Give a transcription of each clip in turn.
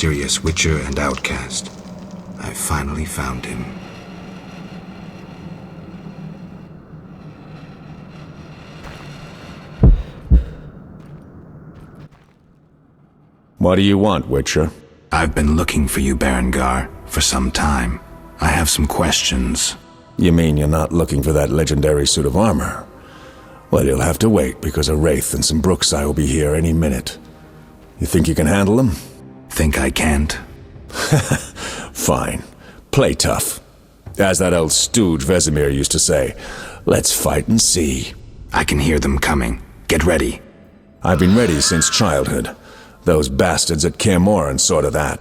mysterious witcher and outcast. I finally found him. What do you want, Witcher? I've been looking for you, Berengar, for some time. I have some questions. You mean you're not looking for that legendary suit of armor? Well, you'll have to wait, because a Wraith and some Brookside will be here any minute. You think you can handle them? Think I can't? Fine. Play tough. As that old stooge Vesemir used to say, let's fight and see. I can hear them coming. Get ready. I've been ready since childhood. Those bastards at Kaer Morhen saw to that.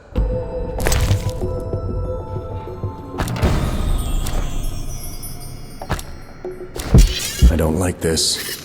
I don't like this.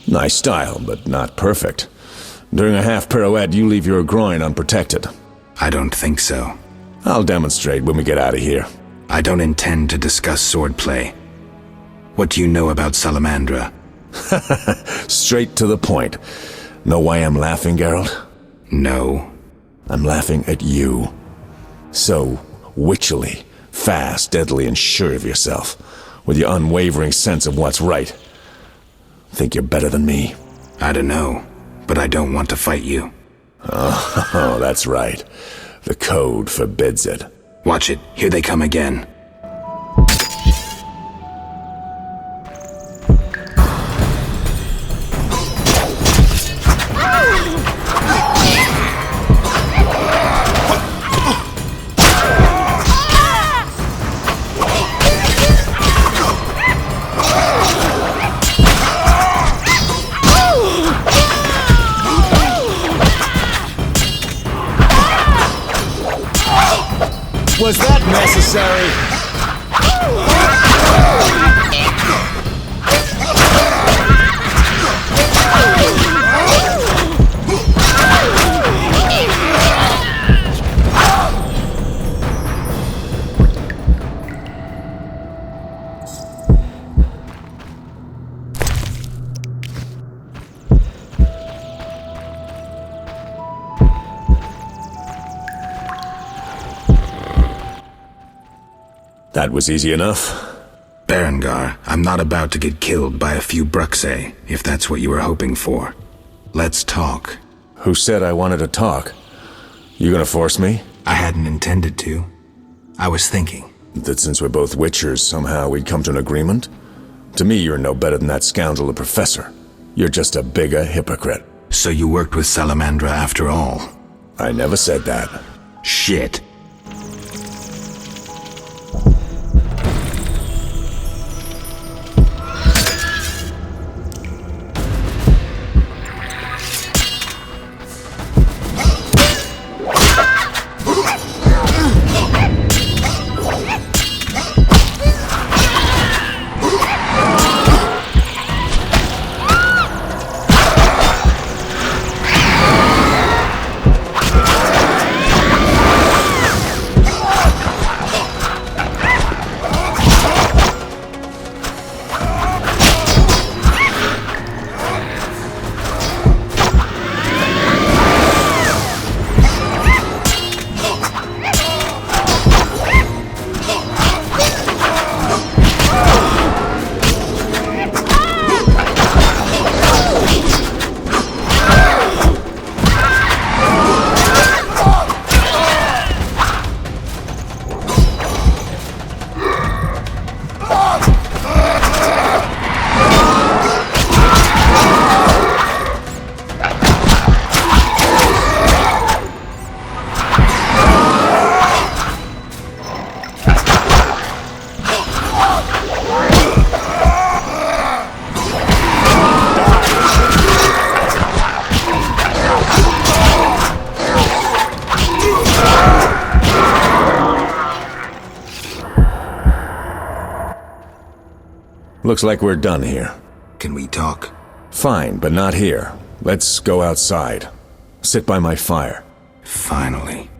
Nice style, but not perfect. During a half pirouette, you leave your groin unprotected. I don't think so. I'll demonstrate when we get out of here. I don't intend to discuss swordplay. What do you know about Salamandra? Straight to the point. Know why I'm laughing, Geralt? No. I'm laughing at you. So witchily, fast, deadly, and sure of yourself, with your unwavering sense of what's right. Think you're better than me? I don't know, but I don't want to fight you. Oh, that's right. The code forbids it. Watch it. Here they come again. Was that necessary? That was easy enough. Berengar, I'm not about to get killed by a few Bruxae, if that's what you were hoping for. Let's talk. Who said I wanted to talk? You gonna force me? I hadn't intended to. I was thinking. That since we're both Witchers, somehow we'd come to an agreement? To me, you're no better than that scoundrel, the Professor. You're just a bigger hypocrite. So you worked with Salamandra after all? I never said that. Shit. Looks like we're done here. Can we talk? Fine, but not here. Let's go outside. Sit by my fire. Finally.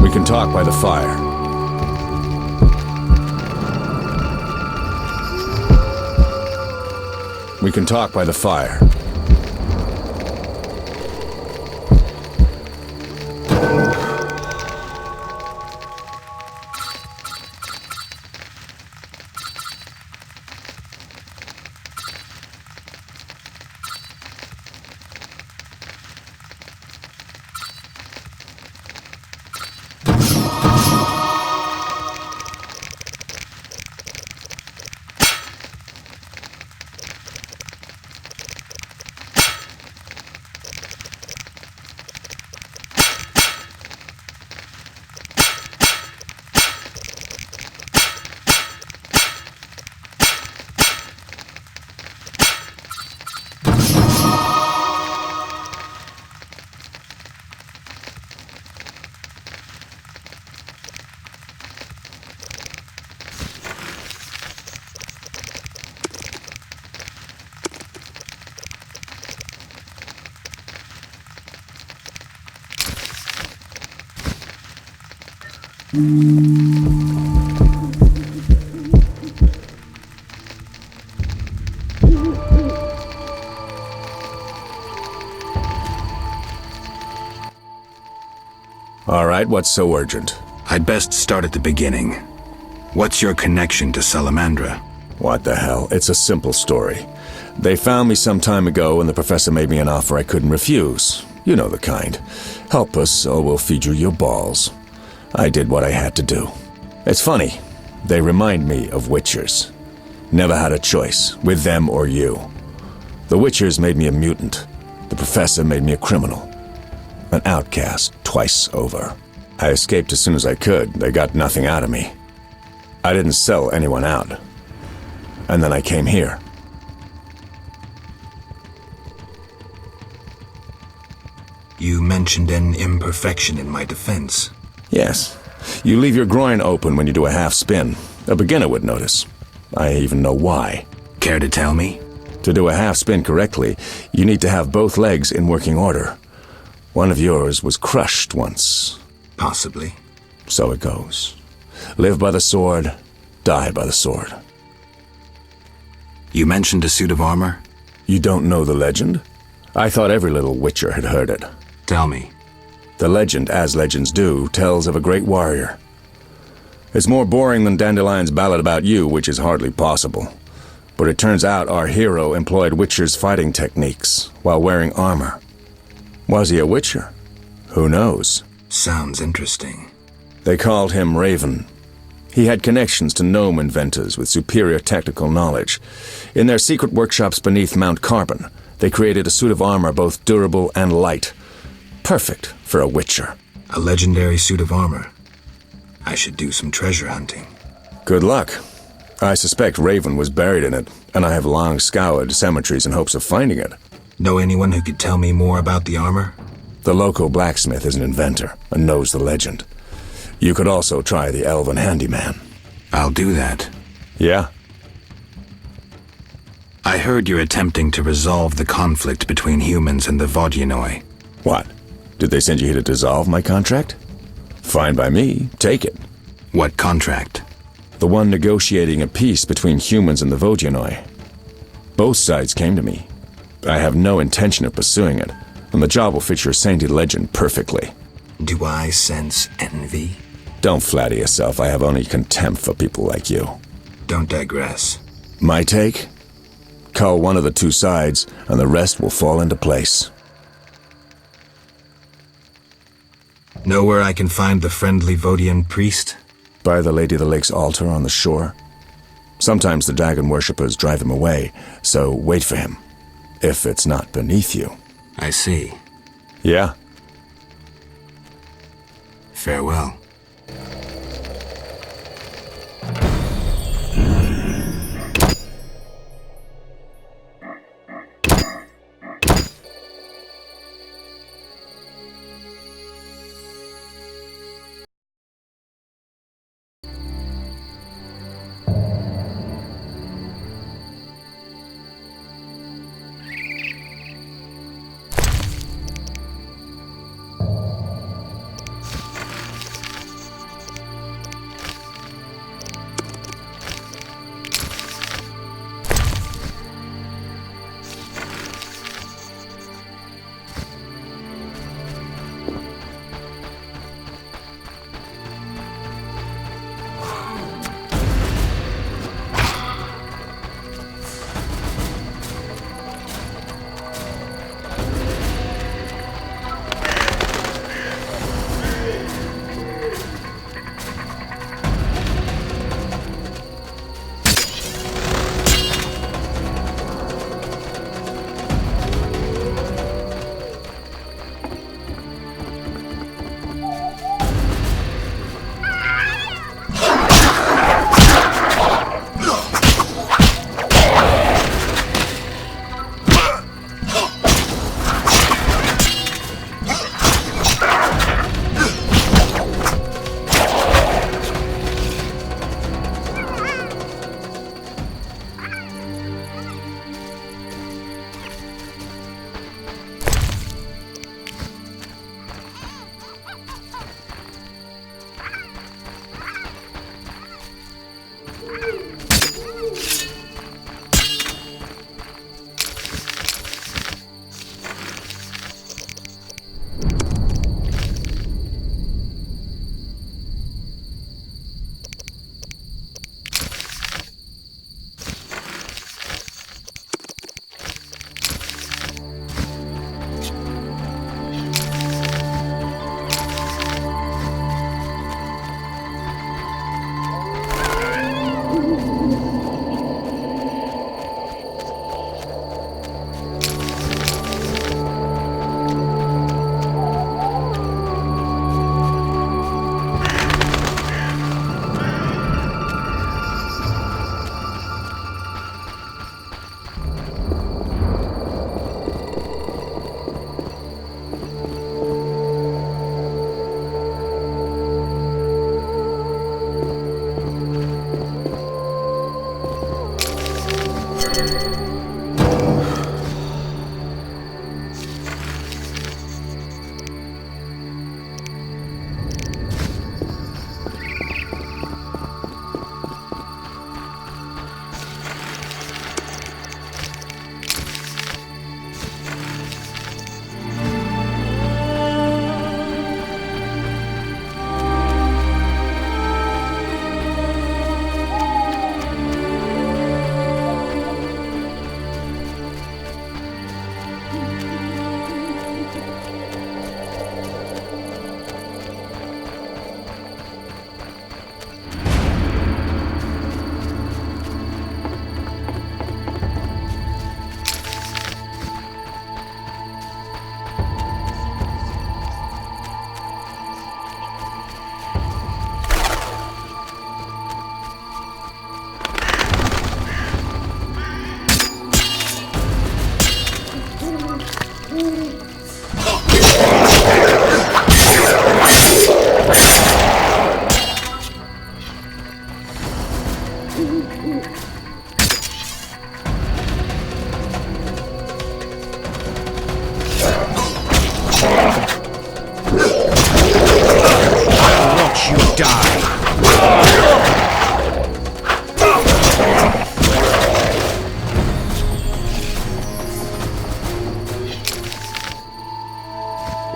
We can talk by the fire. We can talk by the fire. All right, what's so urgent? I'd best start at the beginning. What's your connection to Salamandra? What the hell? It's a simple story. They found me some time ago and the professor made me an offer I couldn't refuse. You know the kind. Help us or we'll feed you your balls. I did what I had to do. It's funny. They remind me of Witchers. Never had a choice, with them or you. The Witchers made me a mutant. The professor made me a criminal. An outcast twice over. I escaped as soon as I could. They got nothing out of me. I didn't sell anyone out. And then I came here. You mentioned an imperfection in my defense. Yes. You leave your groin open when you do a half spin. A beginner would notice. I even know why. Care to tell me? To do a half spin correctly, you need to have both legs in working order. One of yours was crushed once. Possibly. So it goes. Live by the sword, die by the sword. You mentioned a suit of armor? You don't know the legend? I thought every little Witcher had heard it. Tell me. The legend, as legends do, tells of a great warrior. It's more boring than Dandelion's ballad about you, which is hardly possible. But it turns out our hero employed Witcher's fighting techniques while wearing armor. Was he a Witcher? Who knows? Sounds interesting. They called him Raven. He had connections to gnome inventors with superior technical knowledge. In their secret workshops beneath Mount Carbon, they created a suit of armor both durable and light. Perfect for a Witcher. A legendary suit of armor. I should do some treasure hunting. Good luck. I suspect Raven was buried in it, and I have long scoured cemeteries in hopes of finding it. Know anyone who could tell me more about the armor? The local blacksmith is an inventor and knows the legend. You could also try the elven handyman. I'll do that. Yeah? I heard you're attempting to resolve the conflict between humans and the Vodyanoi. What? Did they send you here to dissolve my contract? Fine by me. Take it. What contract? The one negotiating a peace between humans and the Vodyanoi. Both sides came to me. I have no intention of pursuing it, and the job will fit your sainted legend perfectly. Do I sense envy? Don't flatter yourself. I have only contempt for people like you. Don't digress. My take? Cull one of the two sides, and the rest will fall into place. Know where I can find the friendly Vodian priest? By the Lady of the Lake's altar on the shore. Sometimes the dragon worshippers drive him away, so wait for him. If it's not beneath you. I see. Yeah? Farewell.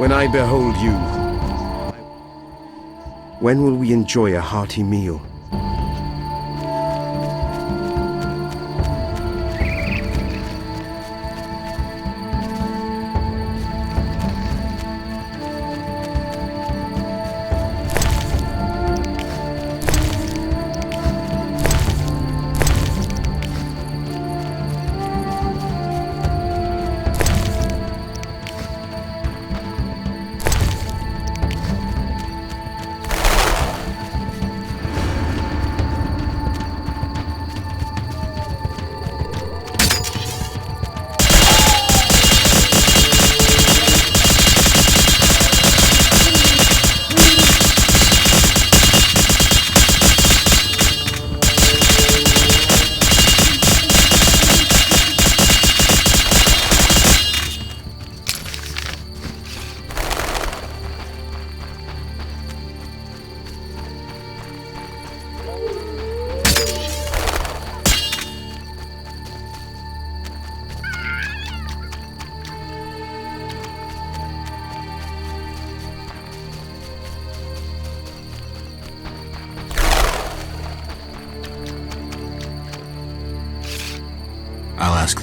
When I behold you, when will we enjoy a hearty meal?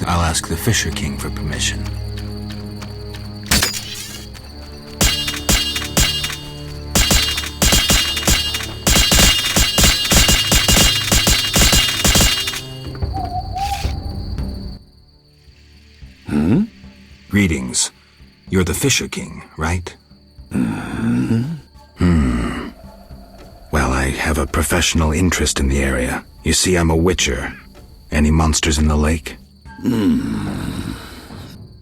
I'll ask the Fisher King for permission. Greetings. You're the Fisher King, right? Well, I have a professional interest in the area. You see, I'm a witcher. Any monsters in the lake?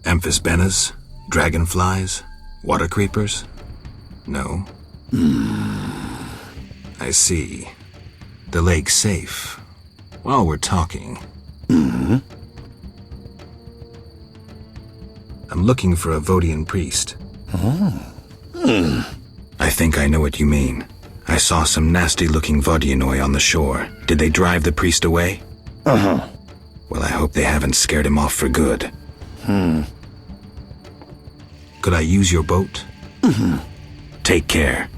Amphisbaenas? Dragonflies? Water creepers? No? I see. The lake's safe. While we're talking... I'm looking for a Vodian priest. I think I know what you mean. I saw some nasty-looking Vodianoi on the shore. Did they drive the priest away? Well, I hope they haven't scared him off for good. Could I use your boat? Take care.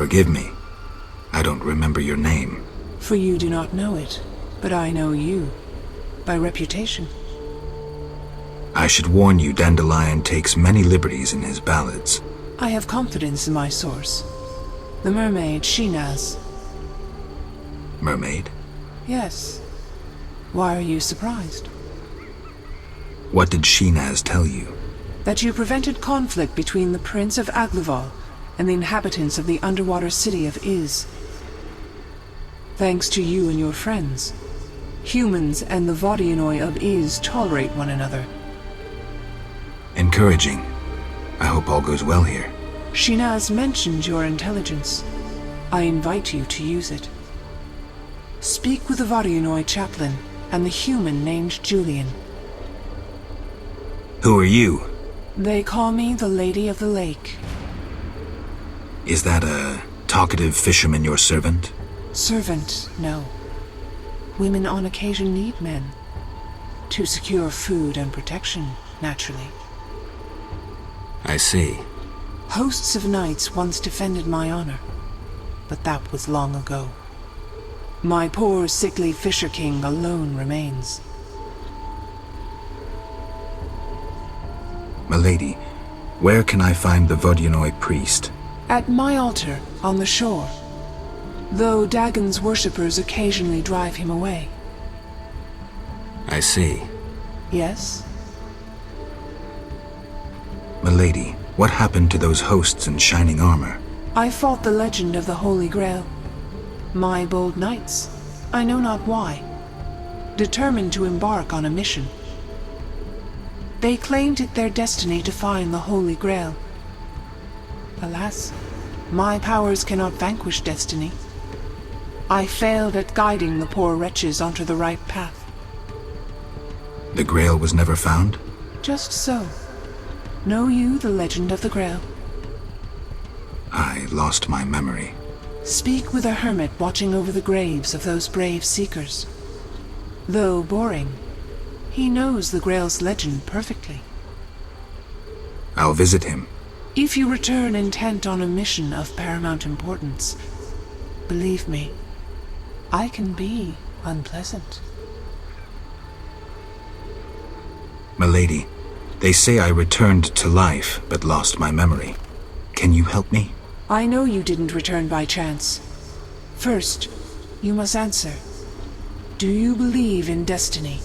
Forgive me. I don't remember your name. For you do not know it, but I know you. By reputation. I should warn you, Dandelion takes many liberties in his ballads. I have confidence in my source. The mermaid Shinaz. Mermaid? Yes. Why are you surprised? What did Shinaz tell you? That you prevented conflict between the Prince of Aglaval and the inhabitants of the underwater city of Iz. Thanks to you and your friends, humans and the Vodianoi of Iz tolerate one another. Encouraging. I hope all goes well here. Shinaz mentioned your intelligence. I invite you to use it. Speak with the Vodianoi chaplain and the human named Julian. Who are you? They call me the Lady of the Lake. Is that a talkative fisherman your servant? Servant, no. Women on occasion need men. To secure food and protection, naturally. I see. Hosts of knights once defended my honor, but that was long ago. My poor, sickly Fisher King alone remains. Milady, where can I find the Vodianoi priest? At my altar, on the shore. Though Dagon's worshippers occasionally drive him away. I see. Yes? Milady, what happened to those hosts in shining armor? I fought the legend of the Holy Grail. My bold knights, I know not why, determined to embark on a mission. They claimed it their destiny to find the Holy Grail. Alas, my powers cannot vanquish destiny. I failed at guiding the poor wretches onto the right path. The Grail was never found? Just so. Know you the legend of the Grail? I lost my memory. Speak with a hermit watching over the graves of those brave seekers. Though boring, he knows the Grail's legend perfectly. I'll visit him. If you return intent on a mission of paramount importance, believe me, I can be unpleasant. Milady, they say I returned to life, but lost my memory. Can you help me? I know you didn't return by chance. First, you must answer. Do you believe in destiny?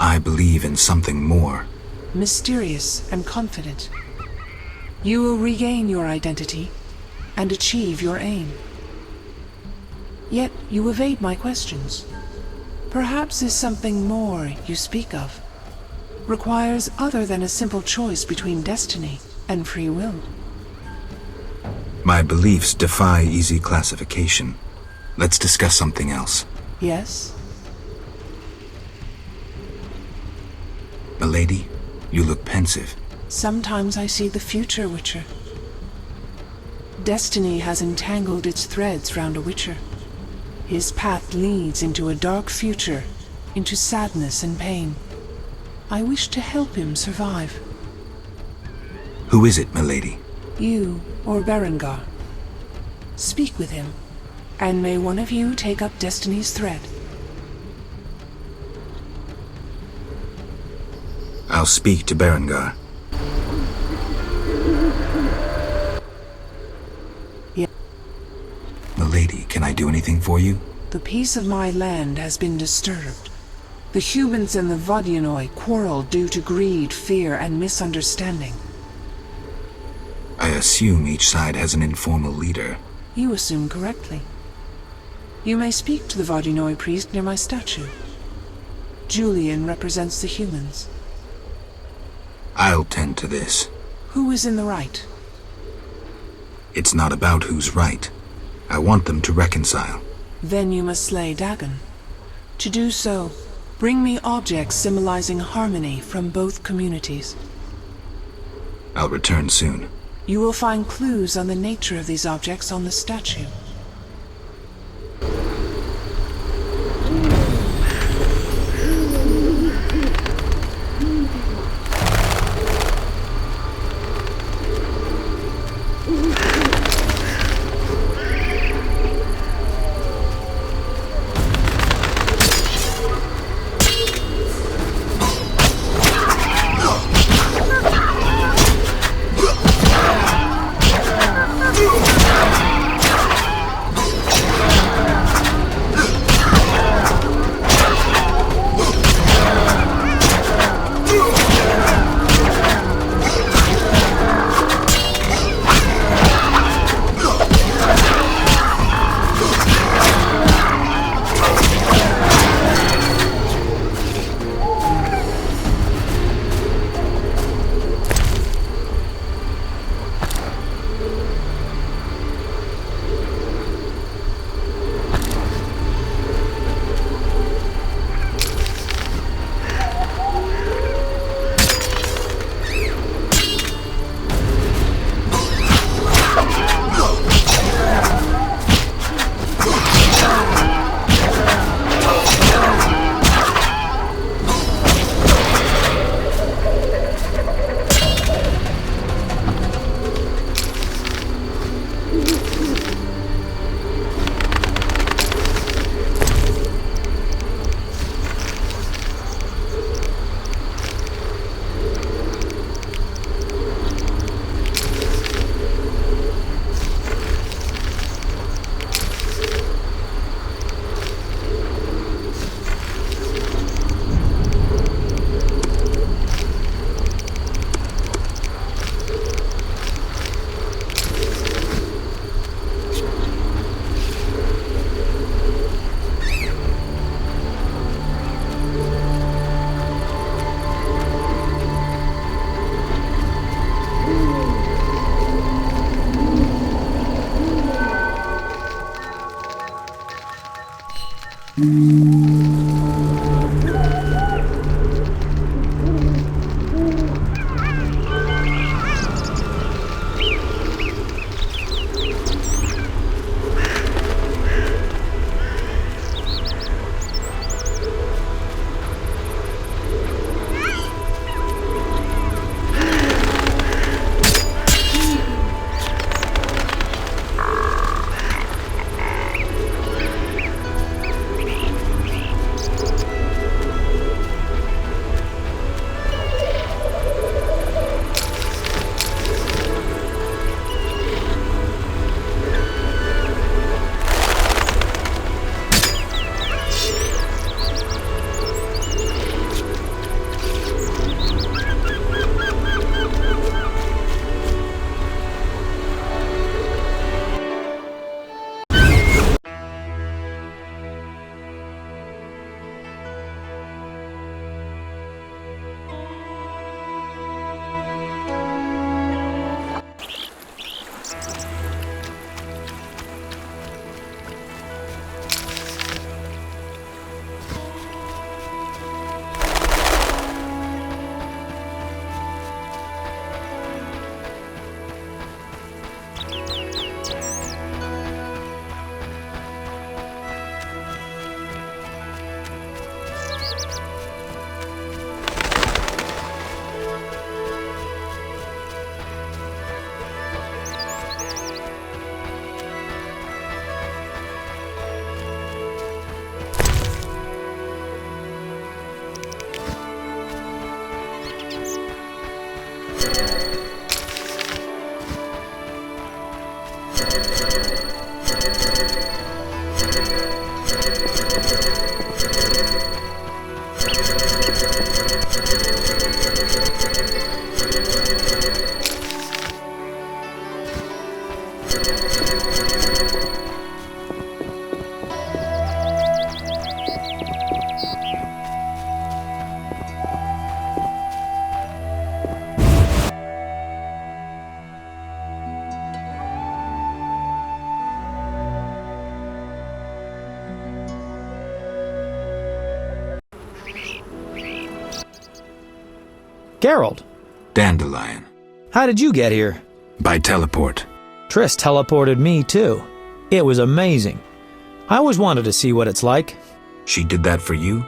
I believe in something more. Mysterious and confident. You will regain your identity and achieve your aim. Yet you evade my questions. Perhaps there's something more you speak of. Requires other than a simple choice between destiny and free will. My beliefs defy easy classification. Let's discuss something else. Yes? Milady, you look pensive. Sometimes I see the future, Witcher. Destiny has entangled its threads round a Witcher. His path leads into a dark future, into sadness and pain. I wish to help him survive. Who is it, Milady? You or Berengar. Speak with him, and may one of you take up Destiny's thread. I'll speak to Berengar. Yes. Milady, can I do anything for you? The peace of my land has been disturbed. The humans and the Vodianoi quarrel due to greed, fear, and misunderstanding. I assume each side has an informal leader. You assume correctly. You may speak to the Vodianoi priest near my statue. Julian represents the humans. I'll tend to this. Who is in the right? It's not about who's right. I want them to reconcile. Then you must slay Dagon. To do so, bring me objects symbolizing harmony from both communities. I'll return soon. You will find clues on the nature of these objects on the statue. Geralt, Dandelion. how did you get here? By teleport. Triss teleported me, too. It was amazing. I always wanted to see what it's like. She did that for you?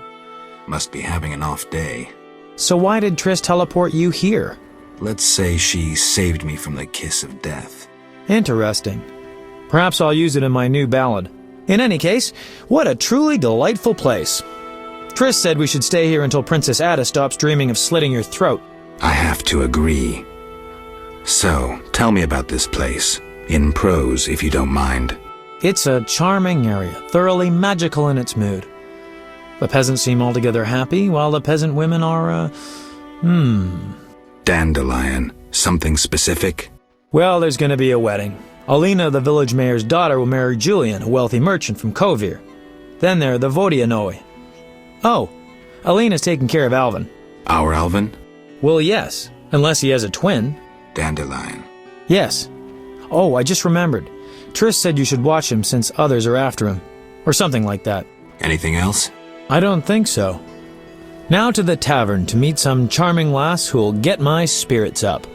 Must be having an off day. So why did Triss teleport you here? Let's say she saved me from the kiss of death. Interesting. Perhaps I'll use it in my new ballad. In any case, what a truly delightful place. Triss said we should stay here until Princess Ada stops dreaming of slitting your throat. I have to agree. So, tell me about this place. In prose, if you don't mind. It's a charming area, thoroughly magical in its mood. The peasants seem altogether happy, while the peasant women are, Dandelion. Something specific? Well, there's going to be a wedding. Alina, the village mayor's daughter, will marry Julian, a wealthy merchant from Kovir. Then there are the Vodianoi. Oh, Alina's taking care of Alvin. Our Alvin? Well, yes, unless he has a twin. Dandelion. Yes. Oh, I just remembered. Triss said you should watch him since others are after him. Or something like that. Anything else? I don't think so. Now to the tavern to meet some charming lass who'll get my spirits up.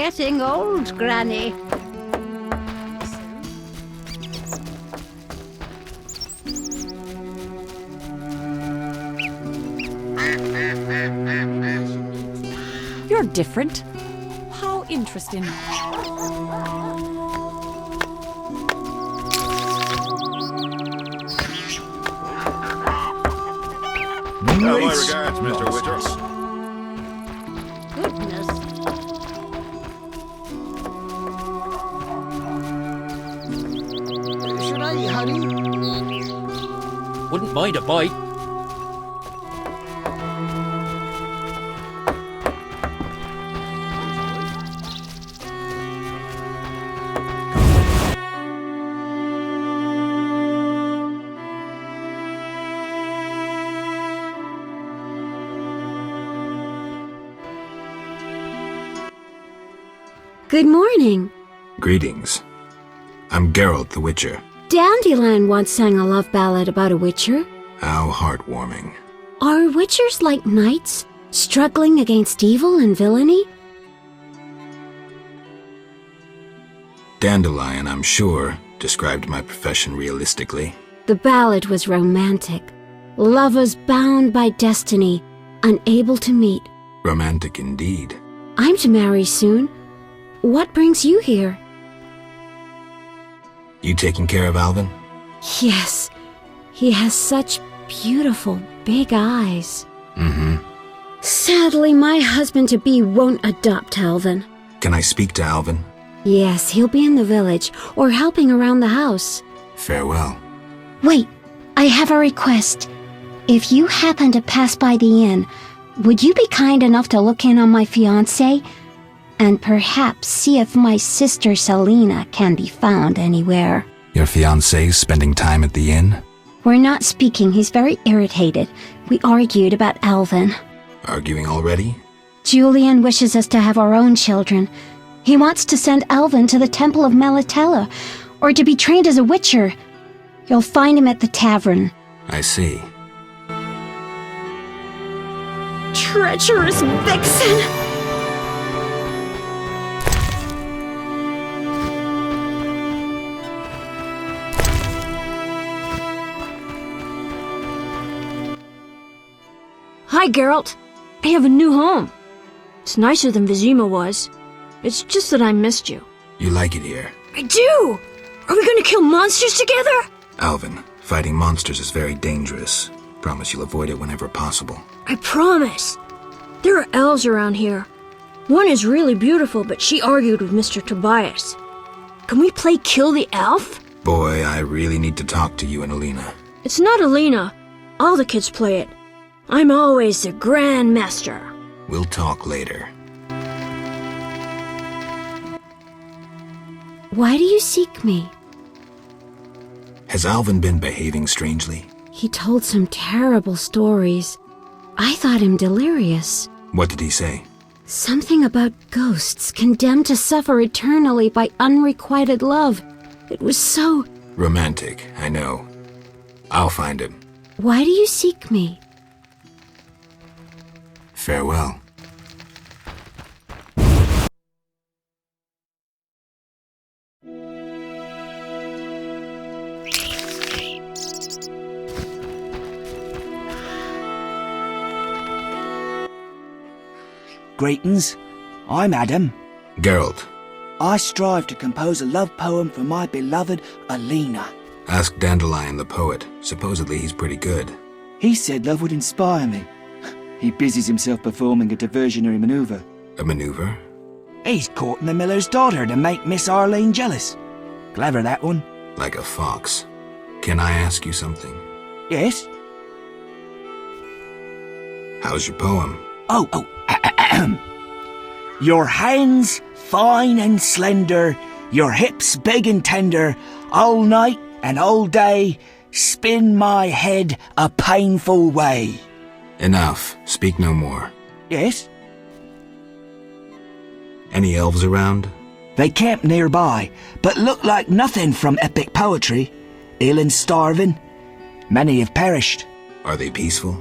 getting old, Granny. You're different. How interesting. My regards, Mr. Witcher. Goodness. Should I, honey? Wouldn't mind a bite. Good morning. Greetings. I'm Geralt the Witcher. Dandelion once sang a love ballad about a witcher. How heartwarming. Are witchers like knights, struggling against evil and villainy? Dandelion, I'm sure, described my profession realistically. The ballad was romantic. Lovers bound by destiny, unable to meet. Romantic indeed. I'm to marry soon. What brings you here? You taking care of Alvin? Yes, he has such beautiful big eyes. Mm-hmm. Sadly, my husband-to-be won't adopt Alvin. Can I speak to Alvin? Yes, he'll be in the village or helping around the house. Farewell. Wait, I have a request. If you happen to pass by the inn, would you be kind enough to look in on my fiancé? And perhaps see if my sister Selena can be found anywhere. Your fiancé's spending time at the inn? We're not speaking. He's very irritated. We argued about Alvin. Arguing already? Julian wishes us to have our own children. He wants to send Alvin to the Temple of Melatella, or to be trained as a witcher. You'll find him at the tavern. I see. Treacherous vixen! Hi, Geralt. I have a new home. It's nicer than Vizima was. It's just that I missed you. You like it here? I do! Are we gonna kill monsters together? Alvin, fighting monsters is very dangerous. Promise you'll avoid it whenever possible. I promise. There are elves around here. One is really beautiful, but she argued with Mr. Tobias. Can we play Kill the Elf? Boy, I really need to talk to you and Alina. It's not Alina. All the kids play it. I'm always the Grand Master. We'll talk later. Why do you seek me? Has Alvin been behaving strangely? He told some terrible stories. I thought him delirious. What did he say? Something about ghosts condemned to suffer eternally by unrequited love. It was so... Romantic, I know. I'll find him. Why do you seek me? Farewell. Greetings. I'm Adam. Geralt. I strive to compose a love poem for my beloved Alina. Ask Dandelion the poet. Supposedly he's pretty good. He said love would inspire me. He busies himself performing a diversionary maneuver. A maneuver? He's courting the miller's daughter to make Miss Arlene jealous. Clever, that one. Like a fox. Can I ask you something? Yes? How's your poem? Your hands fine and slender, your hips big and tender, all night and all day, spin my head a painful way. Enough. Speak no more. Yes? Any elves around? They camp nearby, but look like nothing from epic poetry. Ill and starving. Many have perished. Are they peaceful?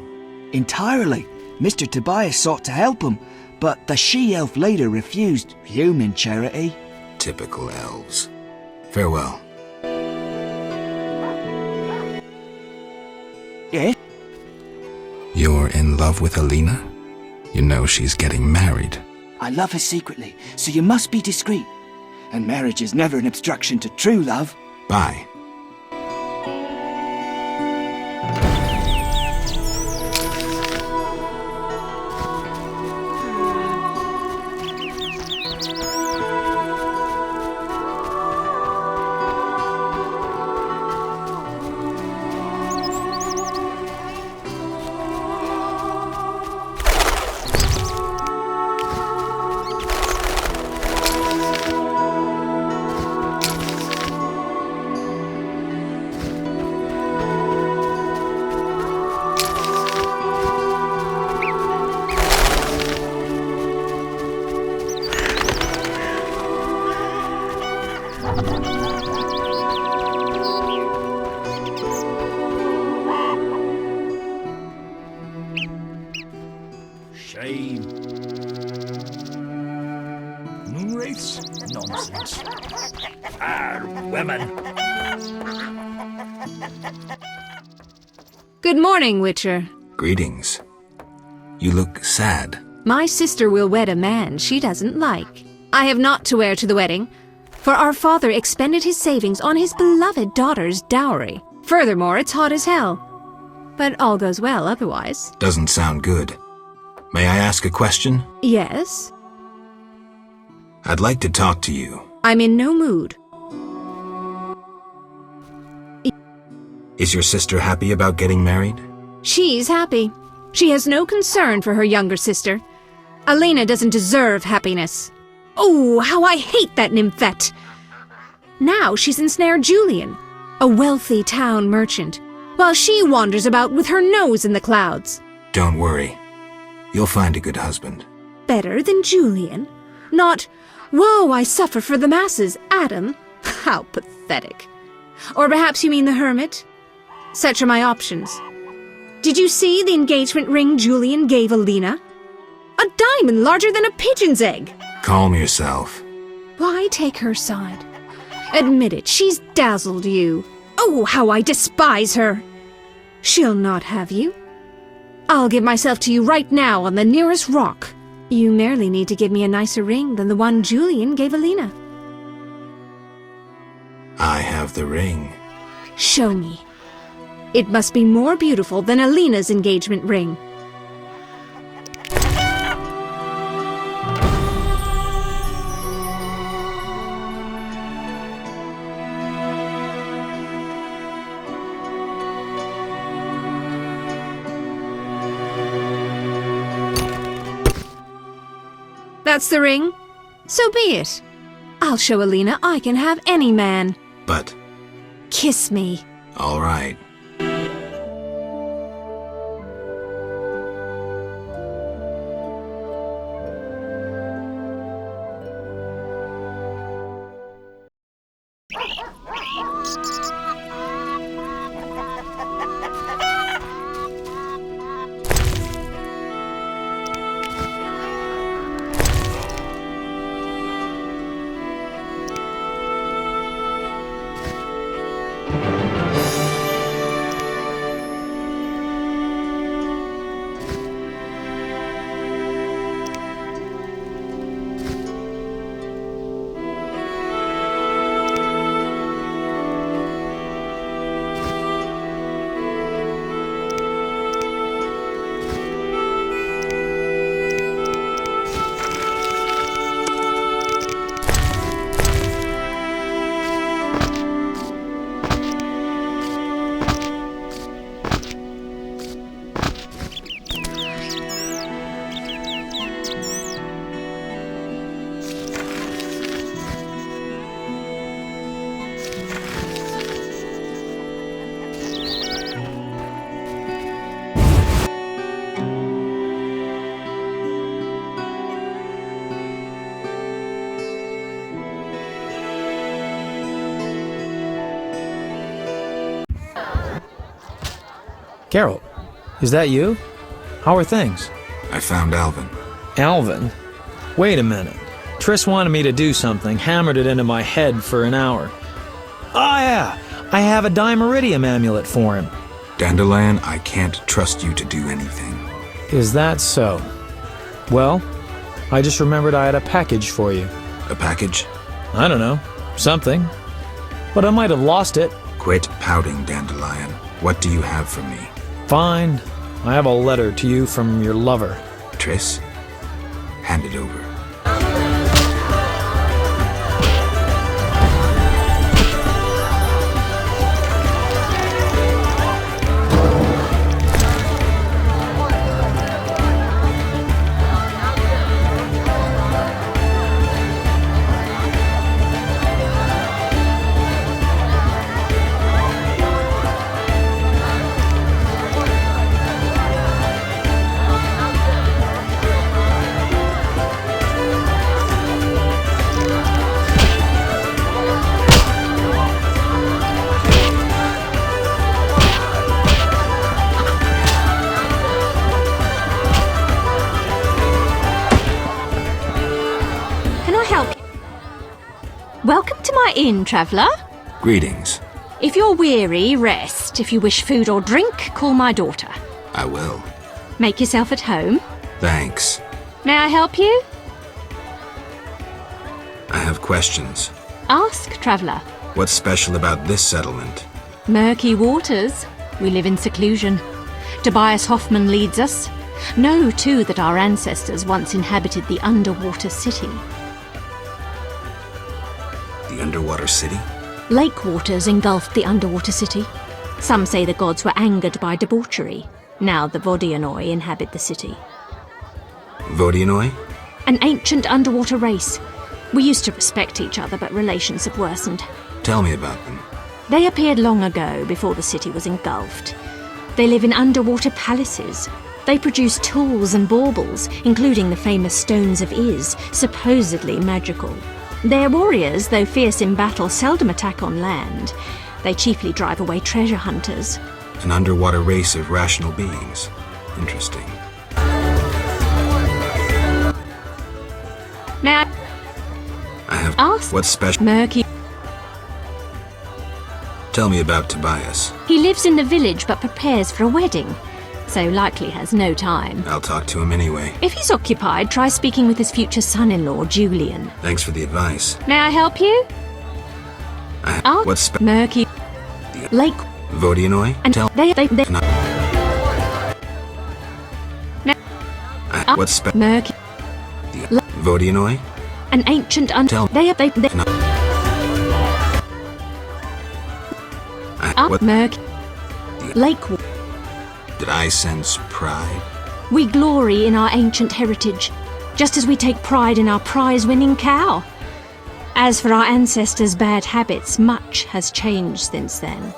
Entirely. Mr. Tobias sought to help them, but the she-elf leader refused human charity. Typical elves. Farewell. Yeah? You're in love with Alina? You know she's getting married. I love her secretly, so you must be discreet. And marriage is never an obstruction to true love. Bye. Shame. Moonwraiths? Nonsense. Women. Good morning, Witcher. Greetings. You look sad. My sister will wed a man she doesn't like. I have naught to wear to the wedding, for our father expended his savings on his beloved daughter's dowry. Furthermore, it's hot as hell. But all goes well otherwise. Doesn't sound good. May I ask a question? Yes? I'd like to talk to you. I'm in no mood. Is your sister happy about getting married? She's happy. She has no concern for her younger sister. Alina doesn't deserve happiness. Oh, how I hate that nymphette! Now she's ensnared Julian, a wealthy town merchant, while she wanders about with her nose in the clouds. Don't worry. You'll find a good husband. Better than Julian? Not, woe, I suffer for the masses, Adam. How pathetic. Or perhaps you mean the hermit? Such are my options. Did you see the engagement ring Julian gave Alina? A diamond larger than a pigeon's egg. Calm yourself. Why take her side? Admit it, she's dazzled you. Oh, how I despise her. She'll not have you. I'll give myself to you right now on the nearest rock. You merely need to give me a nicer ring than the one Julian gave Alina. I have the ring. Show me. It must be more beautiful than Alina's engagement ring. That's the ring? So be it. I'll show Alina I can have any man. But... Kiss me. all right. Carol, is that you? How are things? I found Alvin. Alvin? Wait a minute. Triss wanted me to do something, hammered it into my head for an hour. Oh yeah, I have a Dimeridium amulet for him. Dandelion, I can't trust you to do anything. Is that so? Well, I just remembered I had a package for you. A package? I don't know. Something. But I might have lost it. Quit pouting, Dandelion. What do you have for me? Fine. I have a letter to you from your lover. Triss, hand it over. Welcome to my inn, traveller. Greetings. If you're weary, rest. If you wish food or drink, call my daughter. I will. Make yourself at home. Thanks. May I help you? I have questions. Ask, traveller. What's special about this settlement? Murky waters. We live in seclusion. Tobias Hoffman leads us. Know, too, that our ancestors once inhabited the underwater city. The underwater city? Lake waters engulfed the underwater city. Some say the gods were angered by debauchery. Now the Vodianoi inhabit the city. Vodianoi? An ancient underwater race. We used to respect each other, but relations have worsened. Tell me about them. They appeared long ago, before the city was engulfed. They live in underwater palaces. They produce tools and baubles, including the famous Stones of Iz, supposedly magical. Their warriors, though fierce in battle, seldom attack on land. They chiefly drive away treasure hunters. An underwater race of rational beings. Interesting. Now, I have asked what's special. Murky. Tell me about Tobias. He lives in the village but prepares for a wedding, so likely has no time. I'll talk to him anyway. If he's occupied, try speaking with his future son-in-law, Julian. Thanks for the advice. May I help you? What's Murky Lake Vodianoi? And Tell they what's Murky Vodianoi? An ancient Tell what Murky Lake. Did I sense pride? We glory in our ancient heritage, just as we take pride in our prize-winning cow. As for our ancestors' bad habits, much has changed since then.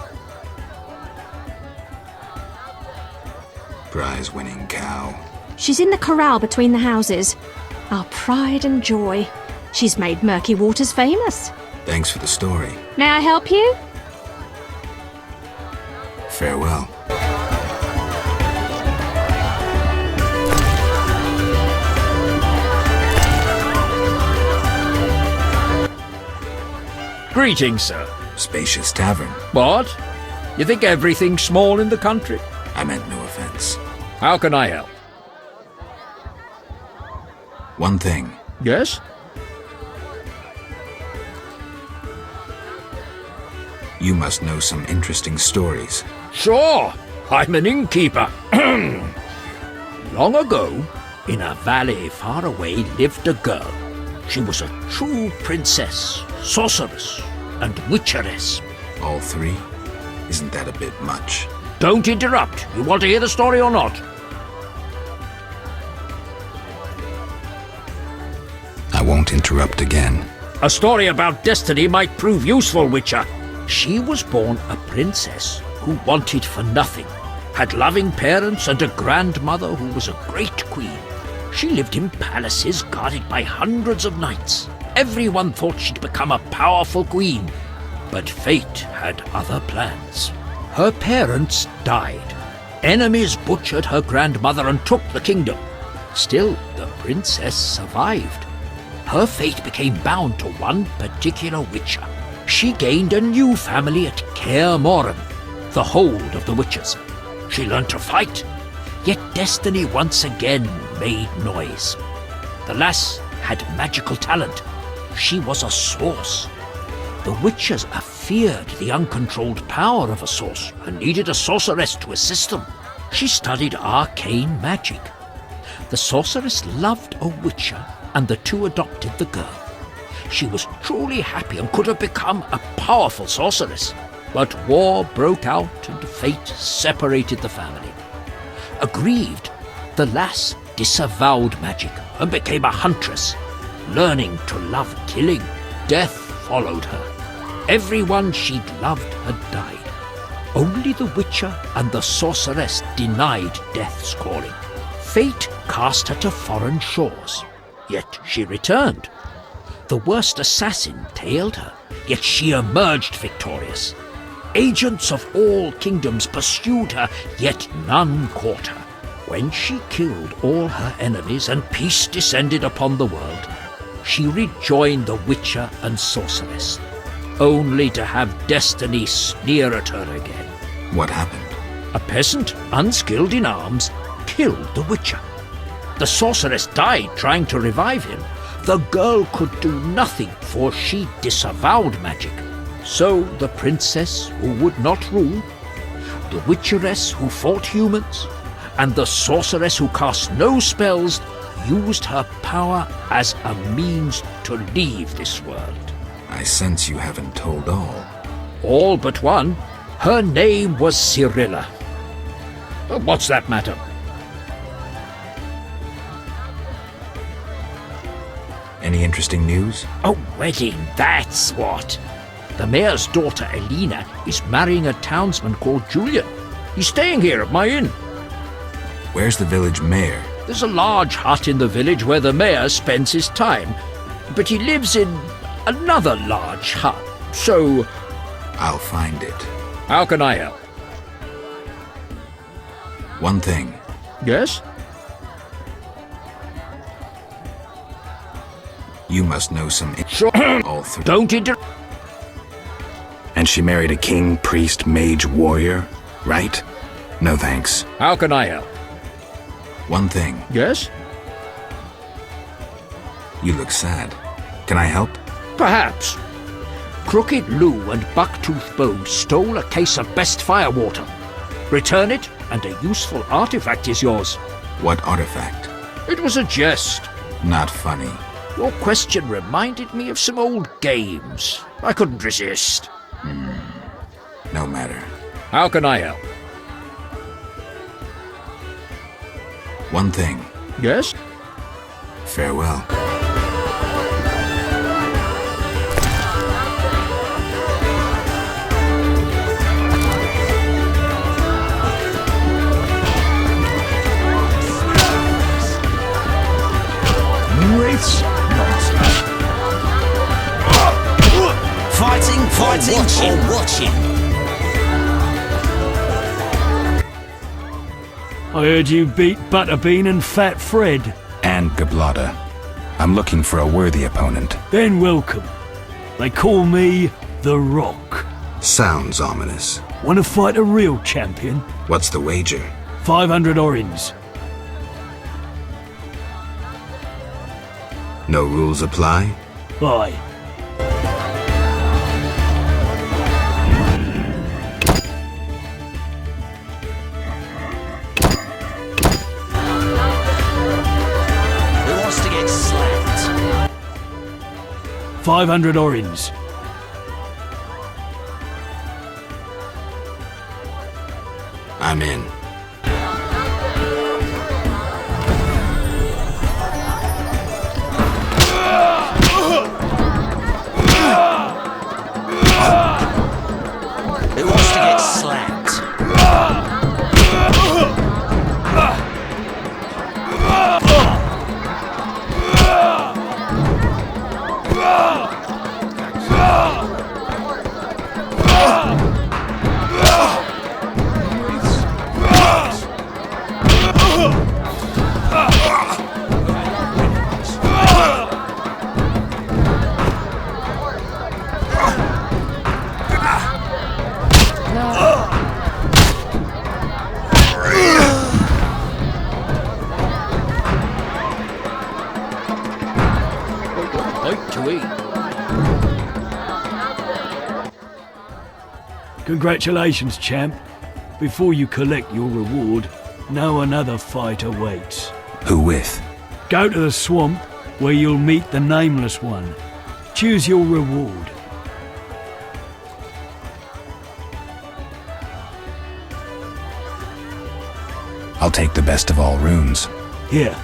Prize-winning cow. She's in the corral between the houses. Our pride and joy. She's made Murky Waters famous. Thanks for the story. May I help you? Farewell. Greetings, sir. Spacious tavern. What? You think everything's small in the country? I meant no offense. How can I help? One thing. Yes? You must know some interesting stories. Sure. I'm an innkeeper. Long ago, in a valley far away, lived a girl. She was a true princess, sorceress, and witcheress. All three? Isn't that a bit much? Don't interrupt. You want to hear the story or not? I won't interrupt again. A story about destiny might prove useful, Witcher. She was born a princess who wanted for nothing, had loving parents and a grandmother who was a great queen. She lived in palaces guarded by hundreds of knights. Everyone thought she'd become a powerful queen, but fate had other plans. Her parents died. Enemies butchered her grandmother and took the kingdom. Still, the princess survived. Her fate became bound to one particular witcher. She gained a new family at Kaer Morhen, the hold of the witches. She learned to fight, yet destiny once again made noise. The lass had magical talent. She was a source. The witches feared the uncontrolled power of a source and needed a sorceress to assist them. She studied arcane magic. The sorceress loved a witcher, and the two adopted the girl. She was truly happy and could have become a powerful sorceress. But war broke out and fate separated the family. Aggrieved, the lass disavowed magic and became a huntress. Learning to love killing, death followed her. Everyone she'd loved had died. Only the witcher and the sorceress denied death's calling. Fate cast her to foreign shores, yet she returned. The worst assassin tailed her, yet she emerged victorious. Agents of all kingdoms pursued her, yet none caught her. When she killed all her enemies and peace descended upon the world, she rejoined the witcher and sorceress, only to have destiny sneer at her again. What happened? A peasant, unskilled in arms, killed the witcher. The sorceress died trying to revive him. The girl could do nothing, for she disavowed magic. So the princess who would not rule, the witcheress who fought humans, and the sorceress who cast no spells used her power as a means to leave this world. I sense you haven't told all. All but one. Her name was Cyrilla. What's that matter? Any interesting news? A wedding, that's what. The mayor's daughter, Elena, is marrying a townsman called Julian. He's staying here at my inn. Where's the village mayor? There's a large hut in the village where the mayor spends his time. But he lives in another large hut, so... I'll find it. How can I help? One thing. Yes? You must know some... Sure. all three. Don't interrupt. And she married a king, priest, mage, warrior, right? No thanks. How can I help? One thing. Yes? You look sad. Can I help? Perhaps. Crooked Lou and Bucktooth Bone stole a case of best firewater. Return it, and a useful artifact is yours. What artifact? It was a jest. Not funny. Your question reminded me of some old games. I couldn't resist. No matter. How can I help? One thing. Yes? Farewell. Fighting or watching. I heard you beat Butterbean and Fat Fred. And Gablada. I'm looking for a worthy opponent. Then welcome. They call me The Rock. Sounds ominous. Want to fight a real champion? What's the wager? 500 orins. No rules apply? Aye. Who wants to get slapped? 500 orins. I'm in. Who wants to get slapped? Congratulations, champ. Before you collect your reward, know another fight awaits. Who with? Go to the swamp, where you'll meet the Nameless One. Choose your reward. I'll take the best of all runes. Here.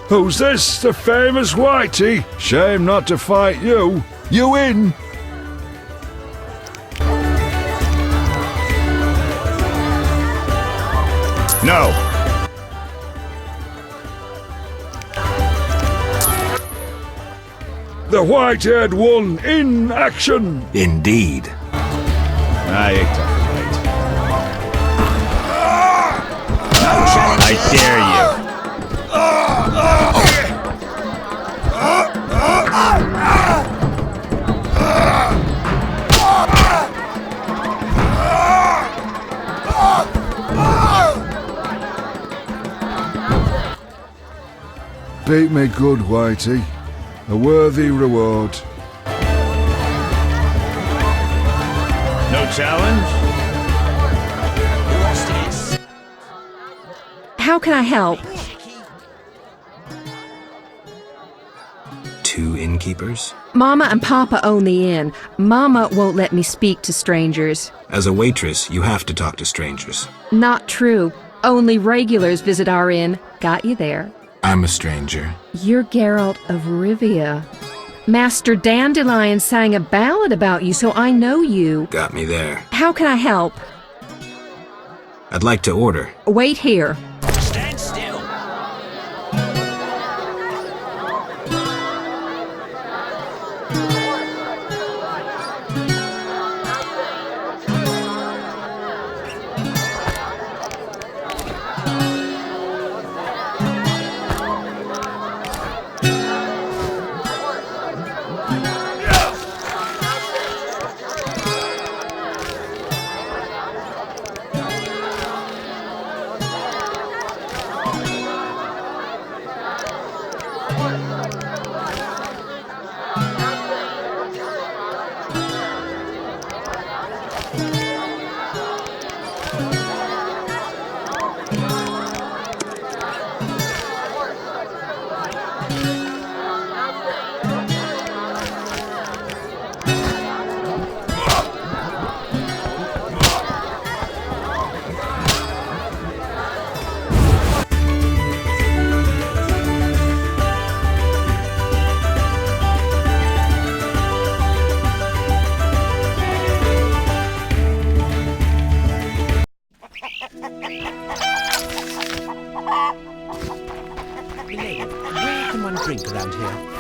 Who's this? The famous Whitey? Shame not to fight you. You in? No! The White-haired one in action! Indeed. I ain't I dare you! Beat me good, Whitey. A worthy reward. No challenge? How can I help? 2 innkeepers? Mama and Papa own the inn. Mama won't let me speak to strangers. As a waitress, you have to talk to strangers. Not true. Only regulars visit our inn. Got you there. I'm a stranger. You're Geralt of Rivia. Master Dandelion sang a ballad about you, so I know you. Got me there. How can I help? I'd like to order. Wait here. Stand still.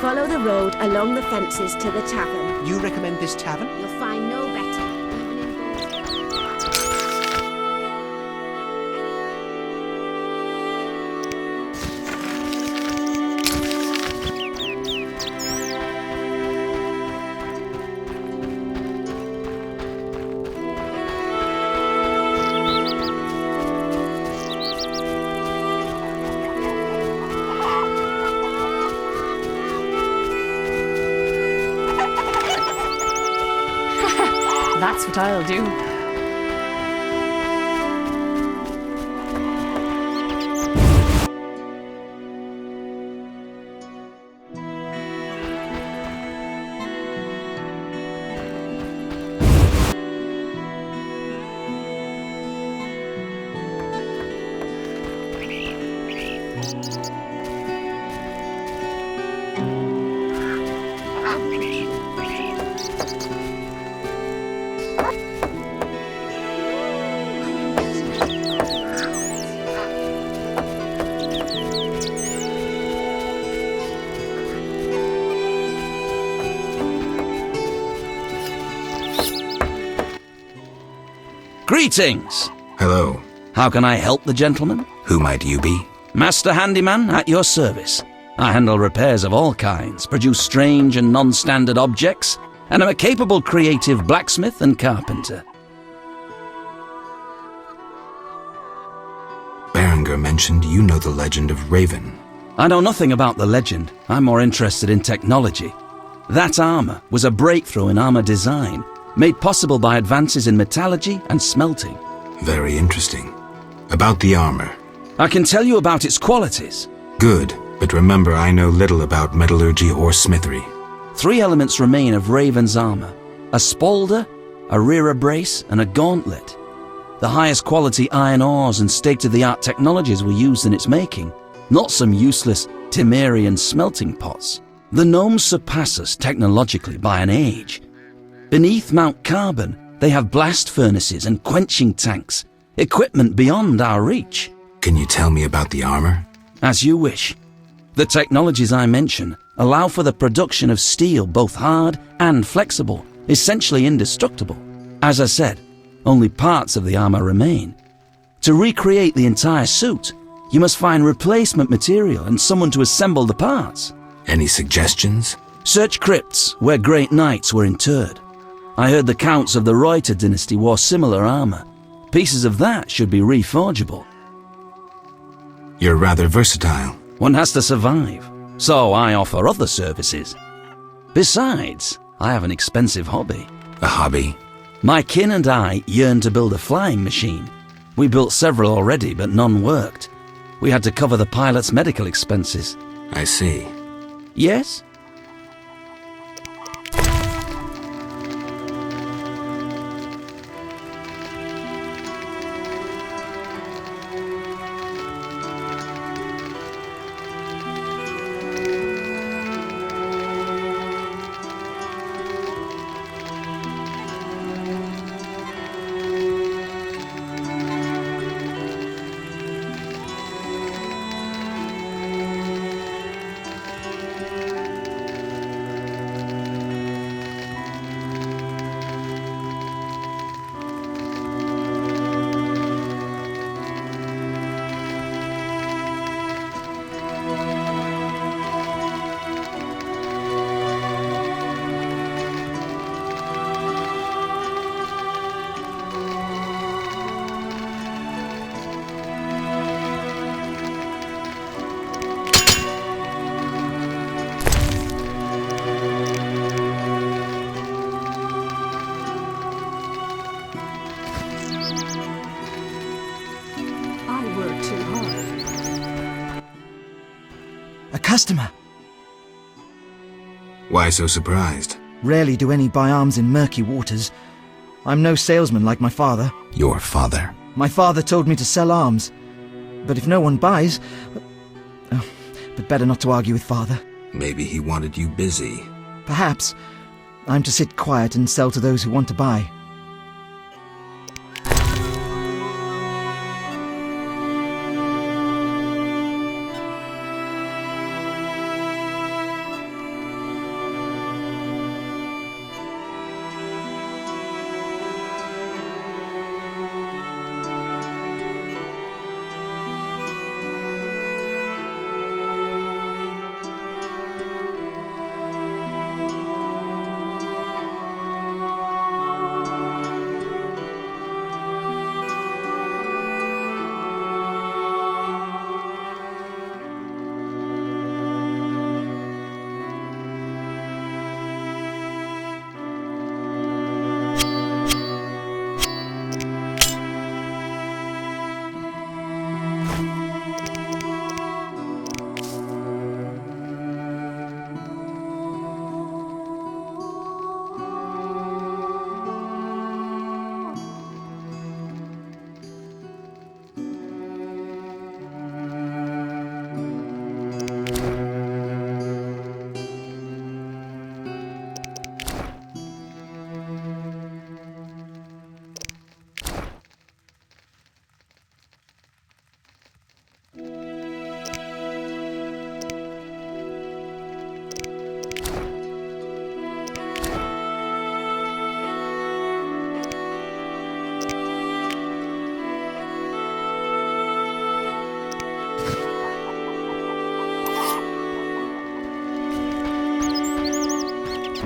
Follow the road along the fences to the tavern. You recommend this tavern? You'll find no better. That's what I'll do. Greetings! Hello. How can I help the gentleman? Who might you be? Master Handyman at your service. I handle repairs of all kinds, produce strange and non-standard objects, and am a capable creative blacksmith and carpenter. Berenger mentioned you know the legend of Raven. I know nothing about the legend. I'm more interested in technology. That armor was a breakthrough in armor design, made possible by advances in metallurgy and smelting. Very interesting. About the armor. I can tell you about its qualities. Good, but remember I know little about metallurgy or smithery. 3 elements remain of Raven's armor: a spalder, a rear brace, and a gauntlet. The highest quality iron ores and state-of-the-art technologies were used in its making, not some useless Temerian smelting pots. The gnomes surpass us technologically by an age. Beneath Mount Carbon, they have blast furnaces and quenching tanks, equipment beyond our reach. Can you tell me about the armor? As you wish. The technologies I mention allow for the production of steel both hard and flexible, essentially indestructible. As I said, only parts of the armor remain. To recreate the entire suit, you must find replacement material and someone to assemble the parts. Any suggestions? Search crypts where great knights were interred. I heard the counts of the Reuter dynasty wore similar armor. Pieces of that should be reforgeable. You're rather versatile. One has to survive, so I offer other services. Besides, I have an expensive hobby. A hobby? My kin and I yearned to build a flying machine. We built several already, but none worked. We had to cover the pilot's medical expenses. I see. Yes? Customer. Why so surprised? Rarely do any buy arms in murky waters. I'm no salesman like my father. Your father? My father told me to sell arms. But if no one buys... but better not to argue with father. Maybe he wanted you busy. Perhaps. I'm to sit quiet and sell to those who want to buy.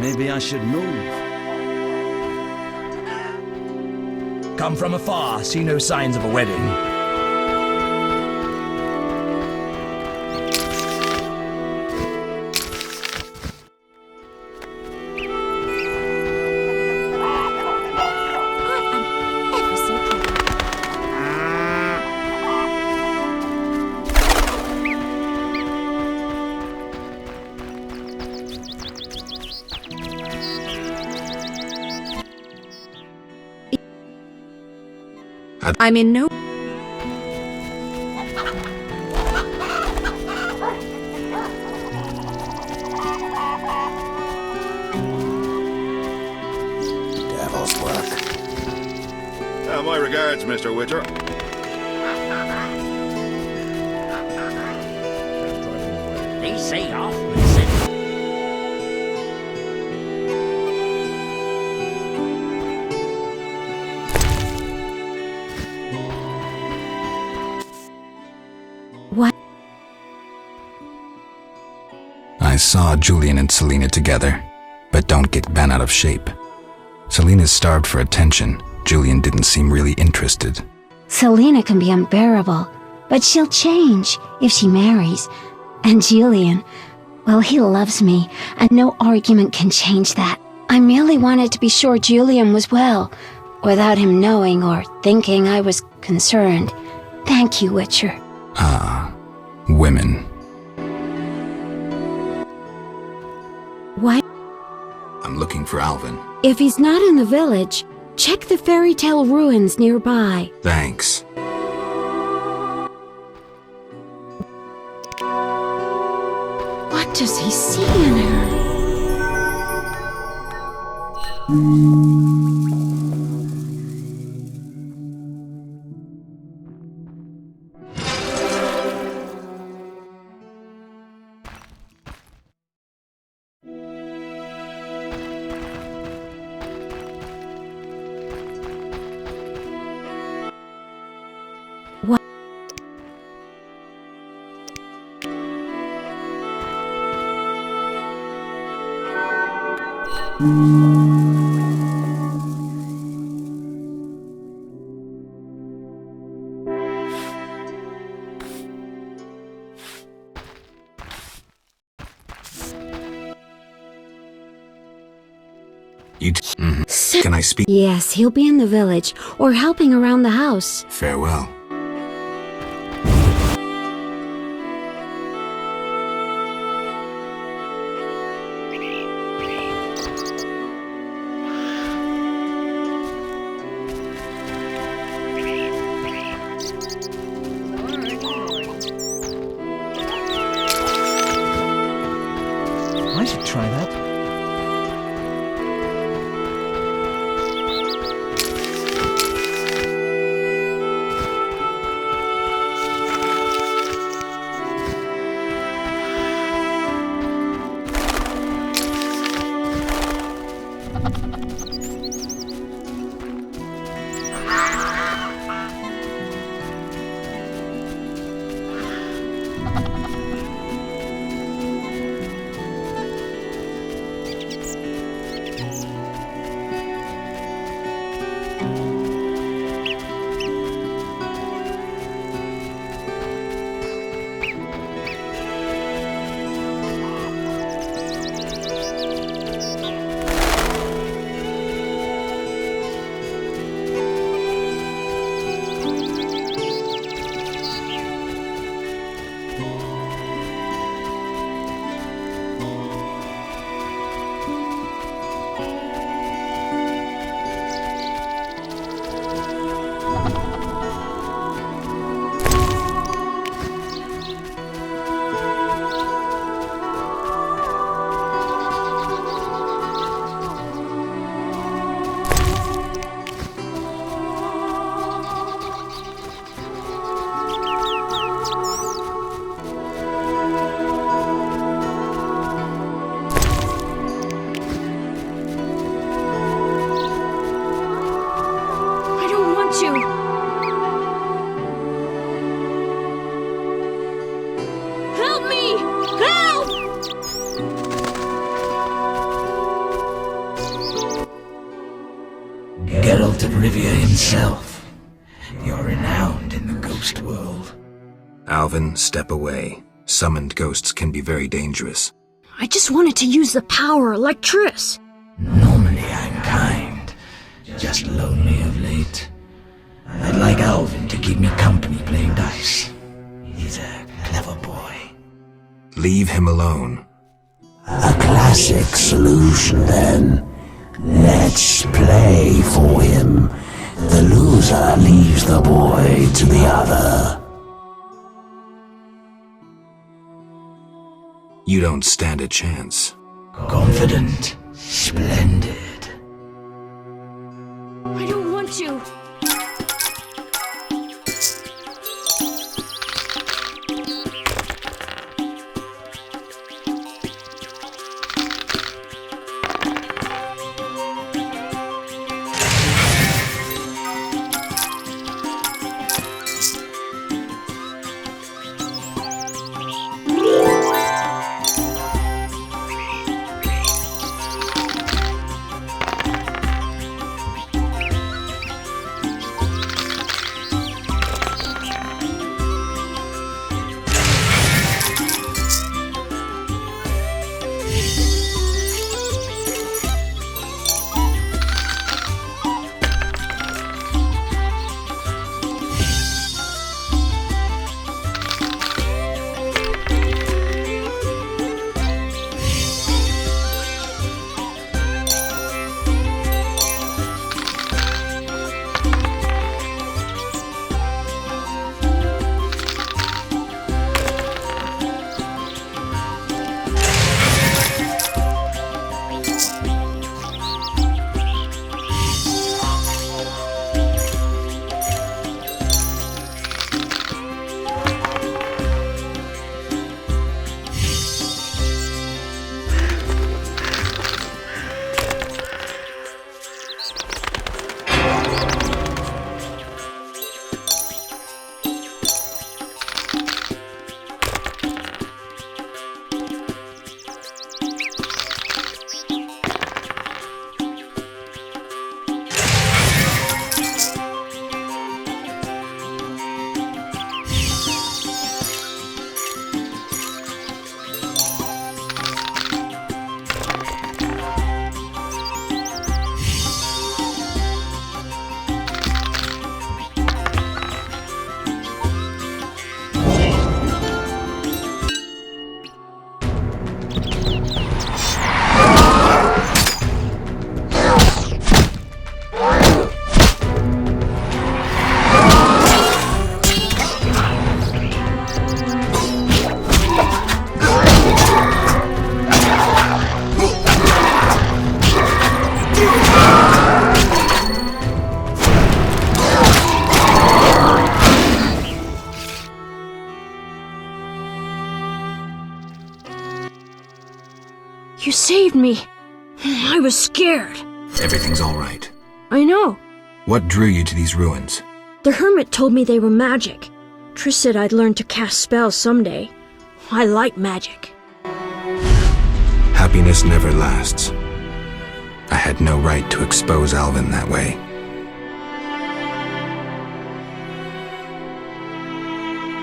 Maybe I should move. Come from afar, see no signs of a wedding. I'm in no... Devil's work. My regards, Mr. Witcher. They say Hoffman said... What? I saw Julian and Selena together, but don't get bent out of shape. Selena's starved for attention. Julian didn't seem really interested. Selena can be unbearable, but she'll change if she marries. And Julian, well, he loves me, and no argument can change that. I merely wanted to be sure Julian was well, without him knowing or thinking I was concerned. Thank you, Witcher. Ah, women. What? I'm looking for Alvin. If he's not in the village, check the fairy tale ruins nearby. Thanks. What does he see in her? Can I speak? Yes, he'll be in the village, or helping around the house. Farewell. I should try that. result of Rivia himself. You're renowned in the ghost world. Alvin, step away. Summoned ghosts can be very dangerous. I just wanted to use the power like Triss. Normally I'm kind, just lonely of late. I'd like Alvin to keep me company playing dice. He's a clever boy. Leave him alone. A classic solution, then. Let's play for him. The loser leaves the boy to the other. You don't stand a chance. Confident. Splendid. I don't want to. You saved me. I was scared. Everything's all right. I know. What drew you to these ruins? The hermit told me they were magic. Triss said I'd learn to cast spells someday. I like magic. Happiness never lasts. I had no right to expose Alvin that way.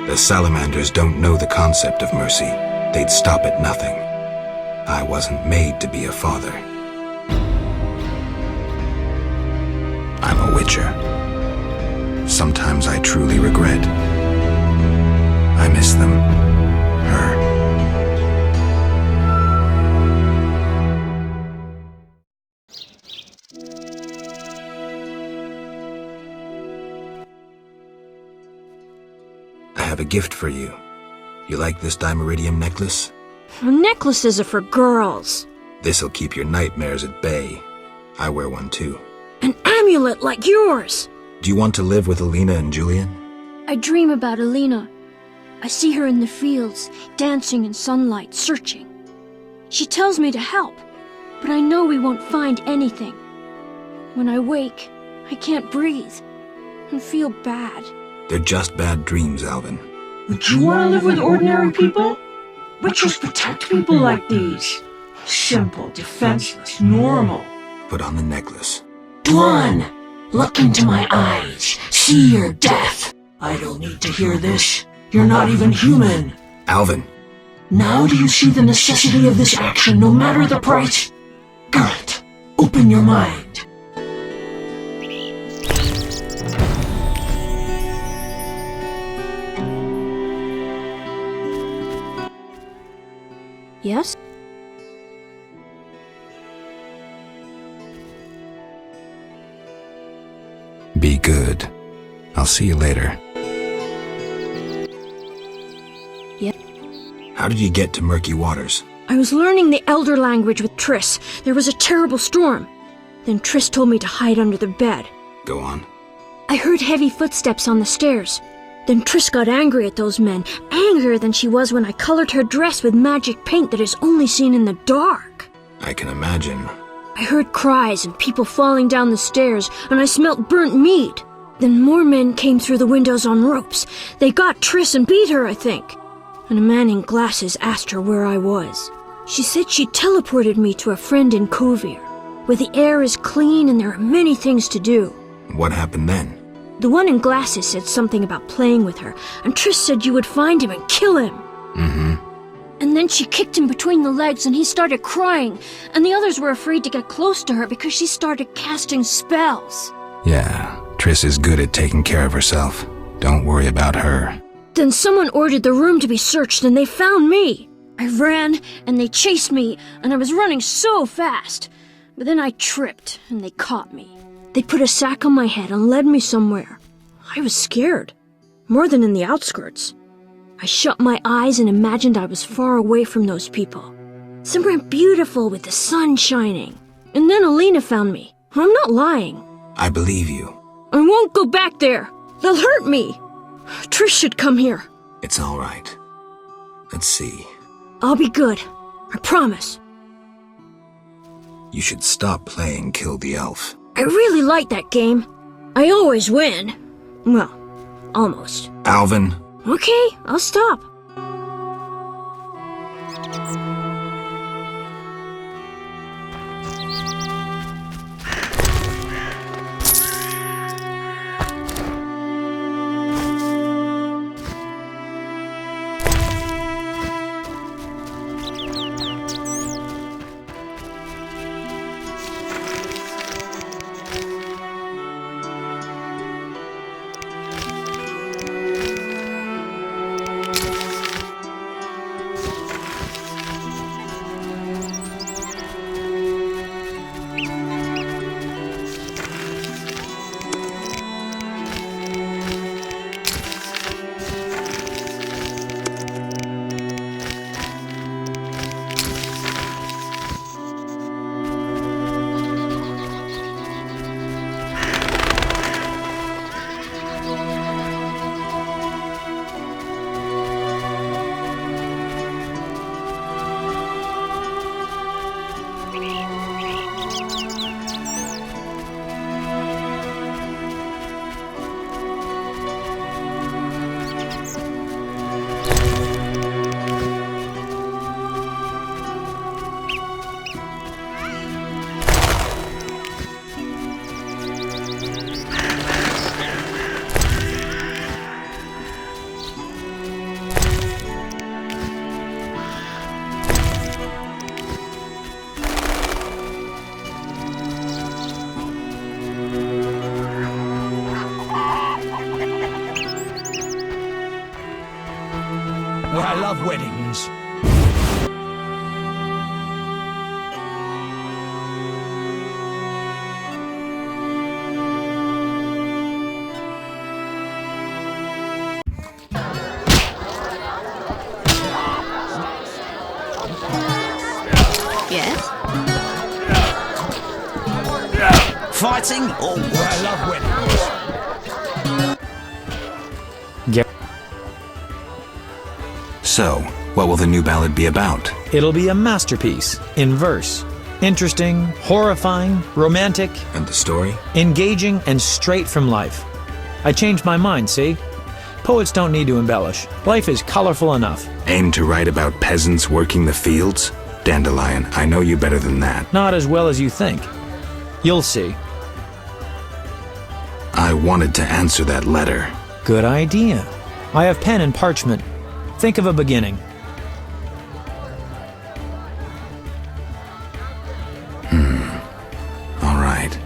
The salamanders don't know the concept of mercy. They'd stop at nothing. I wasn't made to be a father. I'm a witcher. Sometimes I truly regret. I miss them. Her. I have a gift for you. You like this dimeridium necklace? Necklaces are for girls. This'll keep your nightmares at bay. I wear one too. An amulet like yours. Do you want to live with Alina and Julian? I dream about Alina. I see her in the fields, dancing in sunlight, searching. She tells me to help, but I know we won't find anything. When I wake, I can't breathe and feel bad. They're just bad dreams, Alvin. Would you want to live with ordinary people? Witchers protect people like these. Simple, defenseless, normal. Put on the necklace. Done! Look into my eyes. See your death. I don't need to hear this. You're not even human. Alvin. Now do you see the necessity of this action, no matter the price? Garrett, open your mind. Yes? Be good. I'll see you later. Yep. How did you get to Murky Waters? I was learning the Elder language with Triss. There was a terrible storm. Then Triss told me to hide under the bed. Go on. I heard heavy footsteps on the stairs. Then Triss got angry at those men, angrier than she was when I colored her dress with magic paint that is only seen in the dark. I can imagine. I heard cries and people falling down the stairs, and I smelt burnt meat. Then more men came through the windows on ropes. They got Triss and beat her, I think. And a man in glasses asked her where I was. She said she teleported me to a friend in Kovir, where the air is clean and there are many things to do. What happened then? The one in glasses said something about playing with her, and Triss said you would find him and kill him. Mm-hmm. And then she kicked him between the legs and he started crying, and the others were afraid to get close to her because she started casting spells. Yeah, Triss is good at taking care of herself. Don't worry about her. Then someone ordered the room to be searched and they found me. I ran and they chased me, and I was running so fast. But then I tripped and they caught me. They put a sack on my head and led me somewhere. I was scared, more than in the outskirts. I shut my eyes and imagined I was far away from those people, somewhere beautiful with the sun shining. And then Alina found me. I'm not lying. I believe you. I won't go back there. They'll hurt me. Trish should come here. It's all right. Let's see. I'll be good. I promise. You should stop playing Kill the Elf. I really like that game. I always win. Well, almost. Alvin. Okay, I'll stop. I love weddings. Yes? Fighting or what? I love weddings. So, what will the new ballad be about? It'll be a masterpiece, in verse. Interesting, horrifying, romantic. And the story? Engaging and straight from life. I changed my mind, see? Poets don't need to embellish. Life is colorful enough. Aim to write about peasants working the fields? Dandelion, I know you better than that. Not as well as you think. You'll see. I wanted to answer that letter. Good idea. I have pen and parchment. Think of a beginning. All right.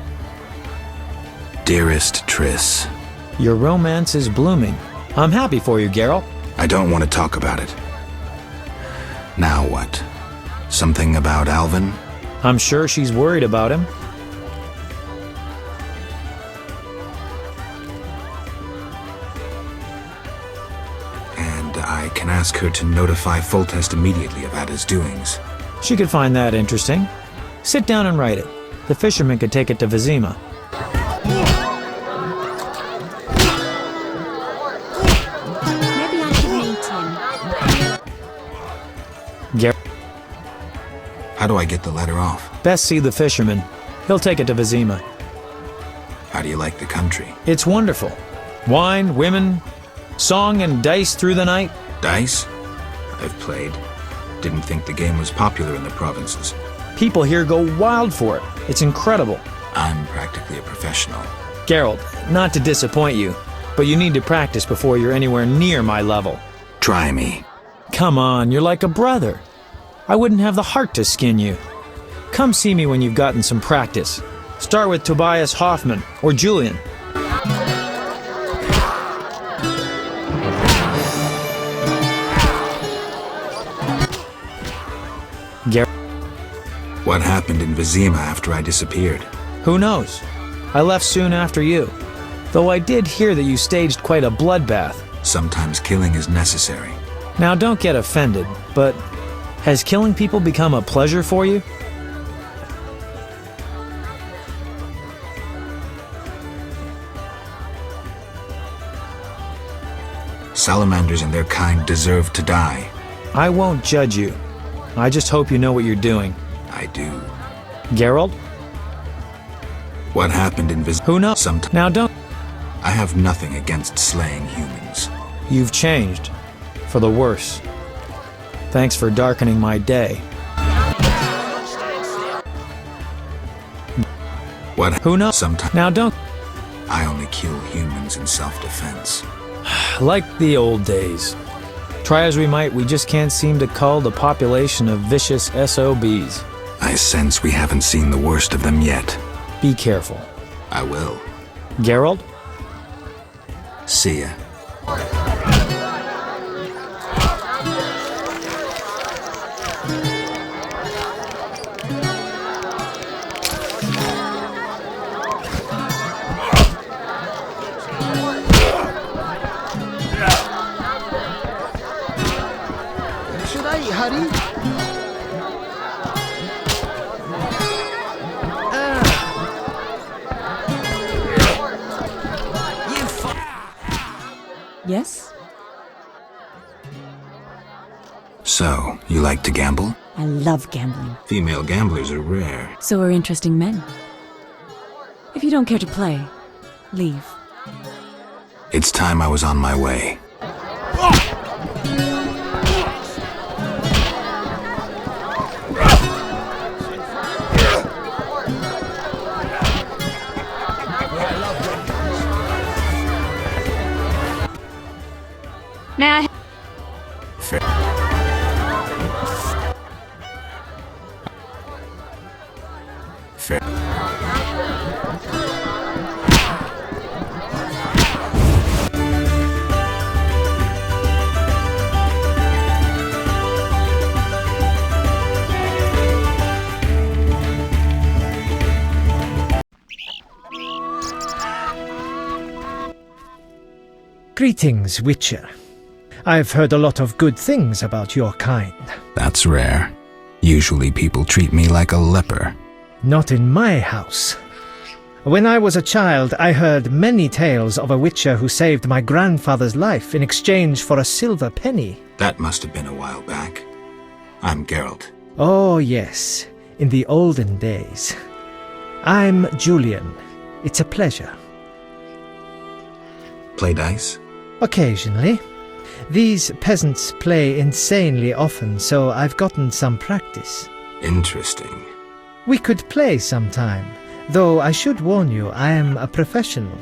Dearest Triss. Your romance is blooming. I'm happy for you, Geralt. I don't want to talk about it. Now what? Something about Alvin? I'm sure she's worried about him. And I can ask her to notify Foltest immediately of Ada's doings. She could find that interesting. Sit down and write it. The fisherman could take it to Vizima. Maybe I should meet him. Geralt. How do I get the letter off? Best see the fisherman. He'll take it to Vizima. How do you like the country? It's wonderful. Wine, women, song and dice through the night. Dice? I've played. Didn't think the game was popular in the provinces. People here go wild for it. It's incredible. I'm practically a professional. Geralt, not to disappoint you, but you need to practice before you're anywhere near my level. Try me. Come on, you're like a brother. I wouldn't have the heart to skin you. Come see me when you've gotten some practice. Start with Tobias Hoffman or Julian. What happened in Vizima after I disappeared? Who knows? I left soon after you. Though I did hear that you staged quite a bloodbath. Sometimes killing is necessary. Now don't get offended, but has killing people become a pleasure for you? Salamanders and their kind deserve to die. I won't judge you. I just hope you know what you're doing. I do. Geralt? What happened in Vizima? Who knows? Now don't... I have nothing against slaying humans. You've changed. For the worse. Thanks for darkening my day. What? Who knows? Sometimes. Now don't... I only kill humans in self-defense. Like the old days. Try as we might, we just can't seem to cull the population of vicious SOBs. I sense we haven't seen the worst of them yet. Be careful. I will. Geralt? See ya. Should I hurry? Yes? So, you like to gamble? I love gambling. Female gamblers are rare. So are interesting men. If you don't care to play, leave. It's time I was on my way. Now, Fair. Fair. Greetings, Witcher. I've heard a lot of good things about your kind. That's rare. Usually people treat me like a leper. Not in my house. When I was a child, I heard many tales of a Witcher who saved my grandfather's life in exchange for a silver penny. That must have been a while back. I'm Geralt. Oh, yes. In the olden days. I'm Julian. It's a pleasure. Play dice? Occasionally. These peasants play insanely often, so I've gotten some practice. Interesting. We could play sometime, though I should warn you, I am a professional.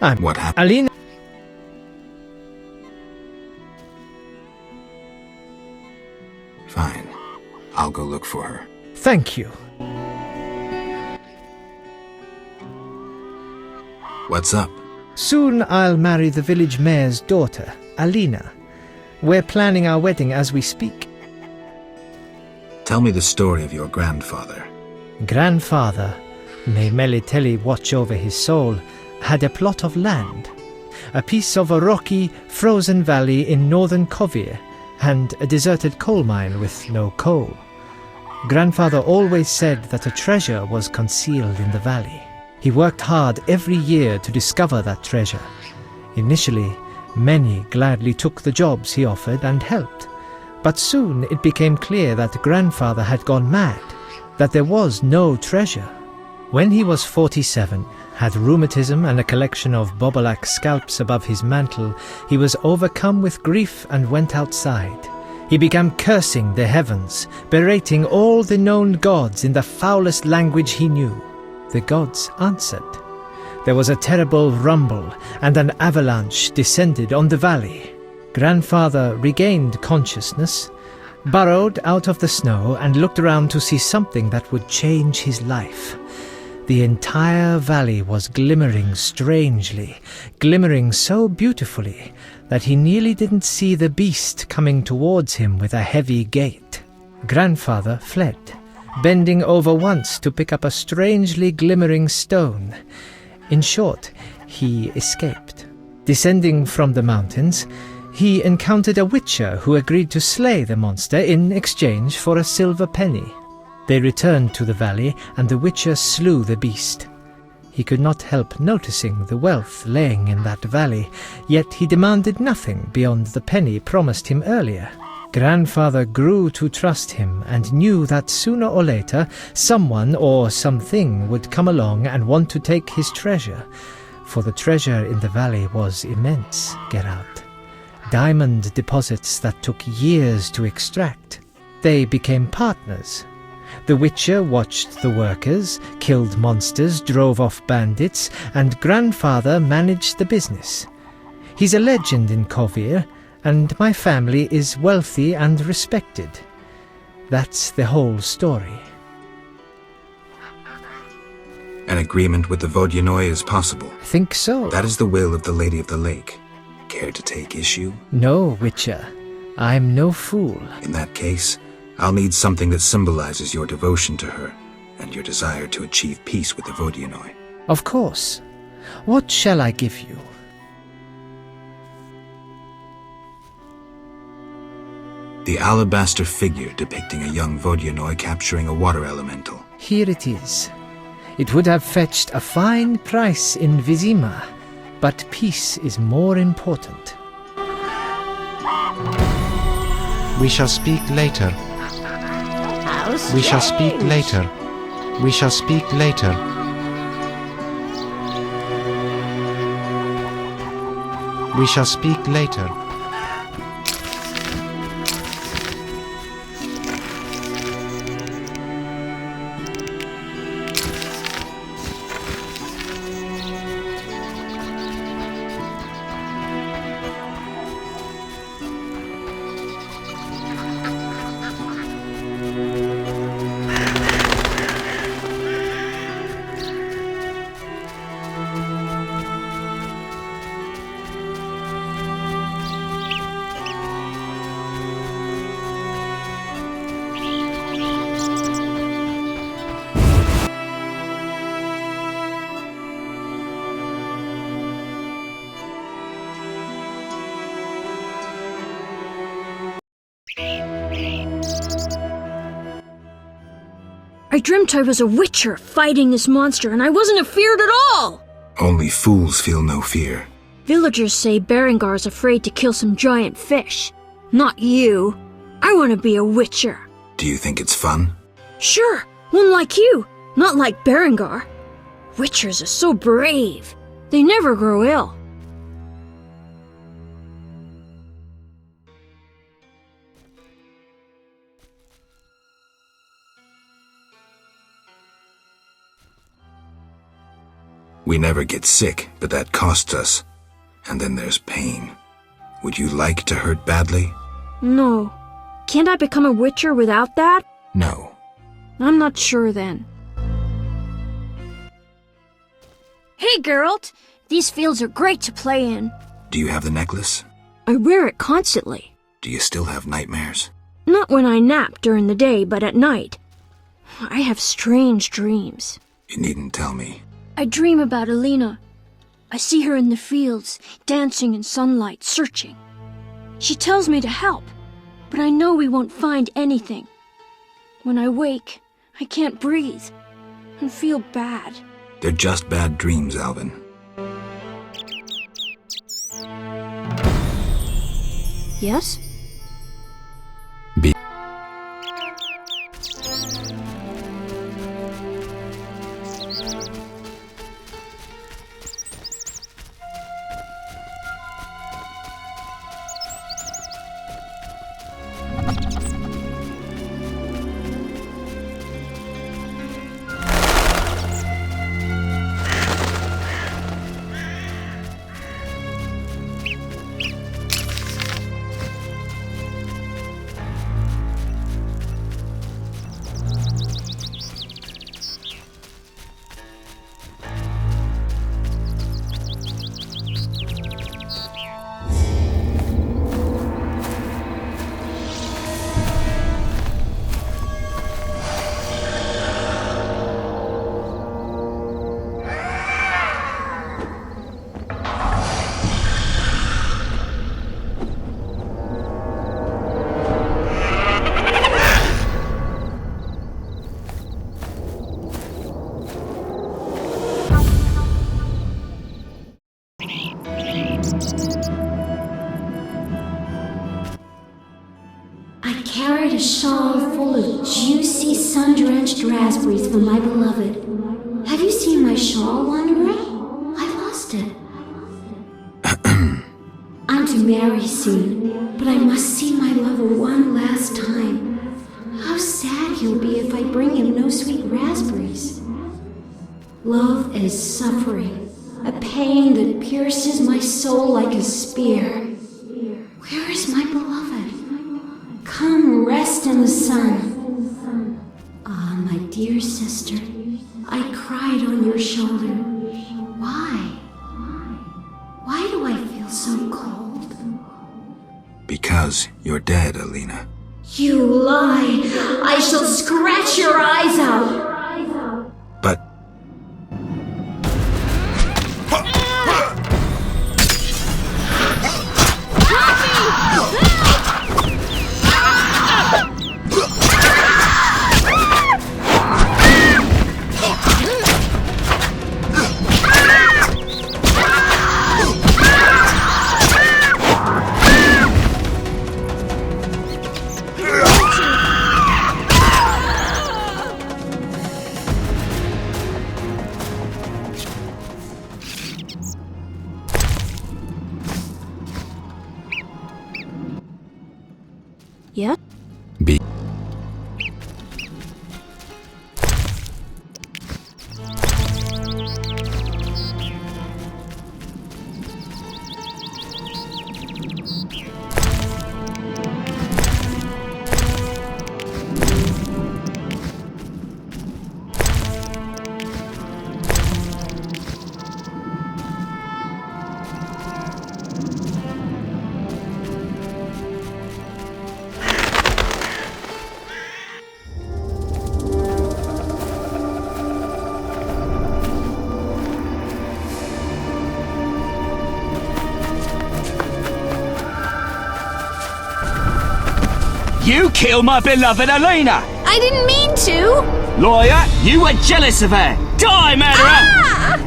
What happened? Alina... Fine. I'll go look for her. Thank you. What's up? Soon I'll marry the village mayor's daughter, Alina. We're planning our wedding as we speak. Tell me the story of your grandfather. Grandfather, may Melitele watch over his soul, had a plot of land. A piece of a rocky, frozen valley in northern Kovir, and a deserted coal mine with no coal. Grandfather always said that a treasure was concealed in the valley. He worked hard every year to discover that treasure. Initially, many gladly took the jobs he offered and helped. But soon it became clear that grandfather had gone mad, that there was no treasure. When he was 47, had rheumatism and a collection of bobolak scalps above his mantle, he was overcome with grief and went outside. He began cursing the heavens, berating all the known gods in the foulest language he knew. The gods answered. There was a terrible rumble, and an avalanche descended on the valley. Grandfather regained consciousness, burrowed out of the snow, and looked around to see something that would change his life. The entire valley was glimmering strangely, glimmering so beautifully that he nearly didn't see the beast coming towards him with a heavy gait. Grandfather fled, bending over once to pick up a strangely glimmering stone. In short, he escaped. Descending from the mountains, he encountered a witcher who agreed to slay the monster in exchange for a silver penny. They returned to the valley, and the witcher slew the beast. He could not help noticing the wealth laying in that valley, yet he demanded nothing beyond the penny promised him earlier. Grandfather grew to trust him and knew that sooner or later someone or something would come along and want to take his treasure, for the treasure in the valley was immense, Geralt. Diamond deposits that took years to extract. They became partners. The Witcher watched the workers, killed monsters, drove off bandits, and Grandfather managed the business. He's a legend in Kovir, and my family is wealthy and respected. That's the whole story. An agreement with the Vodyanoi is possible. I think so. That is the will of the Lady of the Lake. Care to take issue? No, Witcher. I'm no fool. In that case, I'll need something that symbolizes your devotion to her and your desire to achieve peace with the Vodyanoi. Of course. What shall I give you? The alabaster figure depicting a young Vodyanoi capturing a water elemental. Here it is. It would have fetched a fine price in Vizima, but peace is more important. We shall speak later. We shall speak later. We shall speak later. We shall speak later. I dreamt I was a witcher fighting this monster, and I wasn't afeared at all! Only fools feel no fear. Villagers say Berengar's afraid to kill some giant fish. Not you. I want to be a witcher. Do you think it's fun? Sure, one like you, not like Berengar. Witchers are so brave. They never grow ill. We never get sick, but that costs us. And then there's pain. Would you like to hurt badly? No. Can't I become a witcher without that? No. I'm not sure then. Hey, Geralt! These fields are great to play in. Do you have the necklace? I wear it constantly. Do you still have nightmares? Not when I nap during the day, but at night. I have strange dreams. You needn't tell me. I dream about Alina. I see her in the fields, dancing in sunlight, searching. She tells me to help, but I know we won't find anything. When I wake, I can't breathe and feel bad. They're just bad dreams, Alvin. Yes? I carried a shawl full of juicy, sun-drenched raspberries for my beloved. Have you seen my shawl, Wanderer? I lost it. I'm to marry soon, but I must see my lover one last time. How sad he'll be if I bring him no sweet raspberries. Love is suffering, a pain that pierces my soul like a spear. Where is my beloved? Come rest in the sun. Ah, my dear sister, I cried on your shoulder. Why? Why do I feel so cold? Because you're dead, Alina. You lie! I shall scratch your eyes out! But... Yeah? B. You killed my beloved Alina! I didn't mean to! Lawyer, you were jealous of her! Die, murderer! Ah!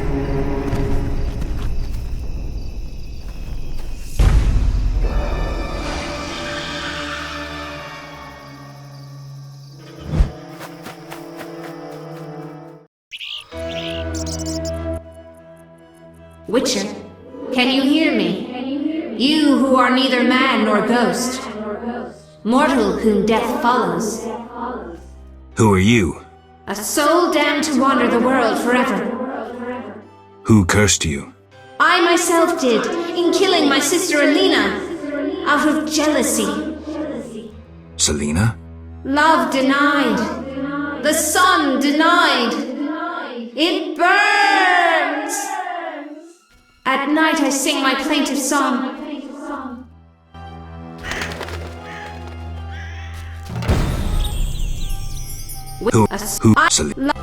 Witcher, can you hear me? You who are neither man nor ghost. Mortal whom death follows. Who are you? A soul damned to wander the world forever. Who cursed you? I myself did, in killing my sister Alina, out of jealousy. Selena? Love denied. The sun denied. It burns! At night I sing my plaintive song. Who? Selena?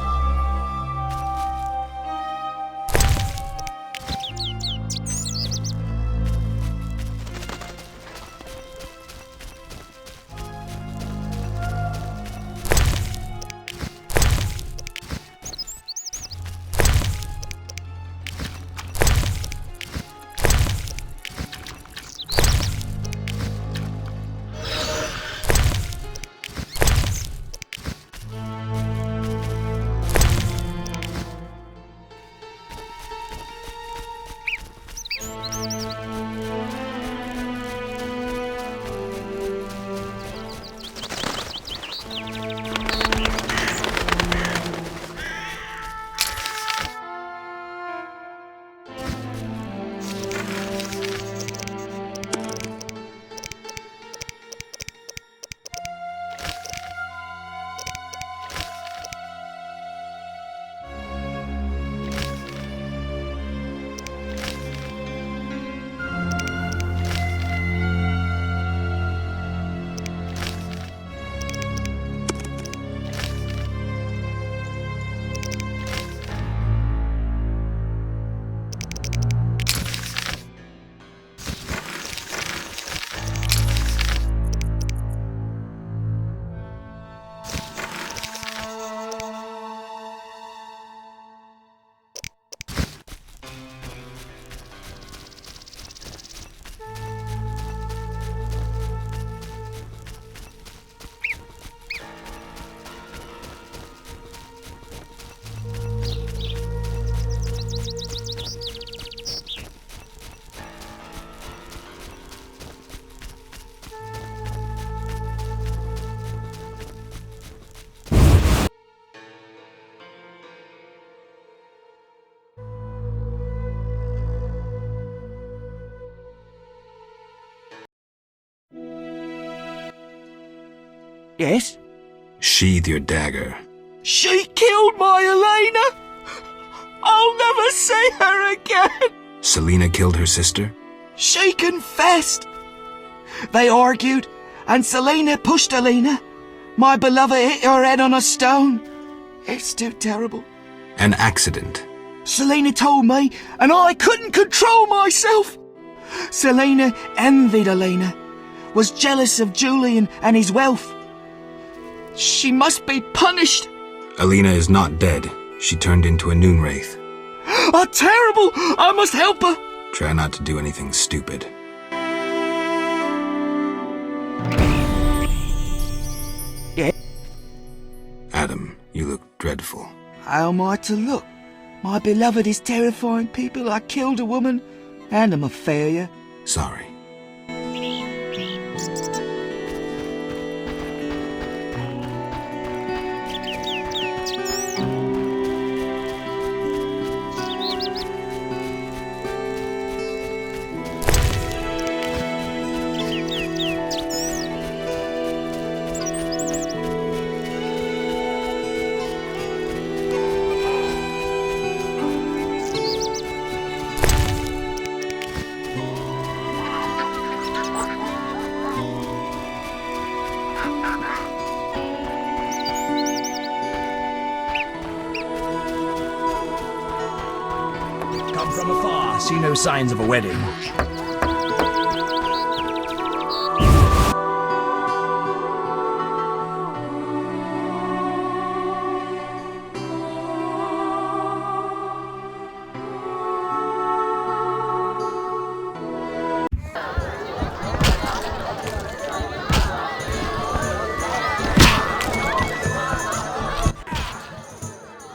Yes? Sheathe your dagger. She killed my Elena! I'll never see her again! Selena killed her sister? She confessed! They argued, and Selena pushed Elena. My beloved hit her head on a stone. It's too terrible. An accident. Selena told me, and I couldn't control myself. Selena envied Elena, was jealous of Julian and his wealth. She must be punished. Alina is not dead. She turned into a noon wraith. Oh, terrible! I must help her. Try not to do anything stupid. Yeah. Adam, you look dreadful. How am I to look? My beloved is terrifying people. I killed a woman, and I'm a failure. Sorry. From afar, see no signs of a wedding.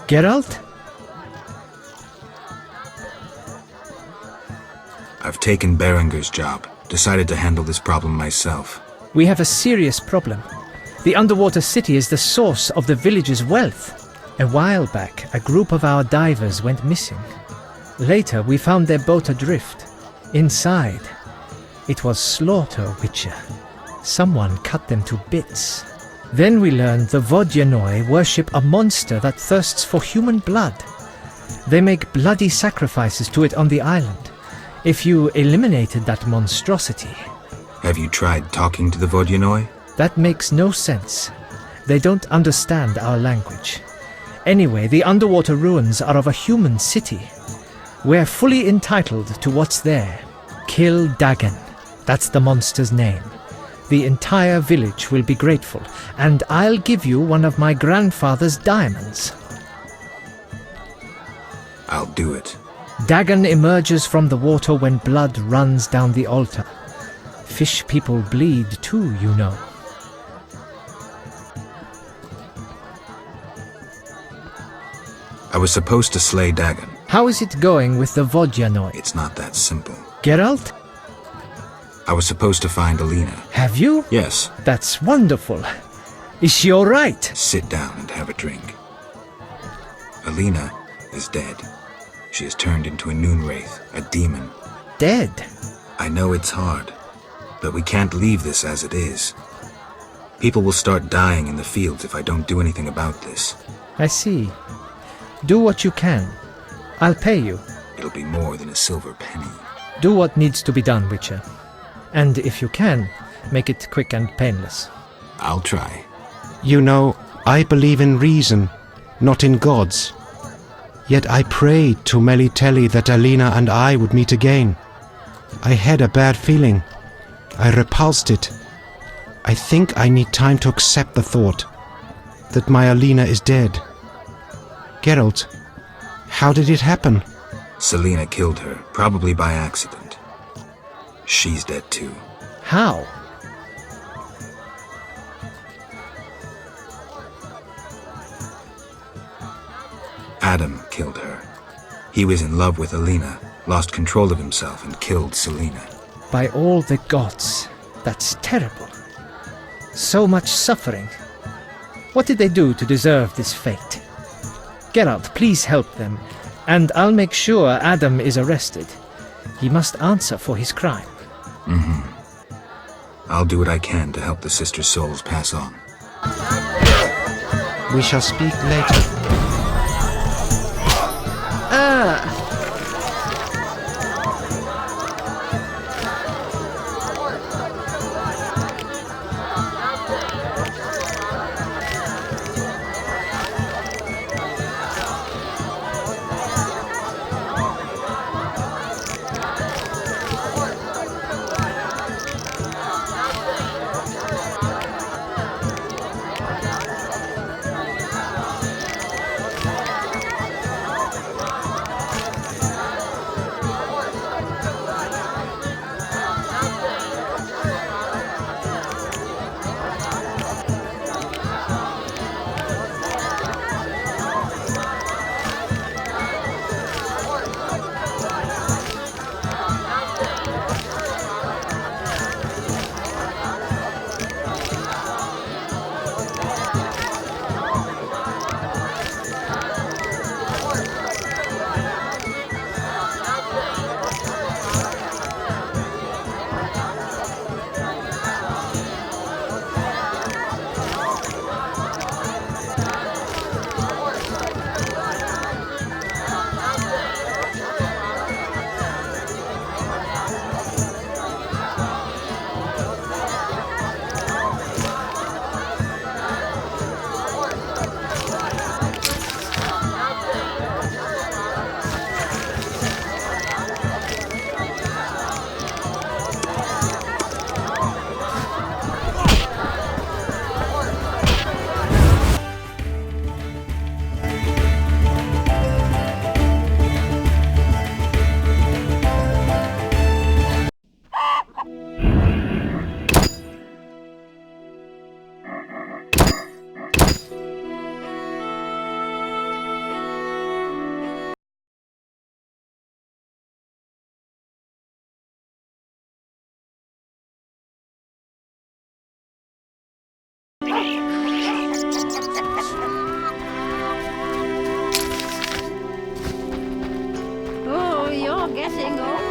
Geralt? I've taken Berenger's job. Decided to handle this problem myself. We have a serious problem. The underwater city is the source of the village's wealth. A while back, a group of our divers went missing. Later, we found their boat adrift. Inside, it was slaughter, Witcher. Someone cut them to bits. Then we learned the Vodyanoi worship a monster that thirsts for human blood. They make bloody sacrifices to it on the island. If you eliminated that monstrosity... Have you tried talking to the Vodyanoi? That makes no sense. They don't understand our language. Anyway, the underwater ruins are of a human city. We're fully entitled to what's there. Kill Dagon. That's the monster's name. The entire village will be grateful, and I'll give you one of my grandfather's diamonds. I'll do it. Dagon emerges from the water when blood runs down the altar. Fish people bleed too, you know. I was supposed to slay Dagon. How is it going with the Vodyanoi? It's not that simple. Geralt? I was supposed to find Alina. Have you? Yes. That's wonderful. Is she all right? Sit down and have a drink. Alina is dead. She has turned into a Noonwraith, a demon. Dead? I know it's hard, but we can't leave this as it is. People will start dying in the fields if I don't do anything about this. I see. Do what you can. I'll pay you. It'll be more than a silver penny. Do what needs to be done, Witcher. And if you can, make it quick and painless. I'll try. You know, I believe in reason, not in gods. Yet I prayed to Melitele that Alina and I would meet again. I had a bad feeling. I repulsed it. I think I need time to accept the thought that my Alina is dead. Geralt, how did it happen? Selena killed her, probably by accident. She's dead too. How? Adam killed her. He was in love with Alina, lost control of himself and killed Selena. By all the gods, that's terrible. So much suffering. What did they do to deserve this fate? Geralt, please help them, and I'll make sure Adam is arrested. He must answer for his crime. I'll do what I can to help the sisters' souls pass on. We shall speak later. are getting older.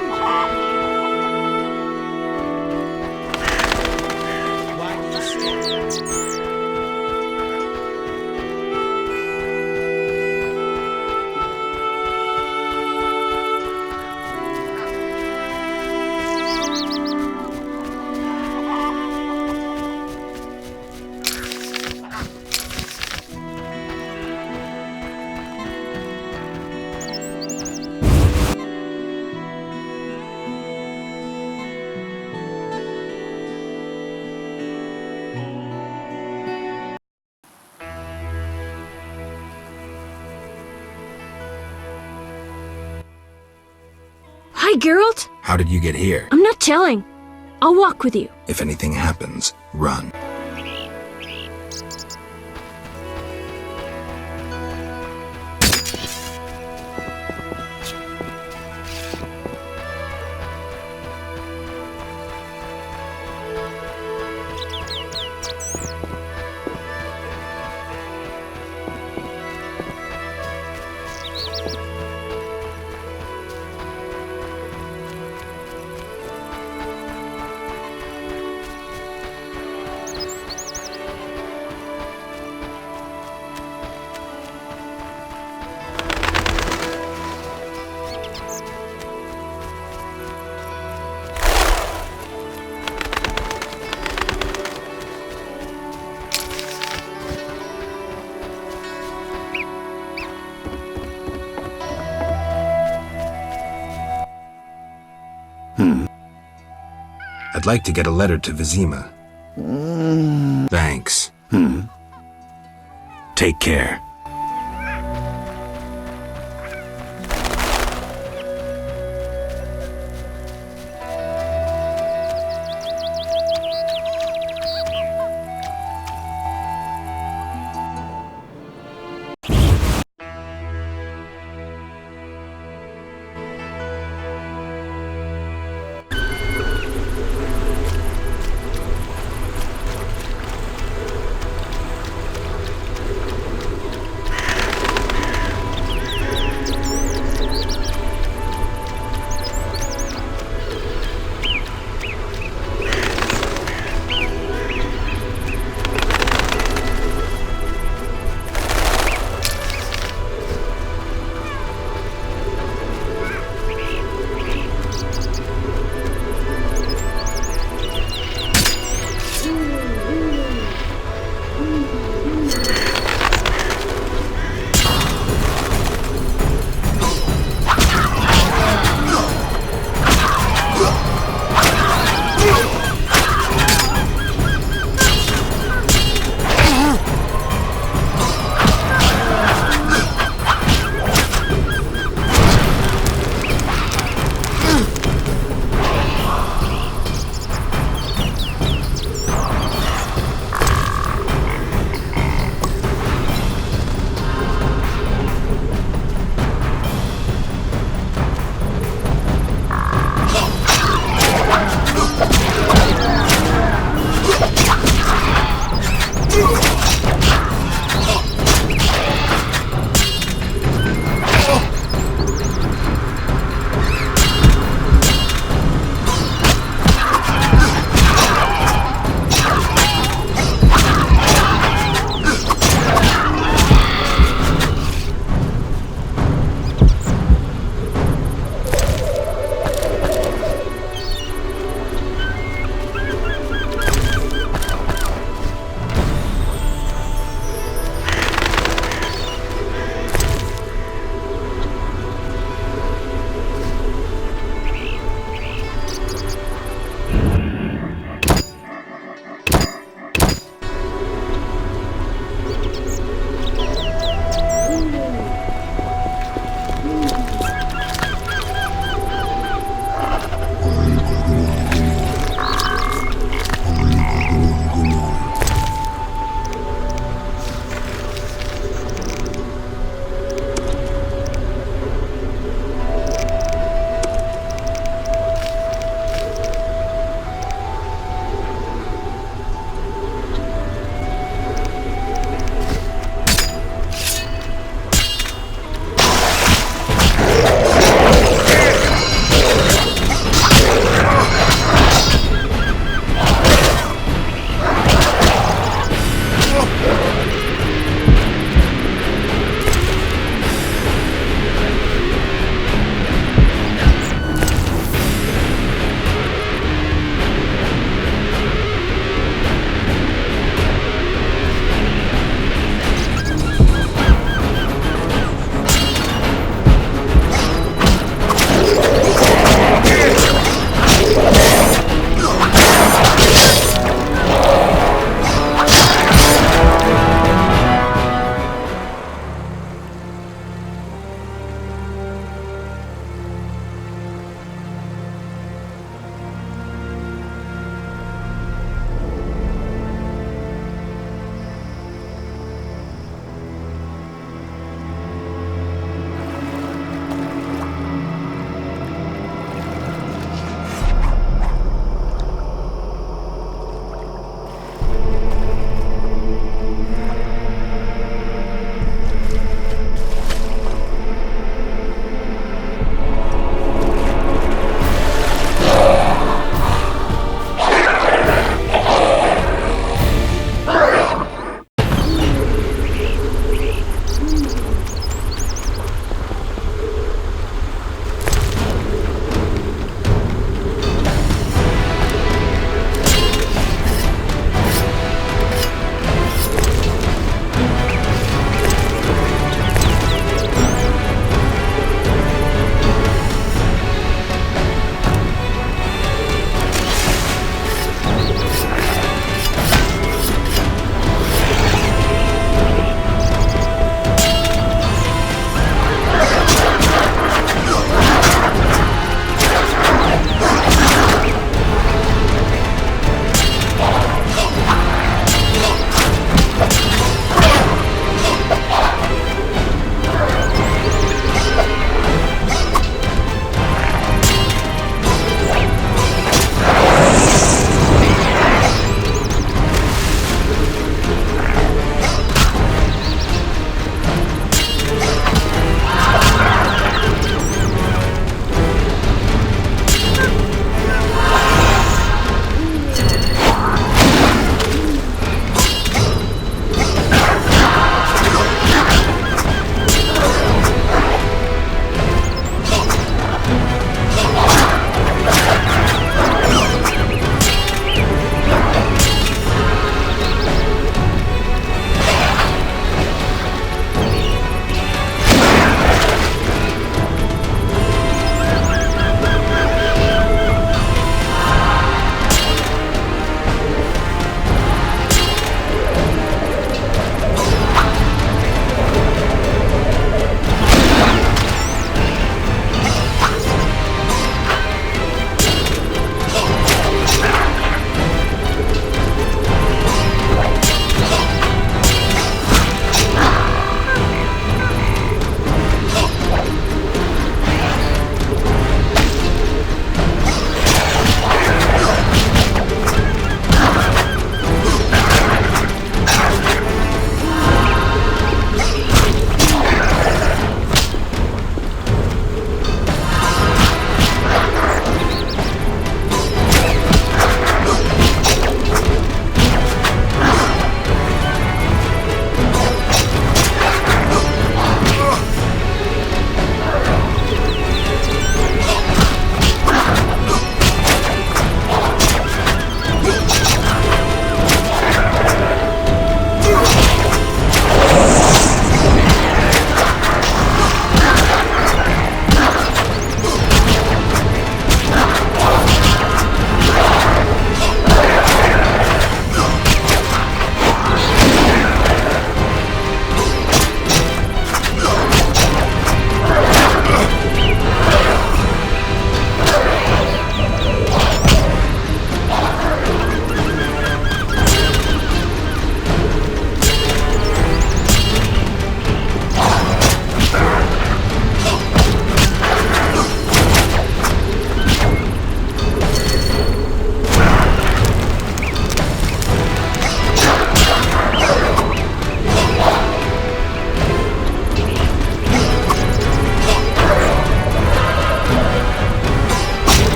Hi, Geralt. How did you get here? I'm not telling. I'll walk with you. If anything happens, run. I'd like to get a letter to Vizima. Thanks. Take care.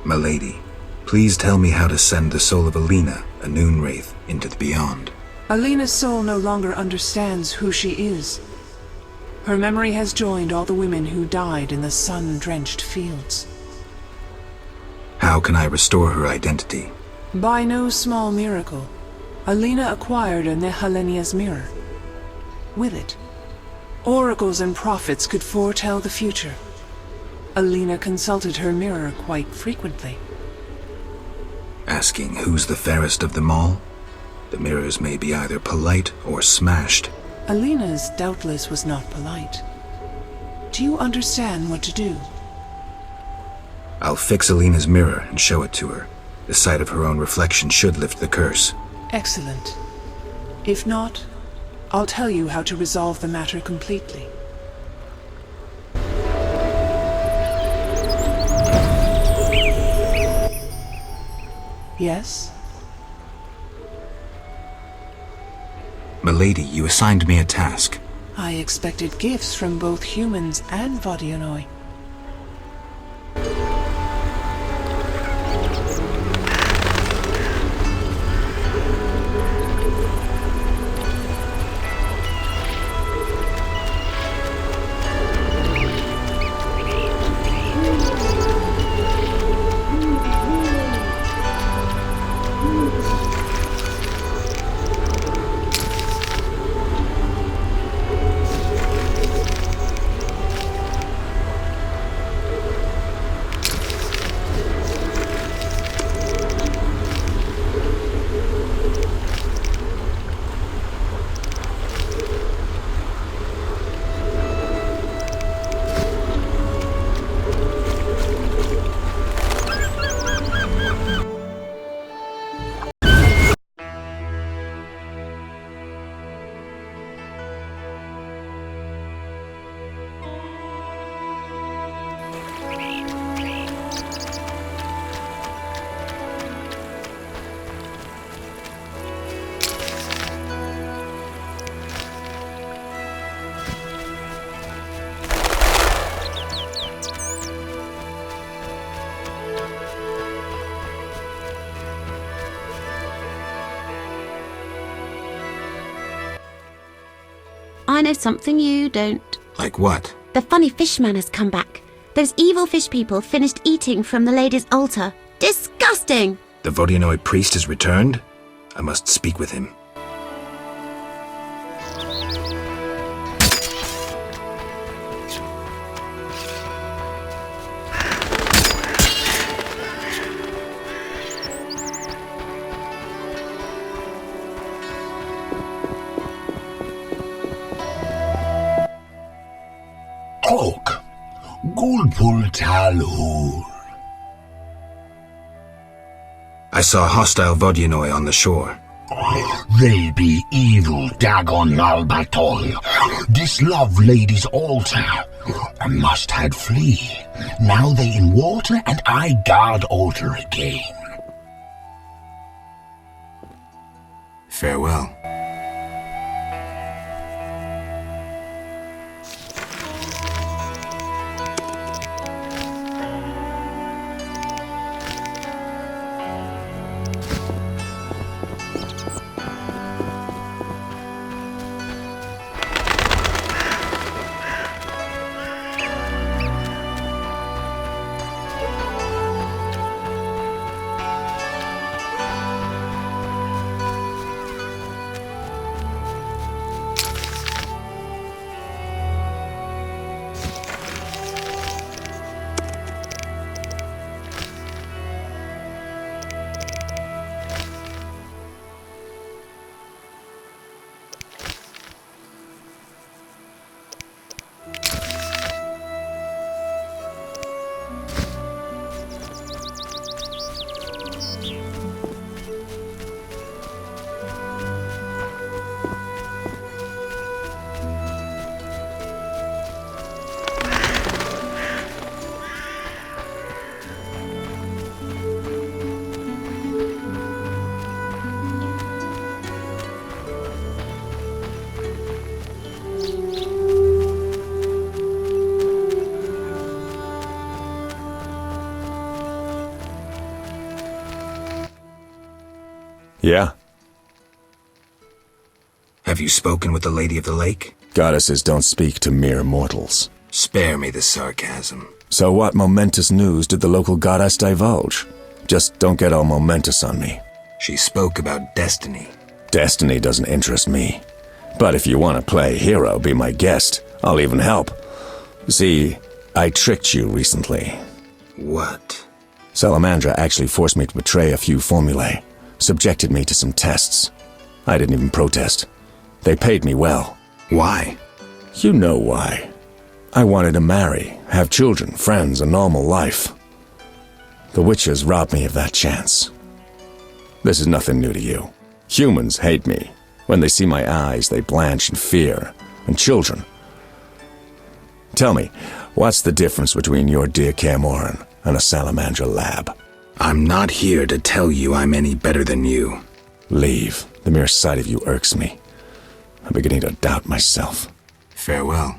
Milady, please tell me how to send the soul of Alina, a noon wraith, into the beyond. Alina's soul no longer understands who she is. Her memory has joined all the women who died in the sun-drenched fields. How can I restore her identity? By no small miracle, Alina acquired a Nehelenia's mirror. With it, oracles and prophets could foretell the future. Alina consulted her mirror quite frequently. Asking who's the fairest of them all? The mirrors may be either polite or smashed. Alina's doubtless was not polite. Do you understand what to do? I'll fix Alina's mirror and show it to her. The sight of her own reflection should lift the curse. Excellent. If not, I'll tell you how to resolve the matter completely. Yes? Milady, you assigned me a task. I expected gifts from both humans and Vodyanoi. I know something you don't. Like what? The funny fishman has come back. Those evil fish people finished eating from the lady's altar. Disgusting! The Vodyanoi priest has returned? I must speak with him. Oak, Gulpul Talhul. I saw hostile Vodyanoi on the shore. They be evil Dagon Malbatol. Dislove lady's altar. I must had flee. Now they in water and I guard altar again. Farewell. Yeah? Have you spoken with the Lady of the Lake? Goddesses don't speak to mere mortals. Spare me the sarcasm. So what momentous news did the local goddess divulge? Just don't get all momentous on me. She spoke about destiny. Destiny doesn't interest me. But if you want to play hero, be my guest. I'll even help. See, I tricked you recently. What? Salamandra actually forced me to betray a few formulae, subjected me to some tests. I didn't even protest. They paid me well. Why? You know why. I wanted to marry, have children, friends, a normal life. The Witchers robbed me of that chance. This is nothing new to you. Humans hate me. When they see my eyes, they blanch in fear. And children. Tell me, what's the difference between your dear Camoran and a Salamandra lab? I'm not here to tell you I'm any better than you. Leave. The mere sight of you irks me. I'm beginning to doubt myself. Farewell.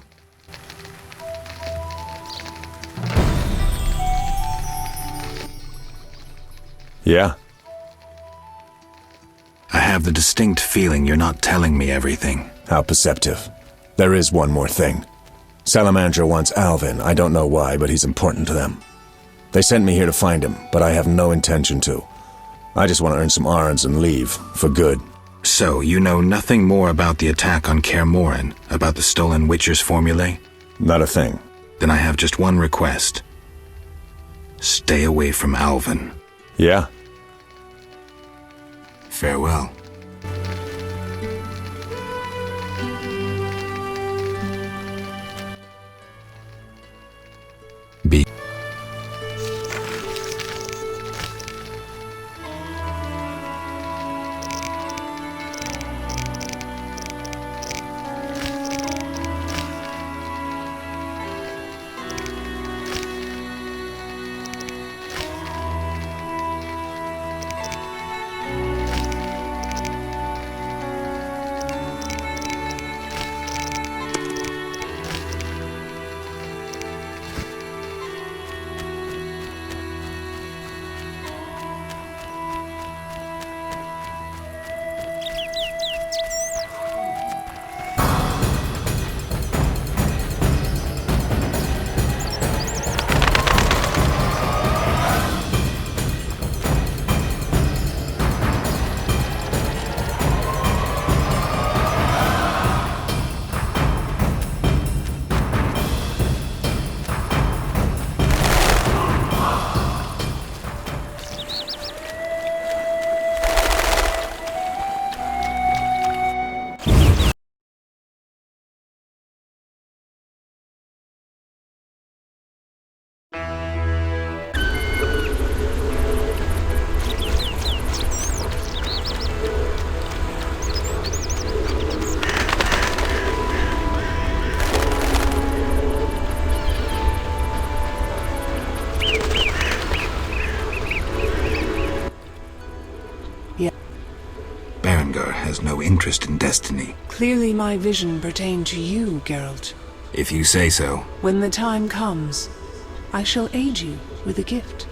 Yeah? I have the distinct feeling you're not telling me everything. How perceptive. There is one more thing. Salamandra wants Alvin. I don't know why, but he's important to them. They sent me here to find him, but I have no intention to. I just want to earn some Arns and leave, for good. So, you know nothing more about the attack on Kaer Morhen, about the stolen Witcher's formulae? Not a thing. Then I have just one request. Stay away from Alvin. Yeah? Farewell. B. Has no interest in destiny. Clearly my vision pertained to you, Geralt. If you say so. When the time comes, I shall aid you with a gift.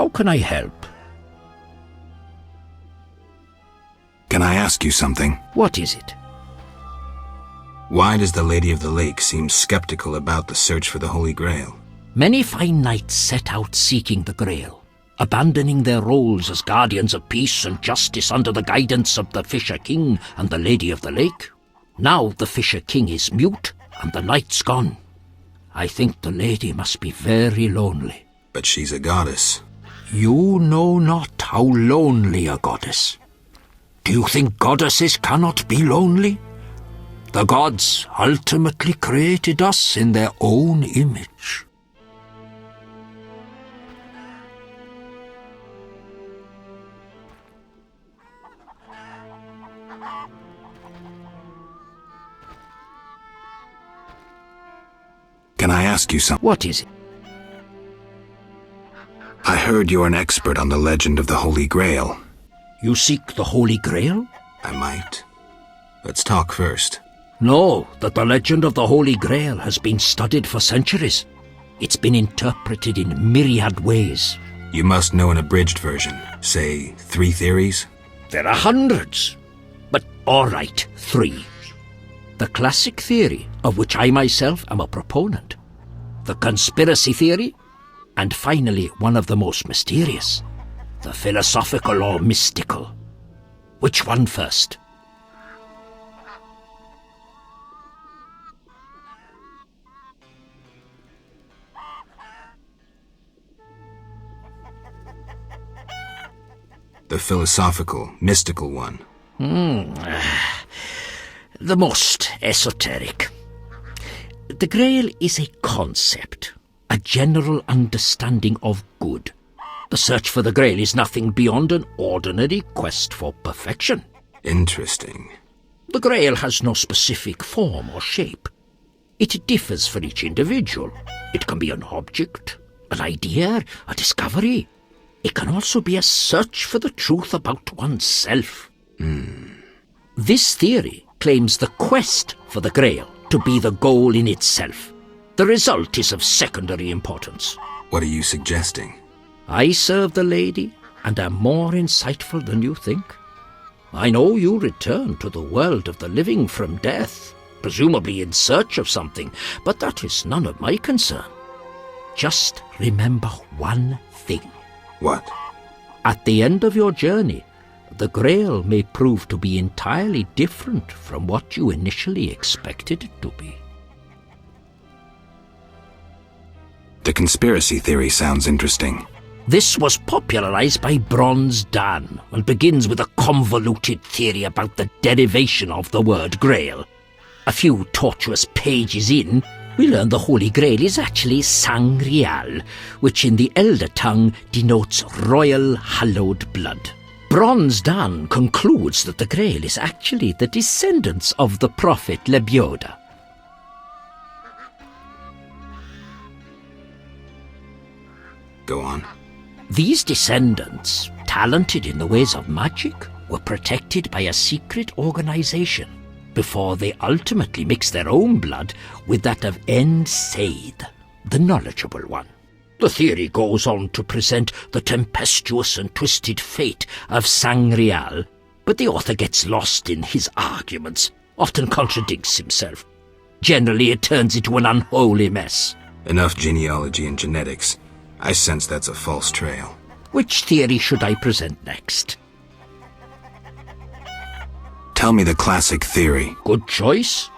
How can I help? Can I ask you something? What is it? Why does the Lady of the Lake seem skeptical about the search for the Holy Grail? Many fine knights set out seeking the Grail, abandoning their roles as guardians of peace and justice under the guidance of the Fisher King and the Lady of the Lake. Now the Fisher King is mute and the knight's gone. I think the lady must be very lonely. But she's a goddess. You know not how lonely a goddess. Do you think goddesses cannot be lonely? The gods ultimately created us in their own image. Can I ask you something? What is it? I heard you're an expert on the legend of the Holy Grail. You seek the Holy Grail? I might. Let's talk first. Know that the legend of the Holy Grail has been studied for centuries. It's been interpreted in myriad ways. You must know an abridged version. Say, 3 theories? There are hundreds. But all right, 3. The classic theory, of which I myself am a proponent. The conspiracy theory. And finally, one of the most mysterious. The philosophical or mystical. Which one first? The philosophical, mystical one. The most esoteric. The Grail is a concept, a general understanding of good. The search for the Grail is nothing beyond an ordinary quest for perfection. Interesting. The Grail has no specific form or shape. It differs for each individual. It can be an object, an idea, a discovery. It can also be a search for the truth about oneself. This theory claims the quest for the Grail to be the goal in itself. The result is of secondary importance. What are you suggesting? I serve the lady and am more insightful than you think. I know you return to the world of the living from death, presumably in search of something, but that is none of my concern. Just remember one thing. What? At the end of your journey, the Grail may prove to be entirely different from what you initially expected it to be. The conspiracy theory sounds interesting. This was popularized by Bronze Dan and begins with a convoluted theory about the derivation of the word Grail. A few tortuous pages in, we learn the Holy Grail is actually Sangreal, which in the Elder tongue denotes royal hallowed blood. Bronze Dan concludes that the Grail is actually the descendants of the prophet Lebioda. Go on. These descendants, talented in the ways of magic, were protected by a secret organization before they ultimately mixed their own blood with that of Said, the knowledgeable one. The theory goes on to present the tempestuous and twisted fate of Sangreal, but the author gets lost in his arguments, often contradicts himself. Generally, it turns into an unholy mess. Enough genealogy and genetics. I sense that's a false trail. Which theory should I present next? Tell me the classic theory. Good choice.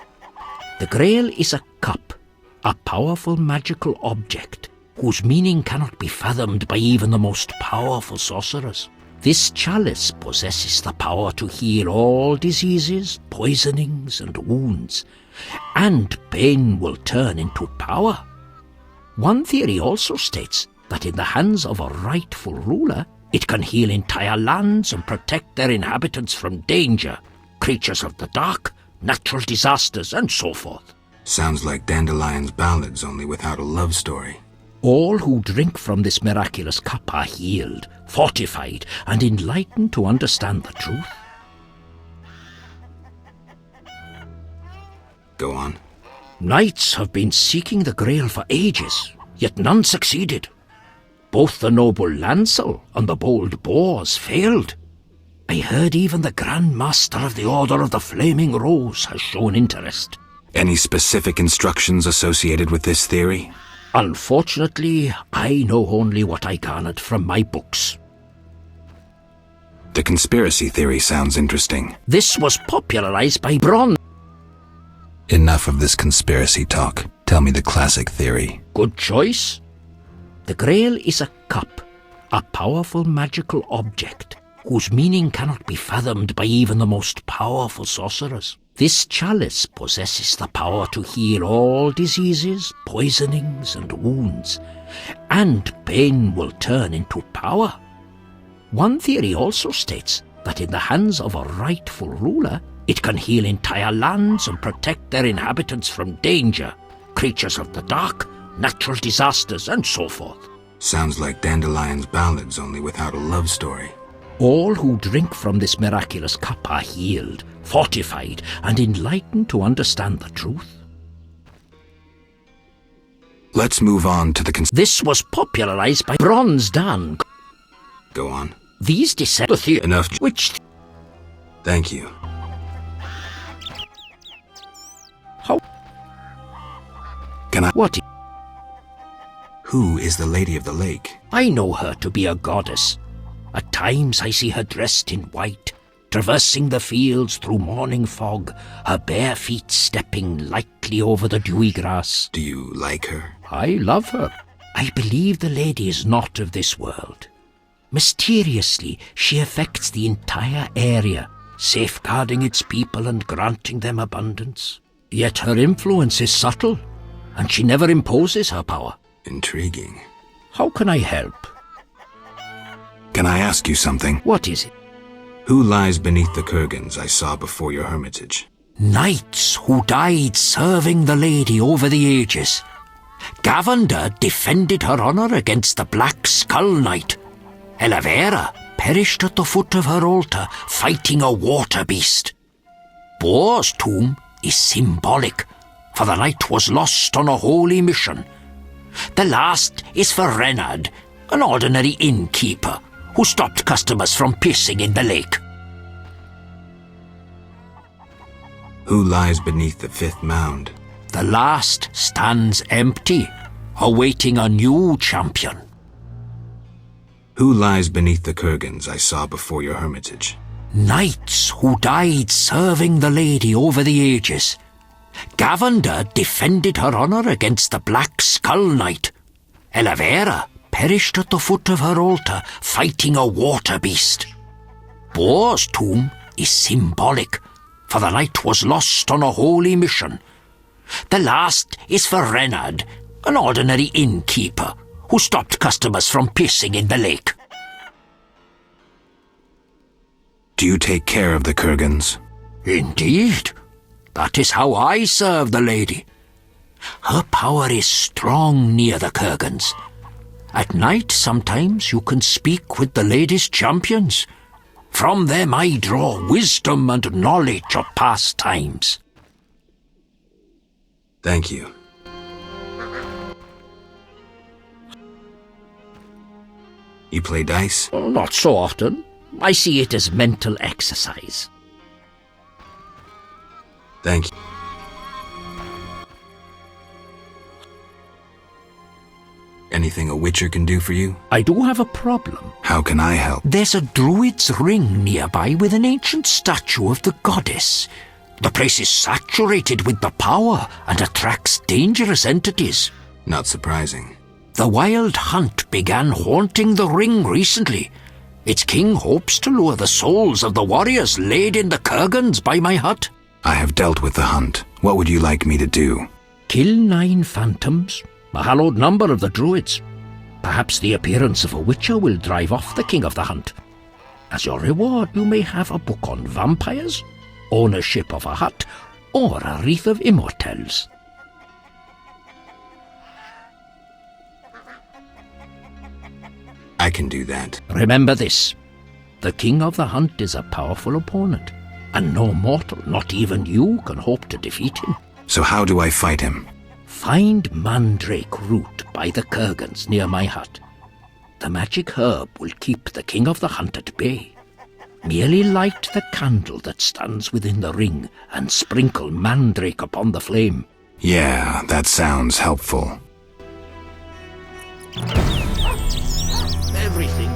The Grail is a cup, a powerful magical object, whose meaning cannot be fathomed by even the most powerful sorcerers. This chalice possesses the power to heal all diseases, poisonings, and wounds, and pain will turn into power. One theory also states that in the hands of a rightful ruler, it can heal entire lands and protect their inhabitants from danger, creatures of the dark, natural disasters, and so forth. Sounds like Dandelion's ballads, only without a love story. All who drink from this miraculous cup are healed, fortified, and enlightened to understand the truth. Go on. Knights have been seeking the Grail for ages, yet none succeeded. Both the noble Lancel and the bold Boars failed. I heard even the Grand Master of the Order of the Flaming Rose has shown interest. Any specific instructions associated with this theory? Unfortunately, I know only what I garnered from my books. The conspiracy theory sounds interesting. This was popularized by Bronze. Enough of this conspiracy talk. Tell me the classic theory. Good choice. The Grail is a cup, a powerful magical object, whose meaning cannot be fathomed by even the most powerful sorcerers. This chalice possesses the power to heal all diseases, poisonings, and wounds, and pain will turn into power. One theory also states that in the hands of a rightful ruler, it can heal entire lands and protect their inhabitants from danger, creatures of the dark, natural disasters, and so forth. Sounds like Dandelion's ballads, only without a love story. All who drink from this miraculous cup are healed, fortified, and enlightened to understand the truth. Let's move on to the This was popularized by Bronze Dan. Go on. These descend the theory. Enough. Thank you. How? Can I? What? Who is the Lady of the Lake? I know her to be a goddess. At times I see her dressed in white, traversing the fields through morning fog, her bare feet stepping lightly over the dewy grass. Do you like her? I love her. I believe the lady is not of this world. Mysteriously, she affects the entire area, safeguarding its people and granting them abundance. Yet her influence is subtle. and she never imposes her power. Intriguing. How can I help? Can I ask you something? What is it? Who lies beneath the kurgans I saw before your hermitage? Knights who died serving the lady over the ages. Gavander defended her honour against the Black Skull Knight. Elavera perished at the foot of her altar fighting a water beast. Boar's tomb is symbolic, for the knight was lost on a holy mission. The last is for Renard, an ordinary innkeeper who stopped customers from pissing in the lake. Who lies beneath the fifth mound? The last stands empty, awaiting a new champion. Who lies beneath the kurgans I saw before your hermitage? Knights who died serving the lady over the ages. Gavander defended her honour against the Black Skull Knight. Elavera perished at the foot of her altar fighting a water beast. Boar's tomb is symbolic, for the knight was lost on a holy mission. The last is for Renard, an ordinary innkeeper who stopped customers from pissing in the lake. Do you take care of the kurgans? Indeed. That is how I serve the lady. Her power is strong near the kurgans. At night, sometimes you can speak with the lady's champions. From them I draw wisdom and knowledge of past times. Thank you. You play dice? Not so often. I see it as mental exercise. Thank you. Anything a witcher can do for you? I do have a problem. How can I help? There's a druid's ring nearby with an ancient statue of the goddess. The place is saturated with the power and attracts dangerous entities. Not surprising. The wild hunt began haunting the ring recently. Its king hopes to lure the souls of the warriors laid in the kurgans by my hut. I have dealt with the hunt. What would you like me to do? Kill 9 phantoms, a hallowed number of the druids. Perhaps the appearance of a witcher will drive off the king of the hunt. As your reward, you may have a book on vampires, ownership of a hut, or a wreath of immortelles. I can do that. Remember this. The king of the hunt is a powerful opponent, and no mortal, not even you, can hope to defeat him. So how do I fight him? Find mandrake root by the kurgans near my hut. The magic herb will keep the king of the hunt at bay. Merely light the candle that stands within the ring and sprinkle mandrake upon the flame. Yeah, that sounds helpful. Everything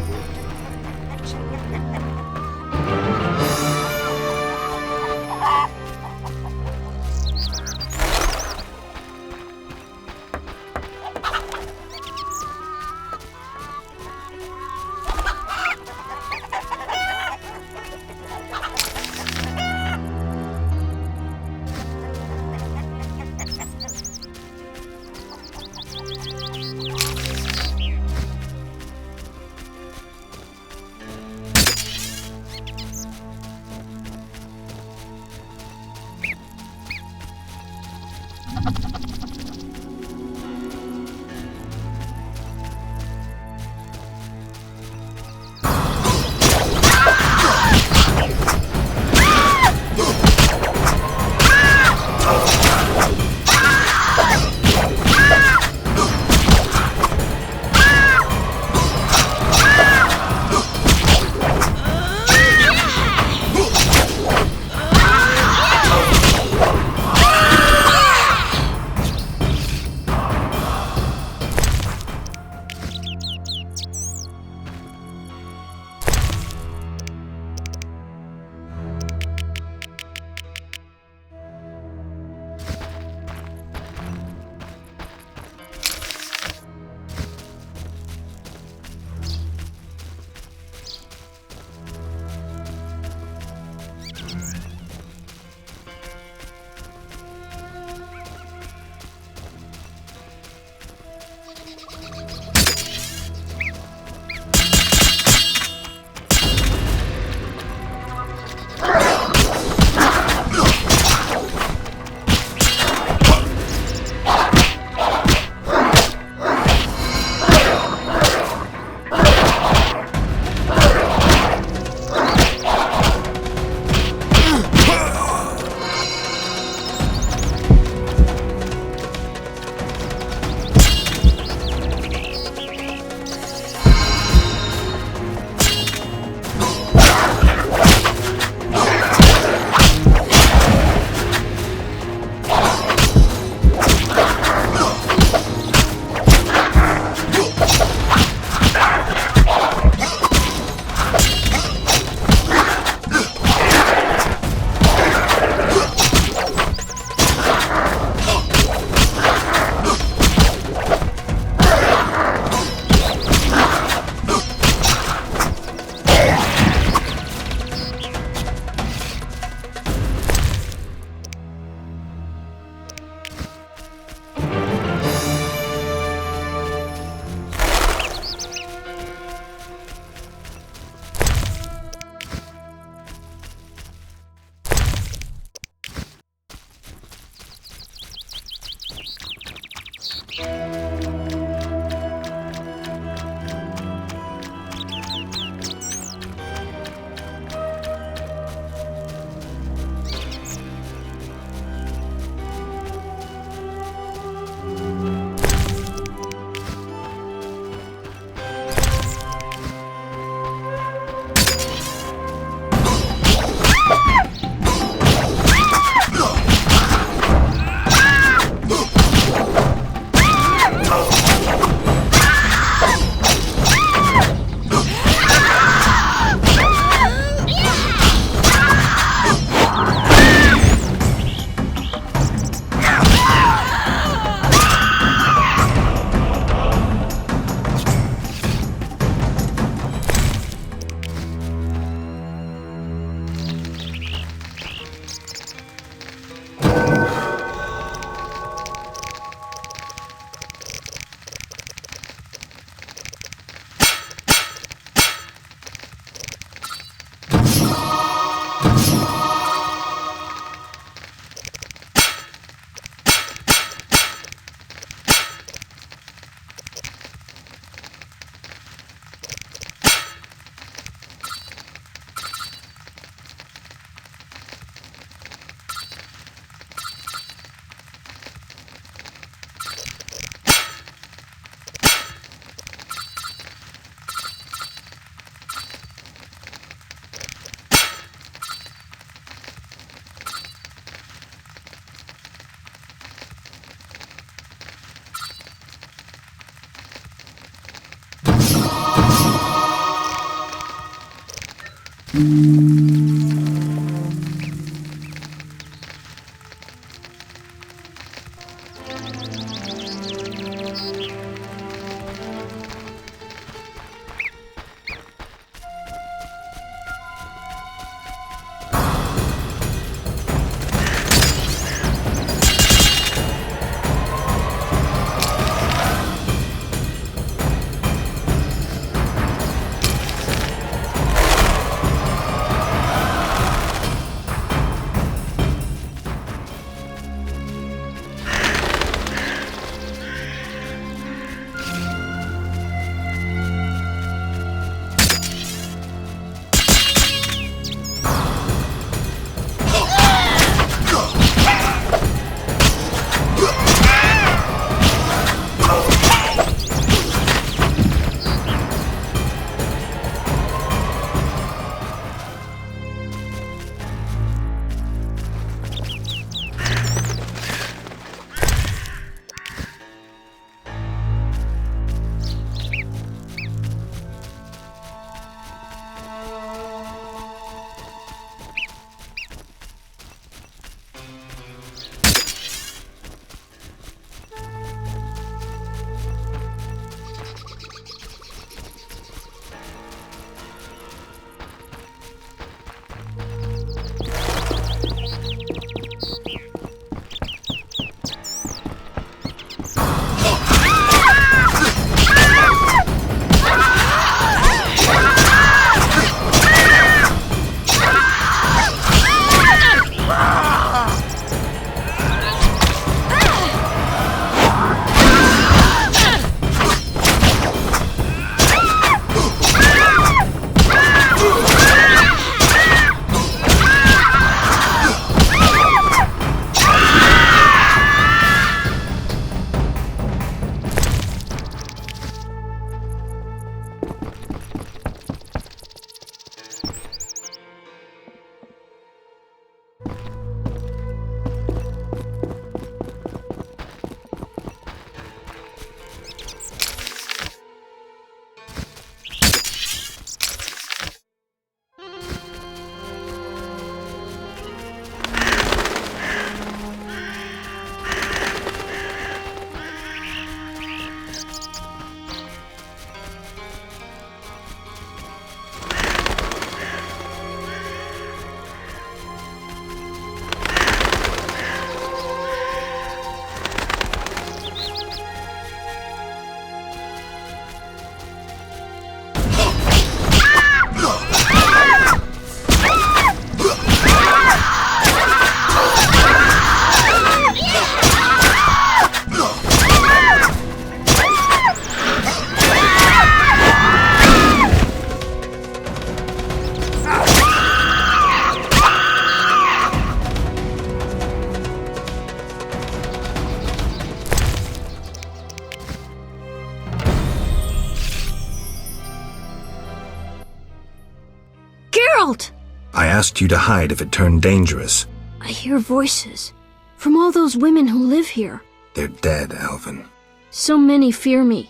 asked you to hide if it turned dangerous. I hear voices from all those women who live here. They're dead, Alvin. So many fear me.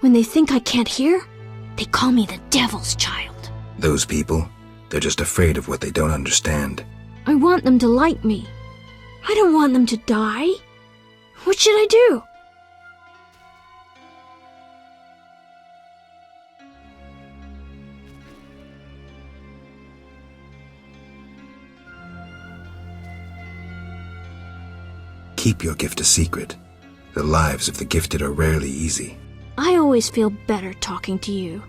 When they think I can't hear, they call me the Devil's Child. Those people, they're just afraid of what they don't understand. I want them to like me. I don't want them to die. What should I do? Keep your gift a secret. The lives of the gifted are rarely easy. I always feel better talking to you.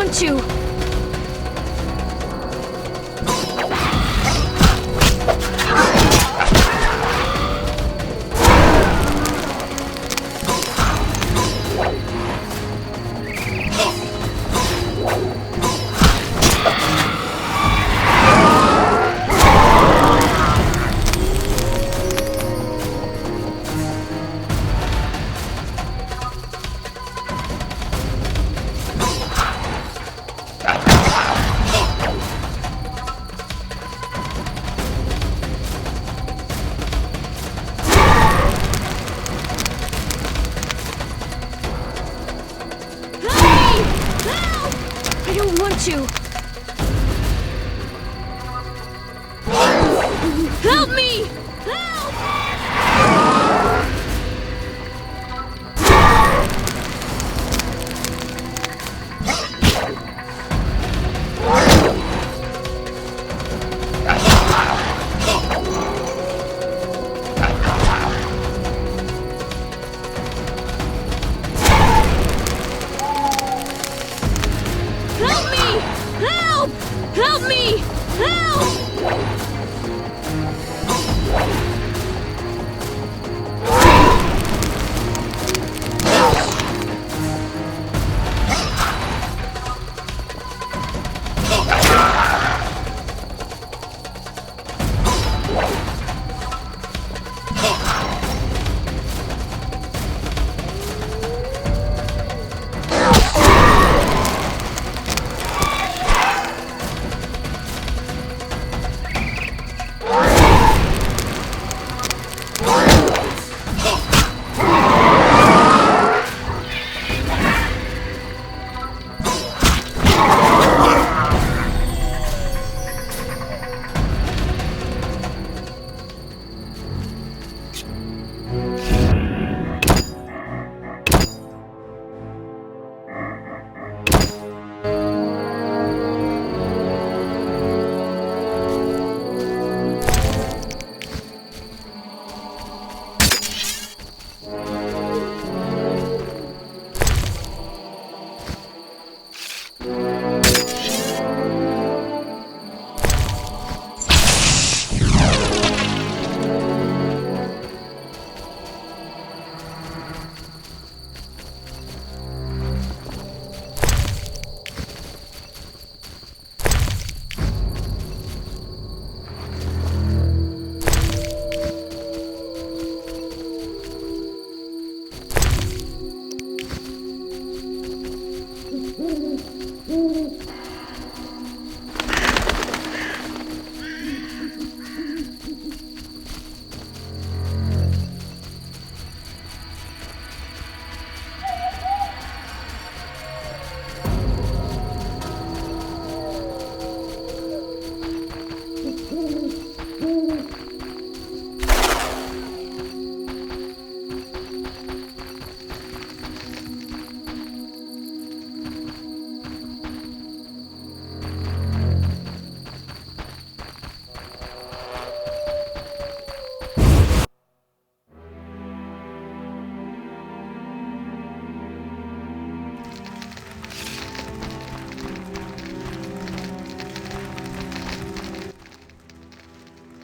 want to! I don't want to! Help me! Help me! Help! Help me! Help!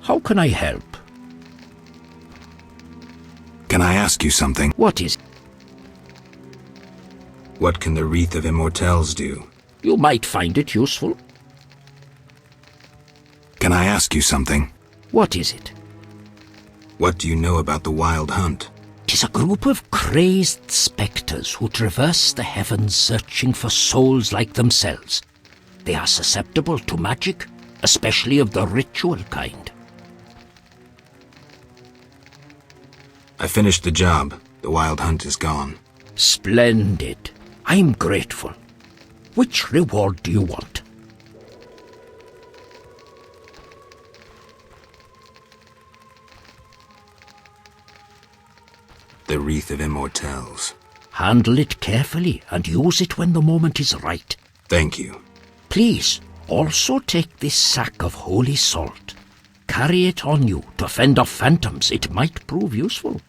How can I help? Can I ask you something? What is it? What can the Wreath of Immortelles do? You might find it useful. Can I ask you something? What is it? What do you know about the Wild Hunt? 'Tis a group of crazed spectres who traverse the heavens searching for souls like themselves. They are susceptible to magic, especially of the ritual kind. I finished the job. The Wild Hunt is gone. Splendid. I'm grateful. Which reward do you want? The Wreath of Immortelles. Handle it carefully and use it when the moment is right. Thank you. Please, also take this sack of holy salt. Carry it on you to fend off phantoms. It might prove useful.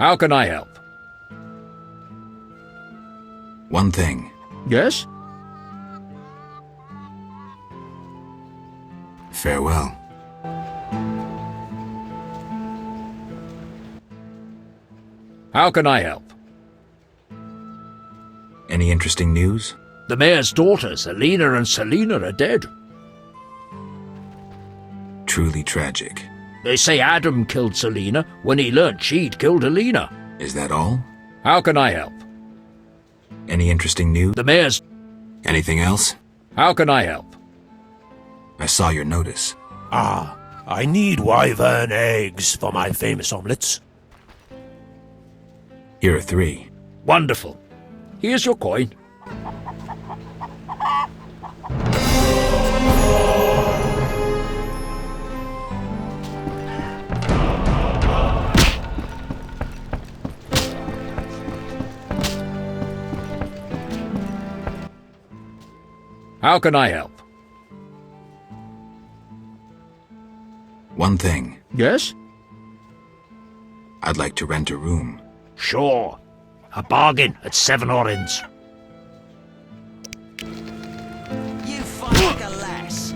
How can I help? One thing. Yes? Farewell. How can I help? Any interesting news? The mayor's daughters, Alina and Selina, are dead. Truly tragic. They say Adam killed Selina when he learnt she'd killed Alina. Is that all? How can I help? Any interesting news? The mayor's... Anything else? How can I help? I saw your notice. Ah, I need wyvern eggs for my famous omelettes. Here are 3. Wonderful. Here's your coin. How can I help? One thing. Yes? I'd like to rent a room. Sure. A bargain at 7 orens. You fight like a lass.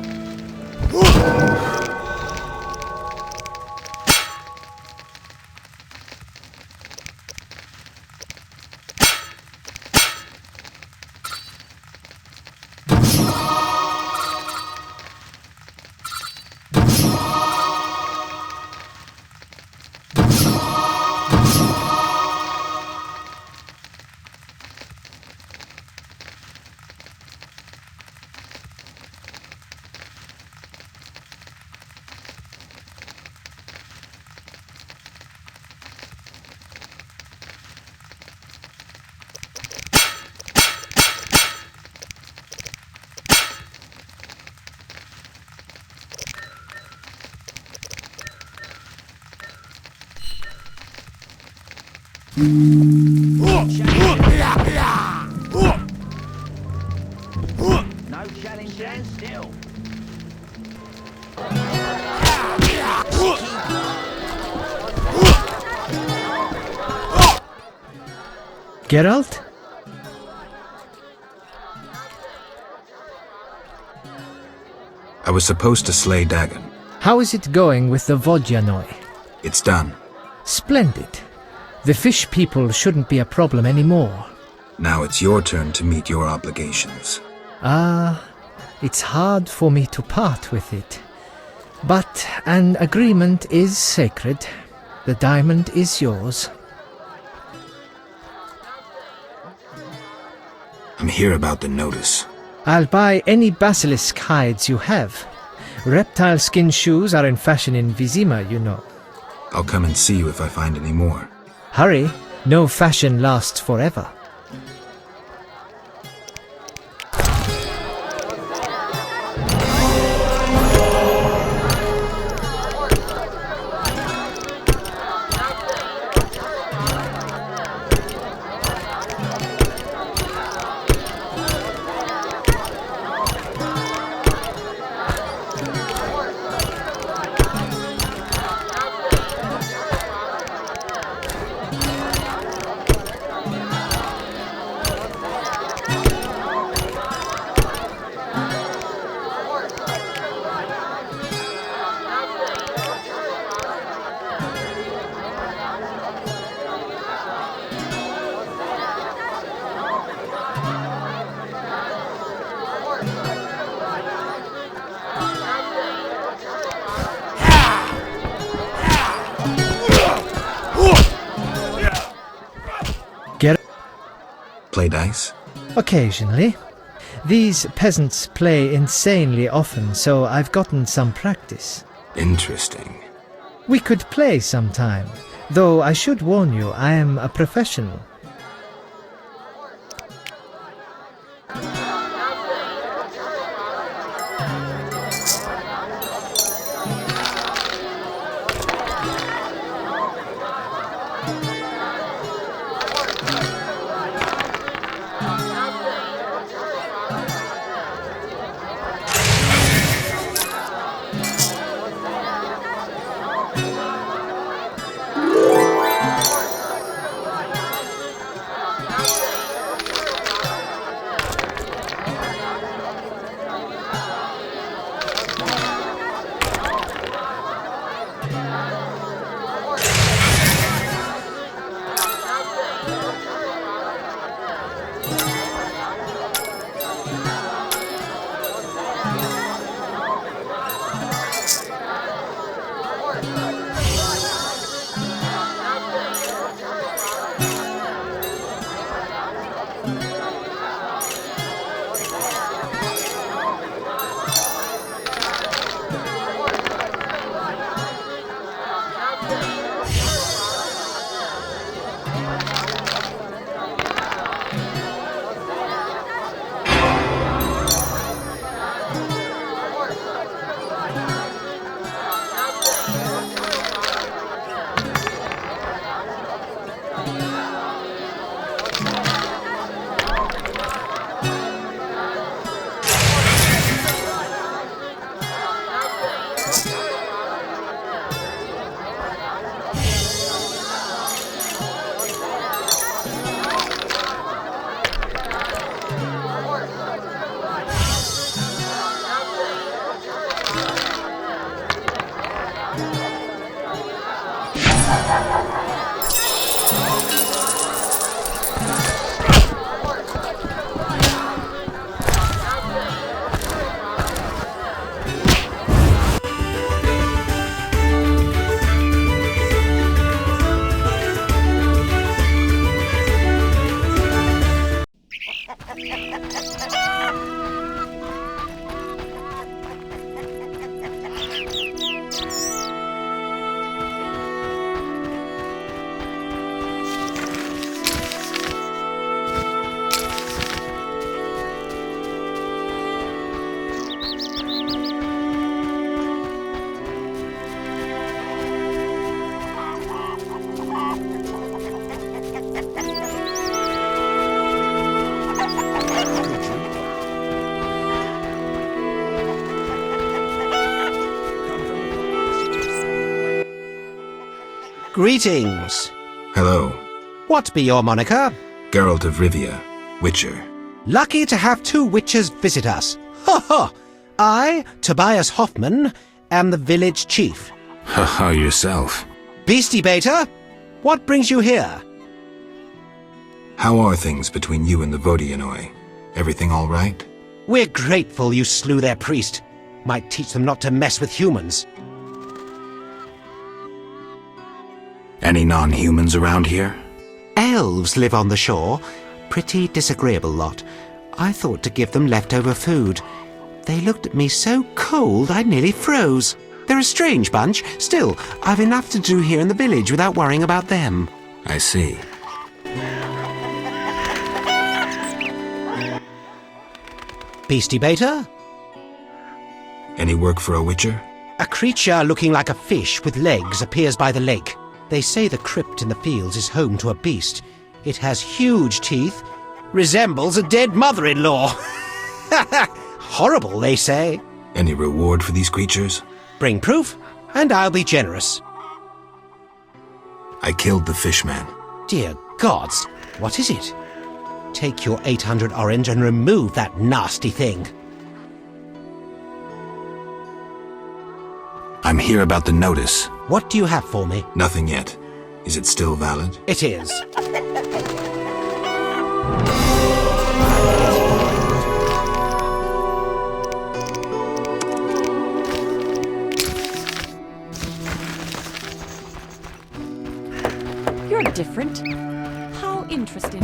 Stand still. Geralt? I was supposed to slay Dagon. How is it going with the Vodyanoi? It's done. Splendid. The fish people shouldn't be a problem anymore. Now it's your turn to meet your obligations. It's hard for me to part with it. But an agreement is sacred. The diamond is yours. I'm here about the notice. I'll buy any basilisk hides you have. Reptile skin shoes are in fashion in Vizima, you know. I'll come and see you if I find any more. Hurry, no fashion lasts forever. Play dice? Occasionally. These peasants play insanely often, so I've gotten some practice. Interesting. We could play sometime, though I should warn you, I am a professional. Greetings. Hello. What be your moniker? Geralt of Rivia, Witcher. Lucky to have two witches visit us. Ha ha! I, Tobias Hoffman, am the village chief. Haha, yourself. Beastie Beta, what brings you here? How are things between you and the Vodianoi? Everything all right? We're grateful you slew their priest. Might teach them not to mess with humans. Any non-humans around here? Elves live on the shore. Pretty disagreeable lot. I thought to give them leftover food. They looked at me so cold I nearly froze. They're a strange bunch. Still, I've enough to do here in the village without worrying about them. I see. Beastie Beta? Any work for a Witcher? A creature looking like a fish with legs appears by the lake. They say the crypt in the fields is home to a beast. It has huge teeth, resembles a dead mother-in-law. Horrible, they say. Any reward for these creatures? Bring proof, and I'll be generous. I killed the fishman. Dear gods, what is it? Take your 800 orange and remove that nasty thing. I'm here about the notice. What do you have for me? Nothing yet. Is it still valid? It is. You're different. How interesting.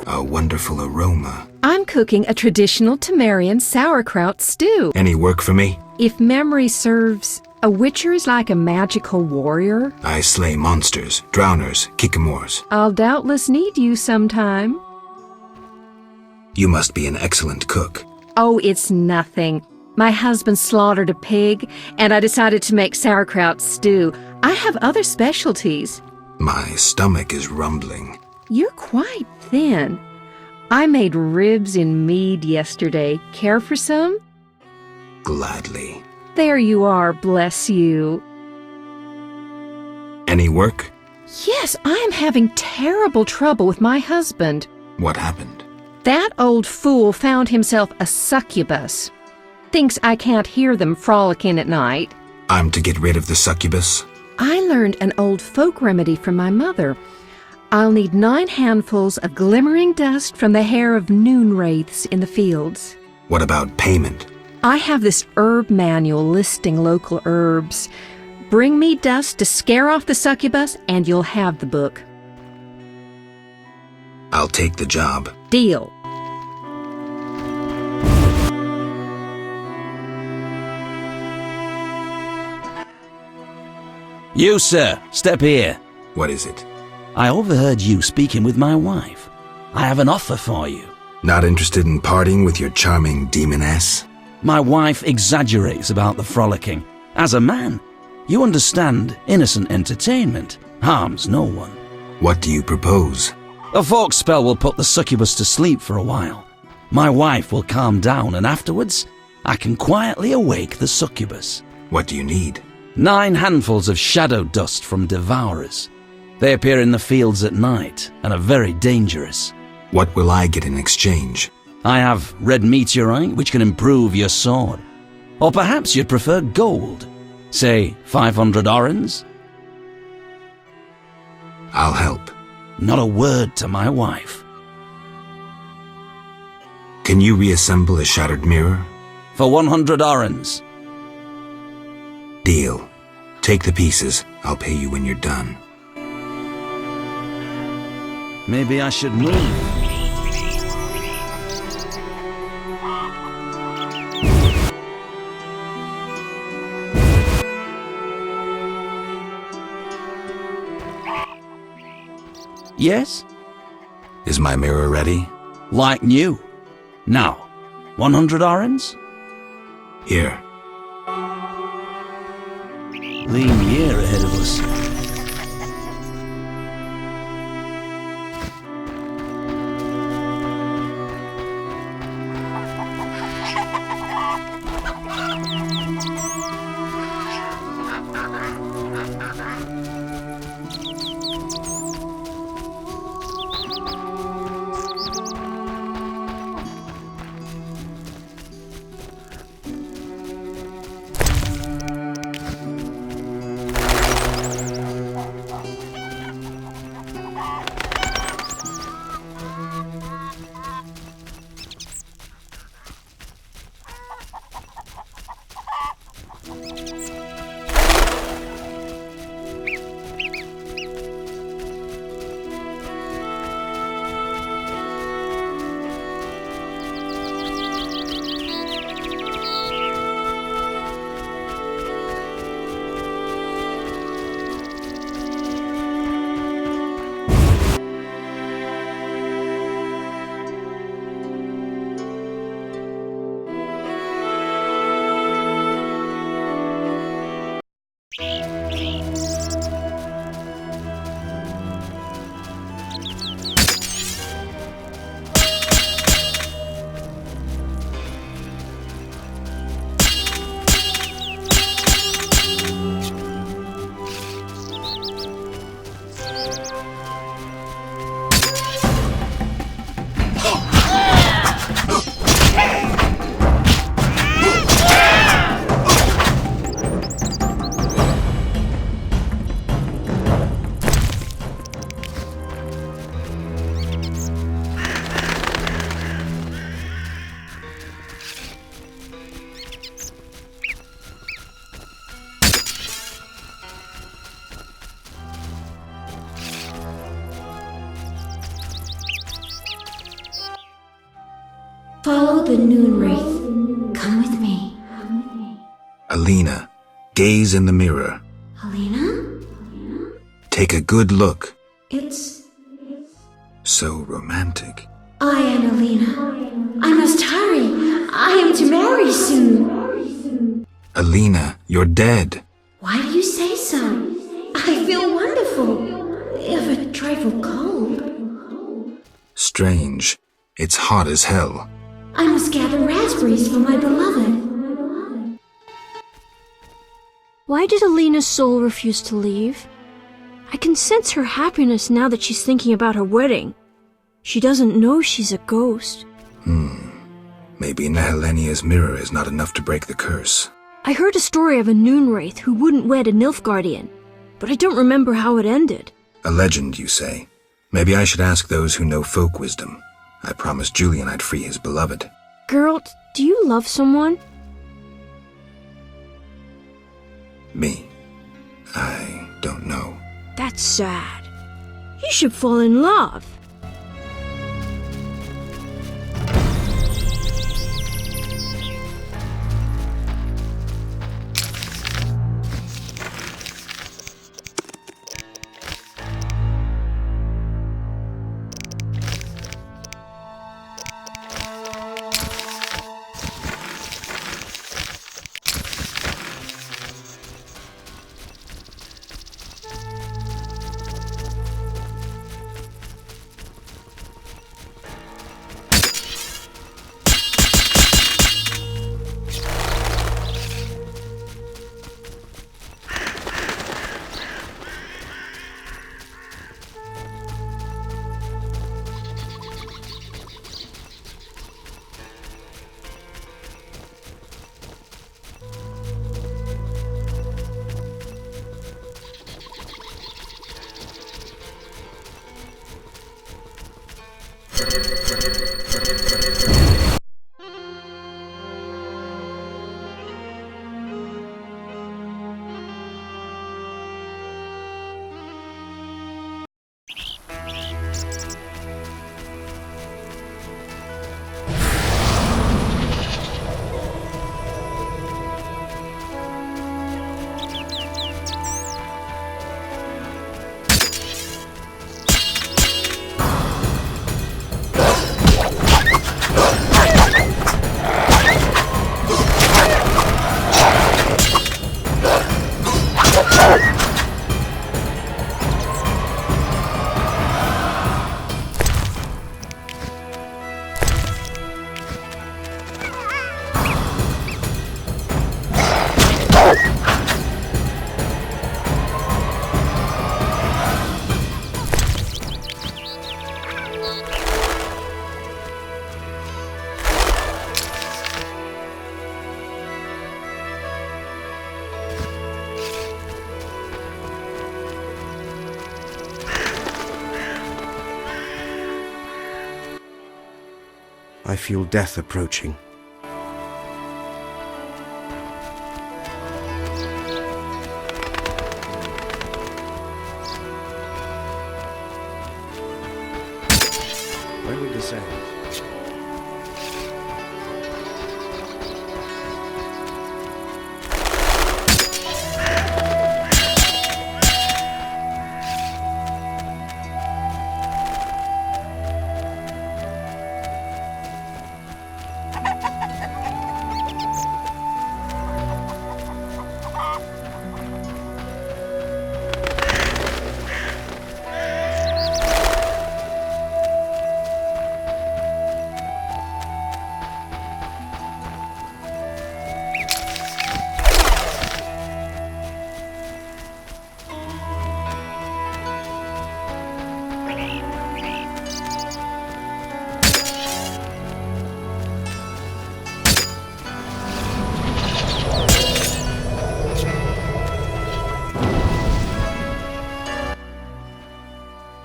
A wonderful aroma. I'm cooking a traditional Temerian sauerkraut stew. Any work for me? If memory serves, a witcher is like a magical warrior. I slay monsters, drowners, kikimors. I'll doubtless need you sometime. You must be an excellent cook. Oh, it's nothing. My husband slaughtered a pig, and I decided to make sauerkraut stew. I have other specialties. My stomach is rumbling. You're quite thin. I made ribs in mead yesterday. Care for some? Gladly. There you are, bless you. Any work? Yes, I am having terrible trouble with my husband. What happened? That old fool found himself a succubus. Thinks I can't hear them frolicking at night. I'm to get rid of the succubus? I learned an old folk remedy from my mother. I'll need 9 handfuls of glimmering dust from the hair of noon wraiths in the fields. What about payment? I have this herb manual listing local herbs. Bring me dust to scare off the succubus, and you'll have the book. I'll take the job. Deal. You, sir, step here. What is it? I overheard you speaking with my wife. I have an offer for you. Not interested in parting with your charming demoness? My wife exaggerates about the frolicking. As a man, you understand innocent entertainment harms no one. What do you propose? A folk spell will put the succubus to sleep for a while. My wife will calm down, and afterwards, I can quietly awake the succubus. What do you need? 9 handfuls of shadow dust from devourers. They appear in the fields at night and are very dangerous. What will I get in exchange? I have red meteorite, which can improve your sword. Or perhaps you'd prefer gold. Say 500 orens? I'll help. Not a word to my wife. Can you reassemble a shattered mirror? For 100 orens. Deal. Take the pieces. I'll pay you when you're done. Maybe I should move. Yes? Is my mirror ready? Like new. Now, 100 orens? Here. Lean year ahead of us. Follow the noon wraith. Come with me. Alina, gaze in the mirror. Alina? Take a good look. It's... So romantic. I am Alina. I must hurry. I am to marry soon. Alina, you're dead. Why do you say so? I feel wonderful, if a trifle cold. Strange. It's hot as hell. I must gather raspberries for my beloved. Why did Alina's soul refuse to leave? I can sense her happiness now that she's thinking about her wedding. She doesn't know she's a ghost. Maybe Nehelenia's mirror is not enough to break the curse. I heard a story of a noon wraith who wouldn't wed a Nilfgaardian, but I don't remember how it ended. A legend, you say? Maybe I should ask those who know folk wisdom. I promised Julian I'd free his beloved. Geralt, do you love someone? Me? I don't know. That's sad. You should fall in love. I feel death approaching. Where will this end?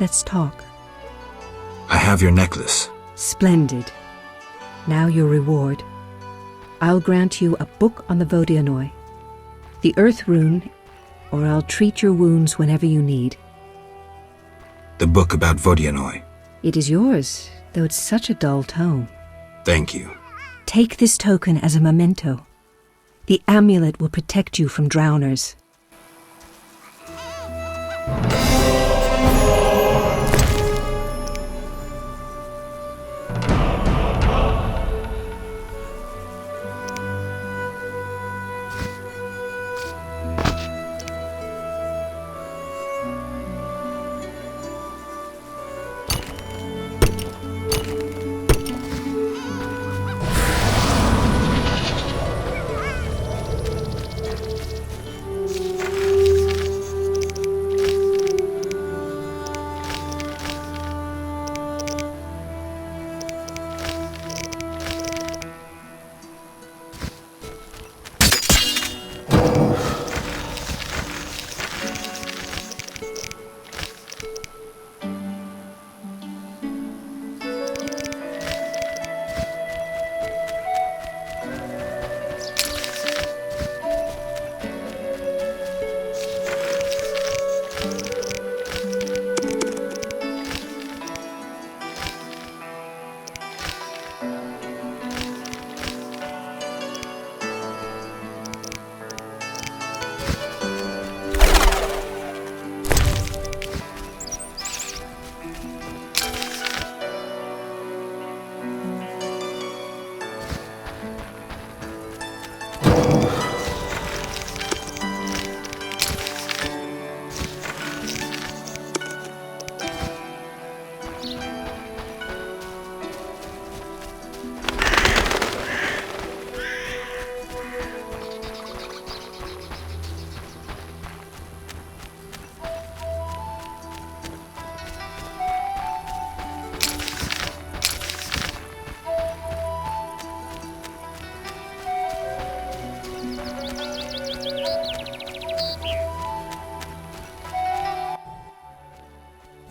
Let's talk. I have your necklace. Splendid. Now your reward. I'll grant you a book on the Vodianoi, the Earth Rune, or I'll treat your wounds whenever you need. The book about Vodianoi. It is yours, though it's such a dull tome. Thank you. Take this token as a memento. The amulet will protect you from drowners.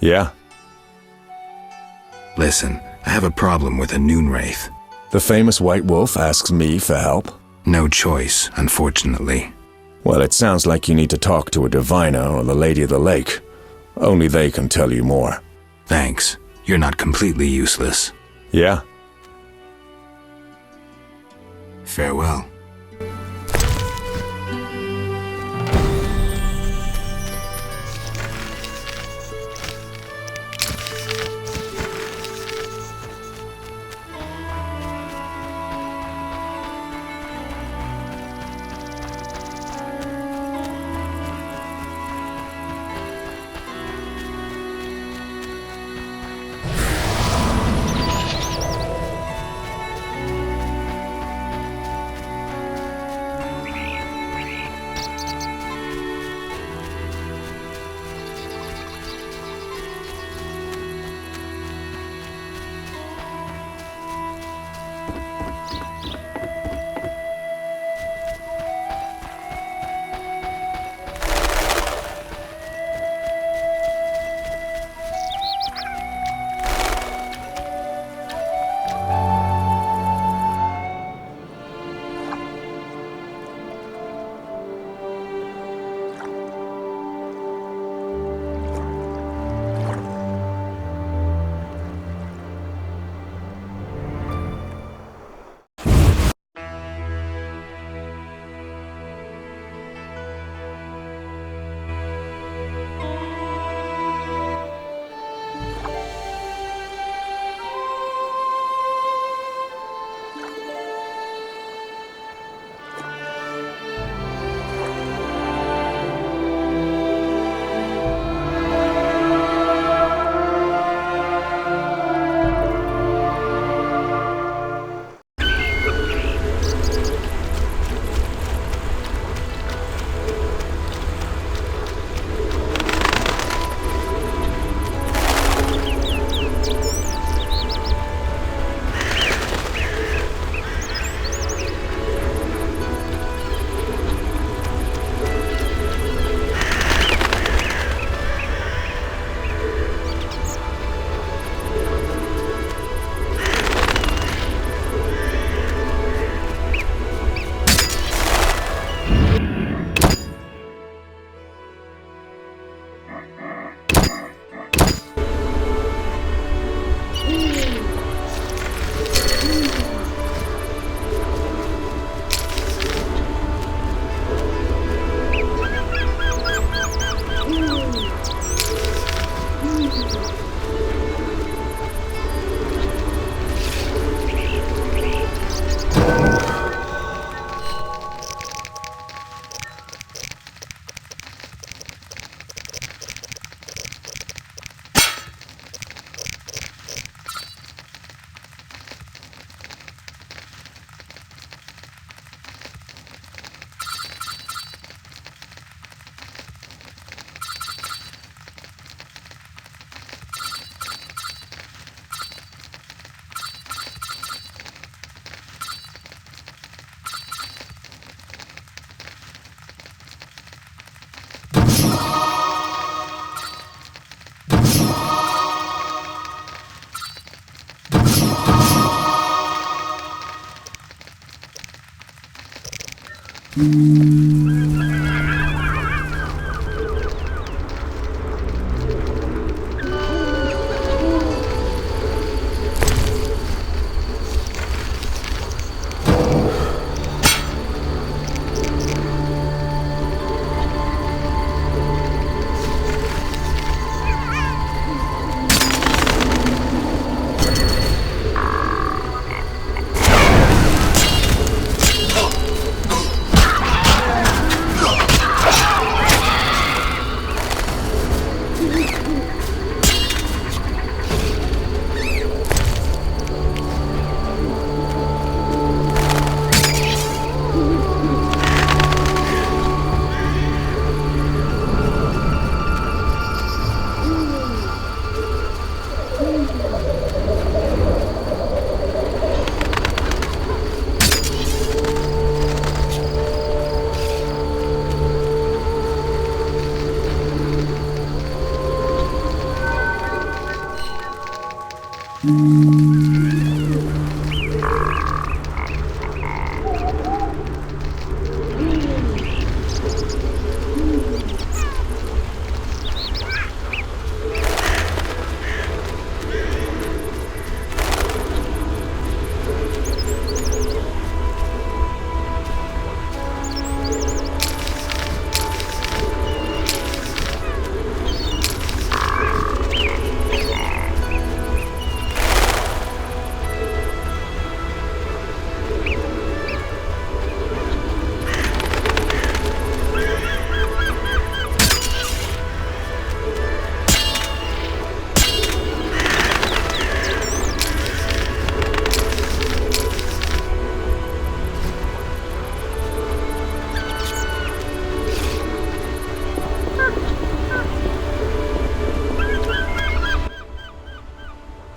Yeah? Listen, I have a problem with a noon wraith. The famous White Wolf asks me for help? No choice, unfortunately. Well, it sounds like you need to talk to a diviner or the Lady of the Lake. Only they can tell you more. Thanks. You're not completely useless. Yeah? Farewell.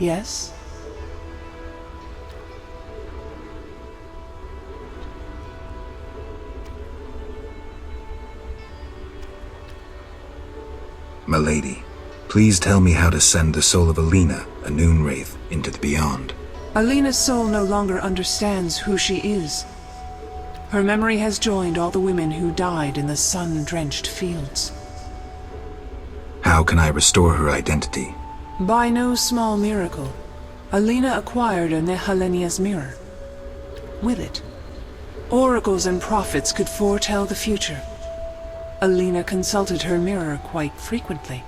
Yes? Milady, please tell me how to send the soul of Alina, a noon wraith, into the beyond. Alina's soul no longer understands who she is. Her memory has joined all the women who died in the sun-drenched fields. How can I restore her identity? By no small miracle, Alina acquired a Nehelenia's mirror. With it, oracles and prophets could foretell the future. Alina consulted her mirror quite frequently.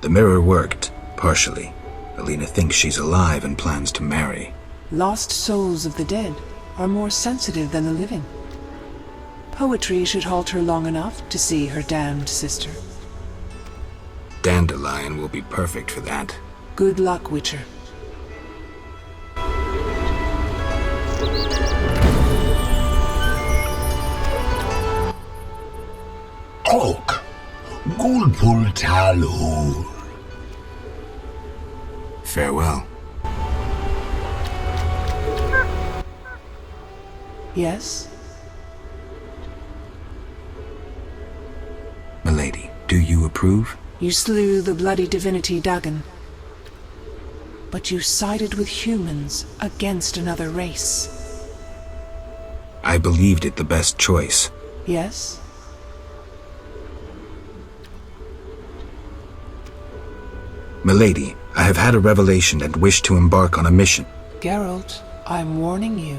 The mirror worked, partially. Alina thinks she's alive and plans to marry. Lost souls of the dead are more sensitive than the living. Poetry should halt her long enough to see her damned sister. Dandelion will be perfect for that. Good luck, Witcher. Cloak. Gulpul Talhul. Farewell. Yes? Milady, do you approve? You slew the bloody divinity Dagon. But you sided with humans against another race. I believed it the best choice. Yes? Milady, I have had a revelation and wish to embark on a mission. Geralt, I'm warning you.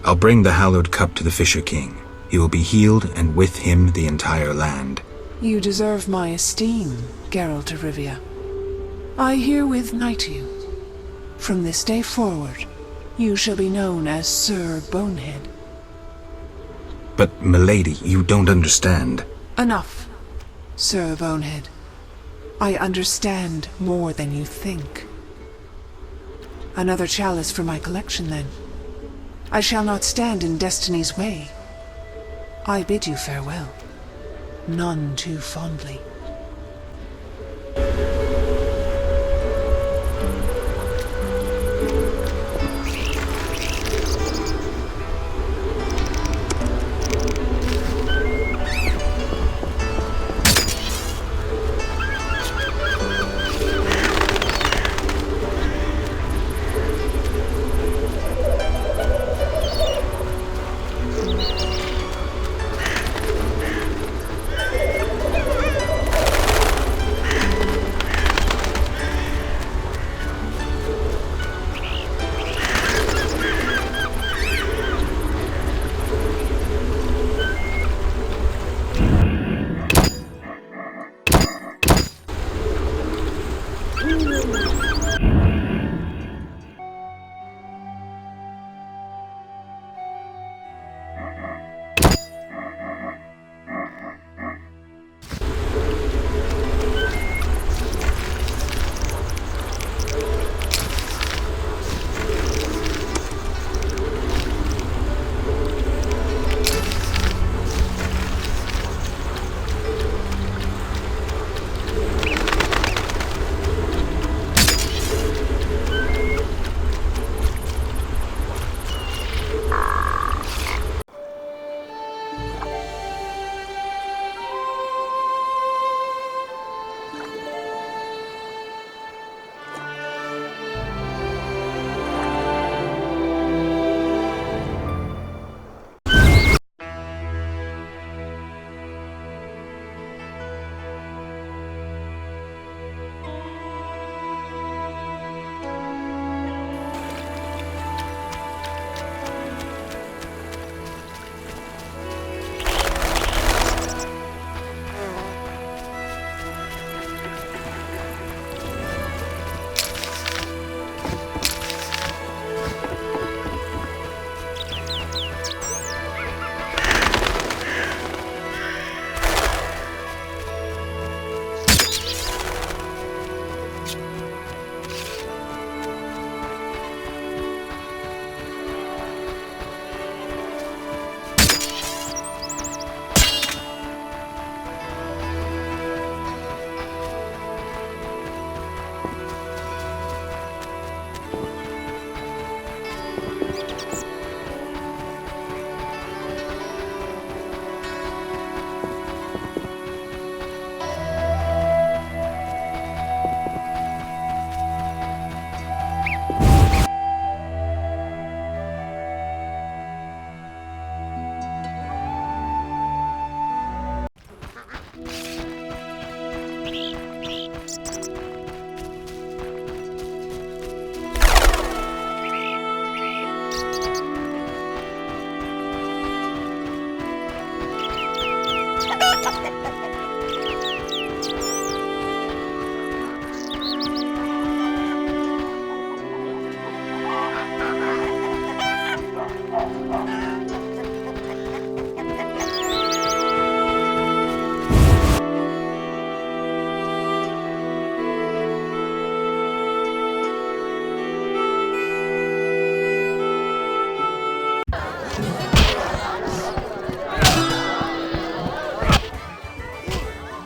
I'll bring the hallowed cup to the Fisher King. He will be healed, and with him the entire land. You deserve my esteem, Geralt of Rivia. I herewith knight you. From this day forward, you shall be known as Sir Bonehead. But, milady, you don't understand. Enough, Sir Bonehead. I understand more than you think. Another chalice for my collection, then. I shall not stand in destiny's way. I bid you farewell. None too fondly.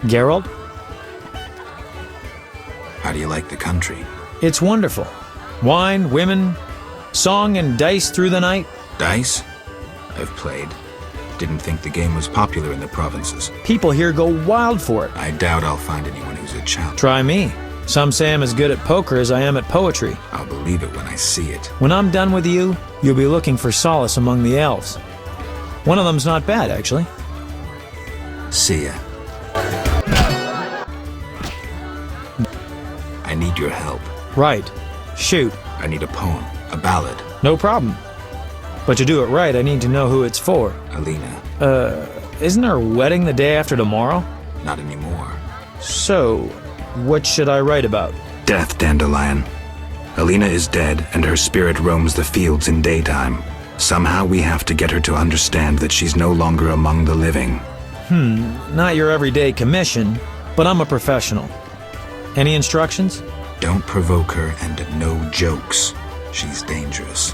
Geralt? How do you like the country? It's wonderful. Wine, women, song and dice through the night. Dice? I've played. Didn't think the game was popular in the provinces. People here go wild for it. I doubt I'll find anyone who's a challenge. Try me. Some say I'm as good at poker as I am at poetry. I'll believe it when I see it. When I'm done with you, you'll be looking for solace among the elves. One of them's not bad, actually. See ya. I need your help. Right. Shoot. I need a poem, a ballad. No problem. But to do it right, I need to know who it's for. Alina. Isn't our wedding the day after tomorrow? Not anymore. So, what should I write about? Death, Dandelion. Alina is dead, and her spirit roams the fields in daytime. Somehow we have to get her to understand that she's no longer among the living. Not your everyday commission, but I'm a professional. Any instructions? Don't provoke her, and no jokes. She's dangerous.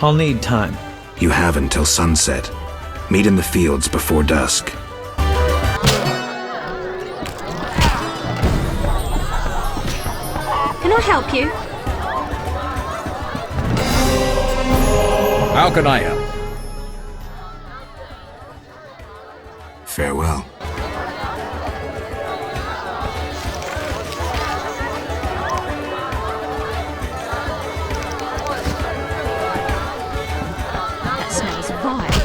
I'll need time. You have until sunset. Meet in the fields before dusk. Can I help you? How can I help? Farewell. That smells vile.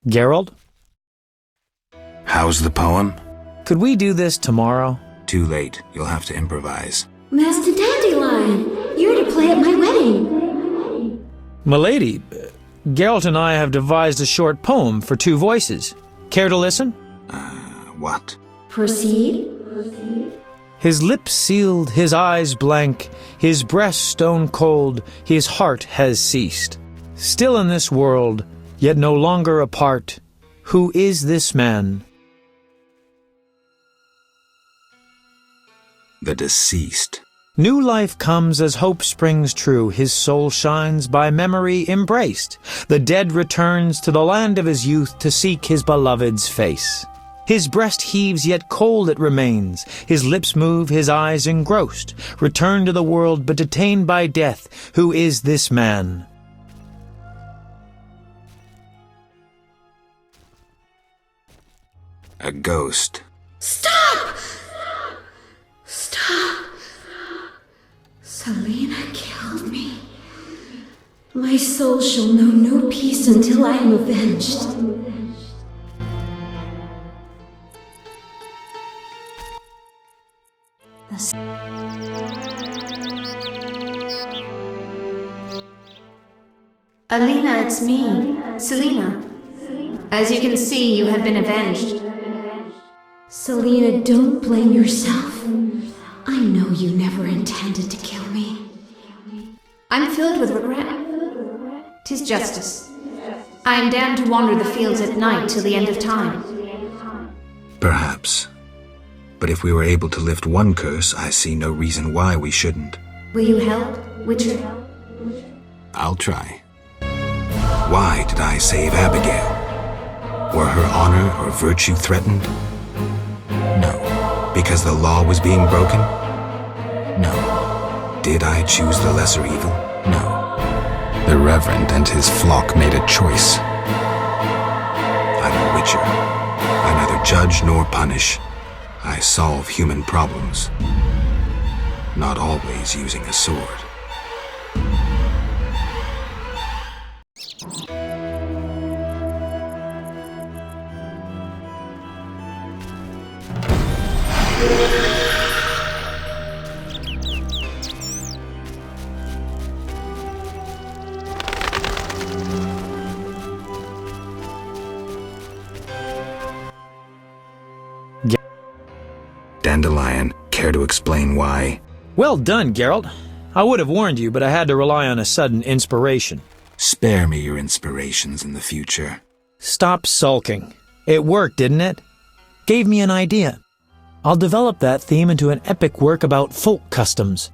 Geralt? How's the poem? Could we do this tomorrow? Too late. You'll have to improvise. Master Dandelion, you're to play at my wedding. Milady, Geralt and I have devised a short poem for 2 voices. Care to listen? What? Proceed. His lips sealed, his eyes blank, his breast stone cold, his heart has ceased. Still in this world, yet no longer apart, who is this man? The deceased. New life comes as hope springs true, his soul shines by memory embraced. The dead returns to the land of his youth to seek his beloved's face. His breast heaves, yet cold it remains. His lips move, his eyes engrossed. Returned to the world, but detained by death. Who is this man? A ghost. Stop! Stop! Selena killed me. My soul shall know no peace until I am avenged. Alina, it's me, Selena. As you can see, you have been avenged. Selena, don't blame yourself. I know you never intended to kill me. I'm filled with regret. 'Tis justice. I am damned to wander the fields at night till the end of time. Perhaps. But if we were able to lift one curse, I see no reason why we shouldn't. Will you help, Witcher? I'll try. Why did I save Abigail? Were her honor or virtue threatened? No. Because the law was being broken? No. Did I choose the lesser evil? No. The Reverend and his flock made a choice. I'm a witcher. I neither judge nor punish. I solve human problems. Not always using a sword. Dandelion, care to explain why? Well done, Geralt. I would have warned you, but I had to rely on a sudden inspiration. Spare me your inspirations in the future. Stop sulking. It worked, didn't it? Gave me an idea. I'll develop that theme into an epic work about folk customs.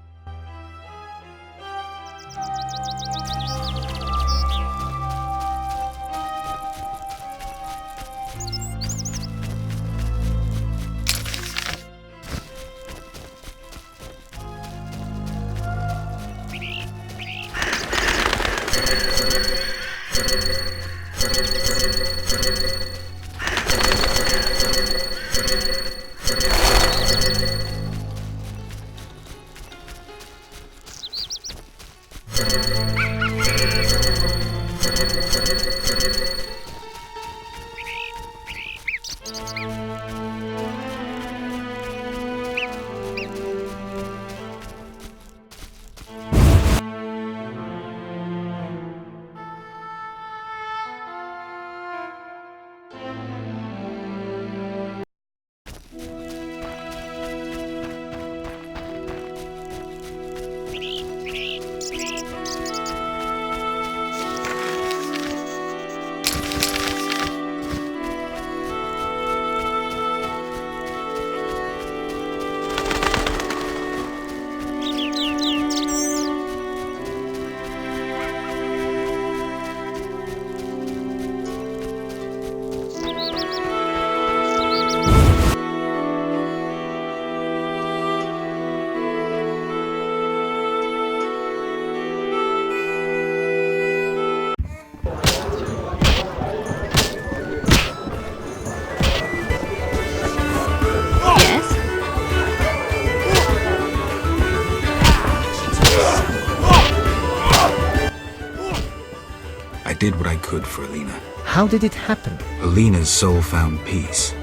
I did what I could for Alina. How did it happen? Alina's soul found peace.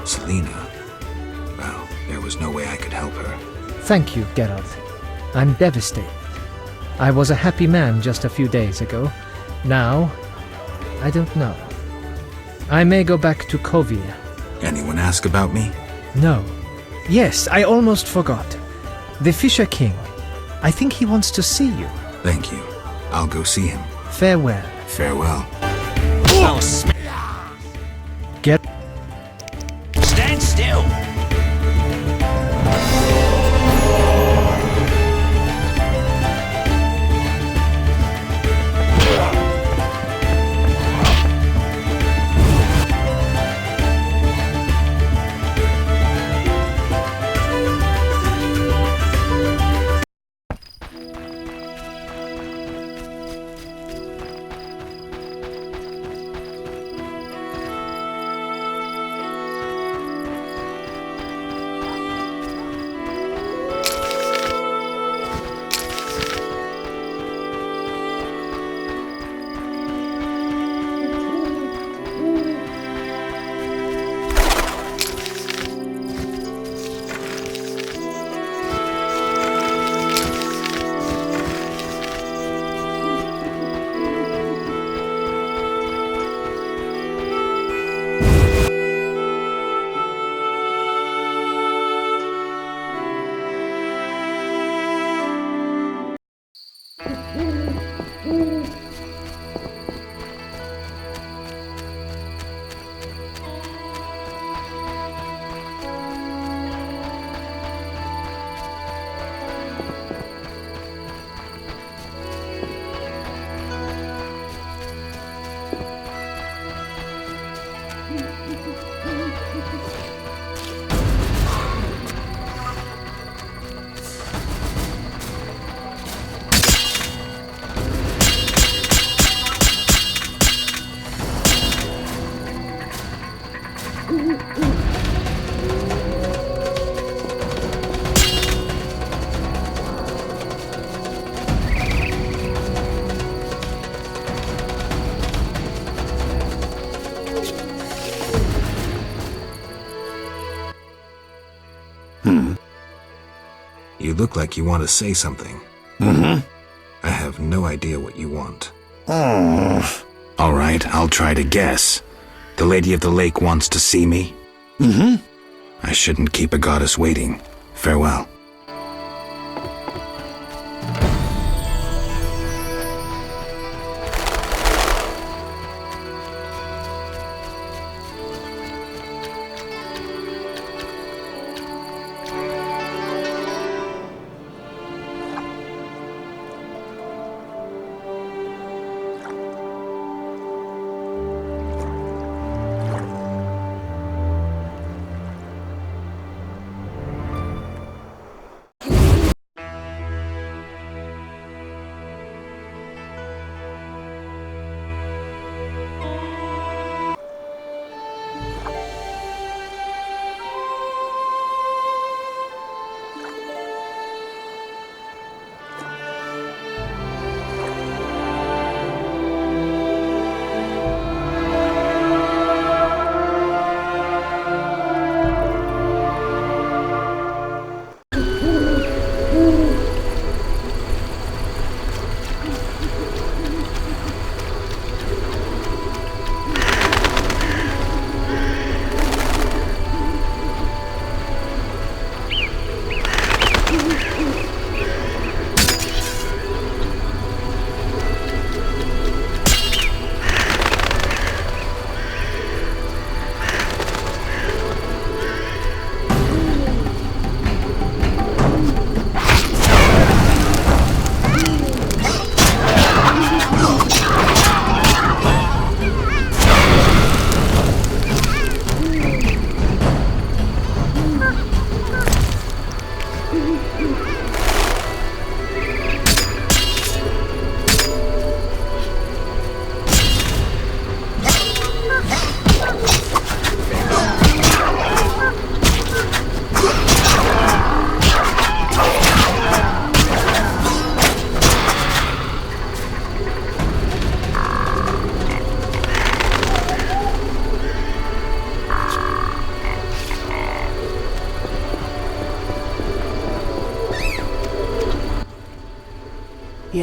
Selina, well, there was no way I could help her. Thank you, Geralt. I'm devastated. I was a happy man just a few days ago. Now, I don't know. I may go back to Kovia. Anyone ask about me? No. Yes, I almost forgot. The Fisher King. I think he wants to see you. Thank you. I'll go see him. Farewell. Farewell. Get... Stand still! You look like you want to say something. Mm-hmm. I have no idea what you want. Oh. All right, I'll try to guess. The Lady of the Lake wants to see me? Mm-hmm. I shouldn't keep a goddess waiting. Farewell.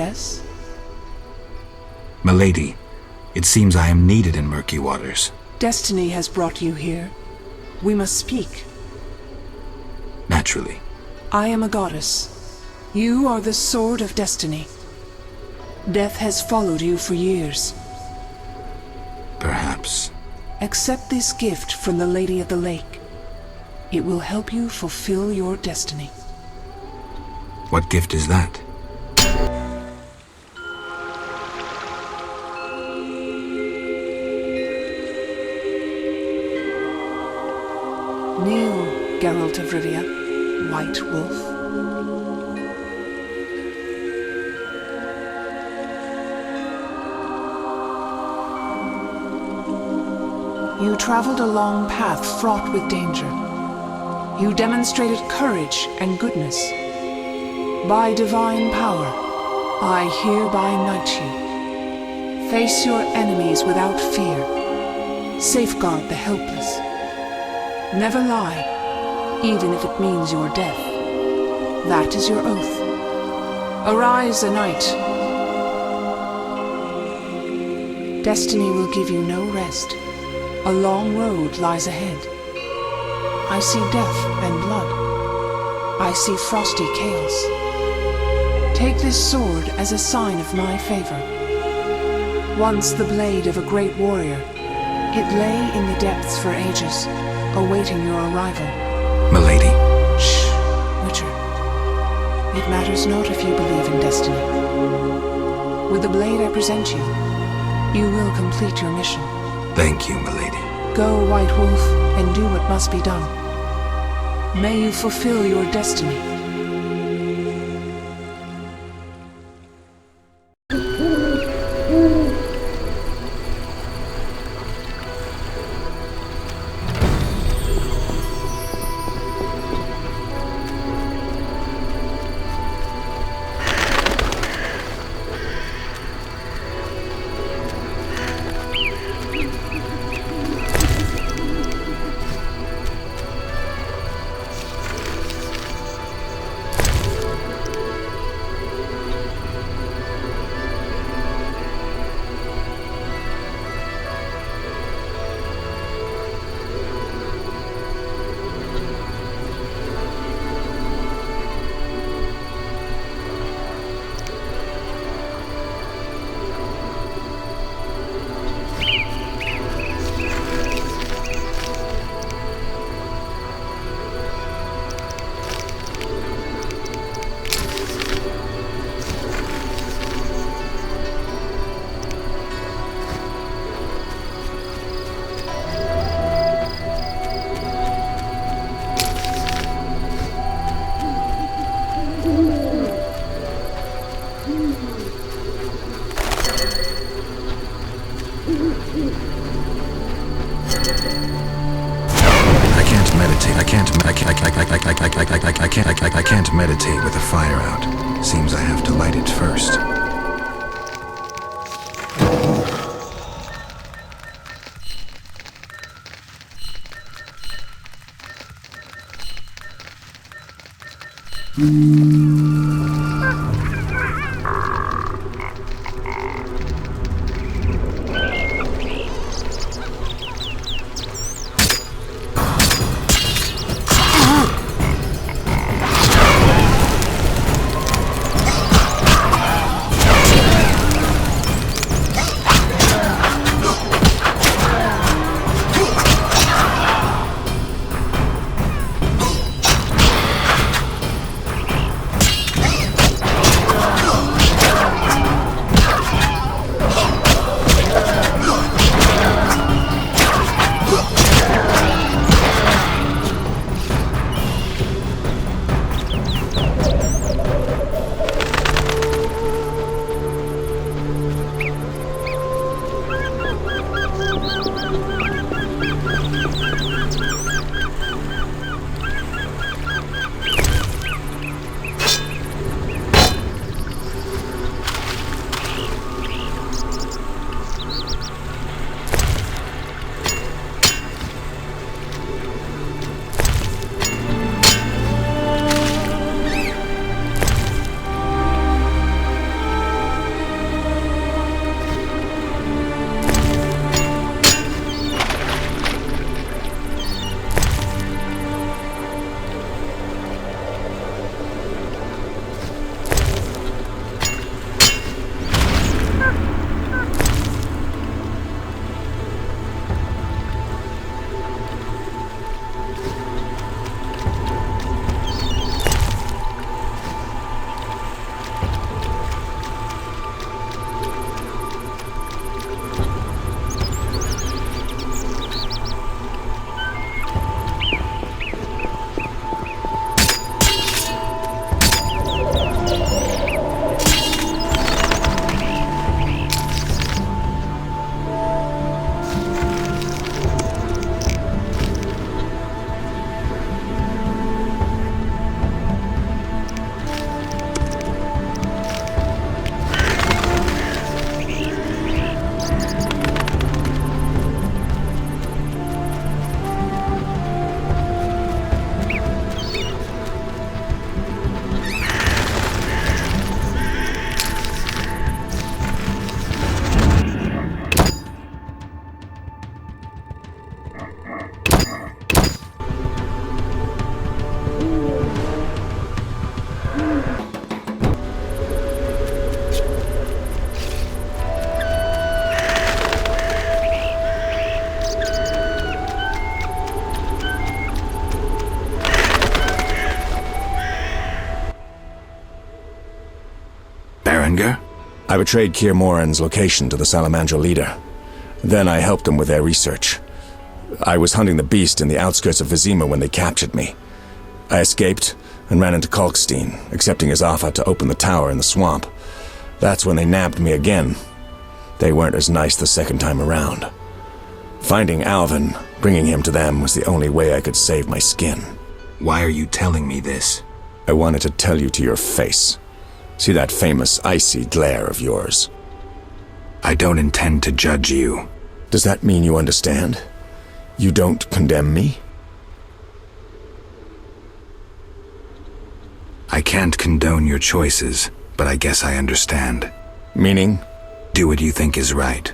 Yes? Milady, it seems I am needed in murky waters. Destiny has brought you here. We must speak. Naturally. I am a goddess. You are the sword of destiny. Death has followed you for years. Perhaps. Accept this gift from the Lady of the Lake. It will help you fulfill your destiny. What gift is that? Kneel, Geralt of Rivia, White Wolf. You traveled a long path fraught with danger. You demonstrated courage and goodness. By divine power, I hereby knight you. Face your enemies without fear. Safeguard the helpless. Never lie, even if it means your death. That is your oath. Arise a knight. Destiny will give you no rest. A long road lies ahead. I see death and blood. I see frosty chaos. Take this sword as a sign of my favor. Once the blade of a great warrior, it lay in the depths for ages, awaiting your arrival. Milady. Shh, Witcher. It matters not if you believe in destiny. With the blade I present you, you will complete your mission. Thank you, milady. Go, White Wolf, and do what must be done. May you fulfill your destiny. I can't meditate with the fire out. Seems I have to light it first. I betrayed Keir Moran's location to the Salamandra leader. Then I helped them with their research. I was hunting the beast in the outskirts of Vizima when they captured me. I escaped and ran into Kalkstein, accepting his offer to open the tower in the swamp. That's when they nabbed me again. They weren't as nice the second time around. Finding Alvin, bringing him to them, was the only way I could save my skin. Why are you telling me this? I wanted to tell you to your face. See that famous icy glare of yours? I don't intend to judge you. Does that mean you understand? You don't condemn me? I can't condone your choices, but I guess I understand. Meaning? Do what you think is right.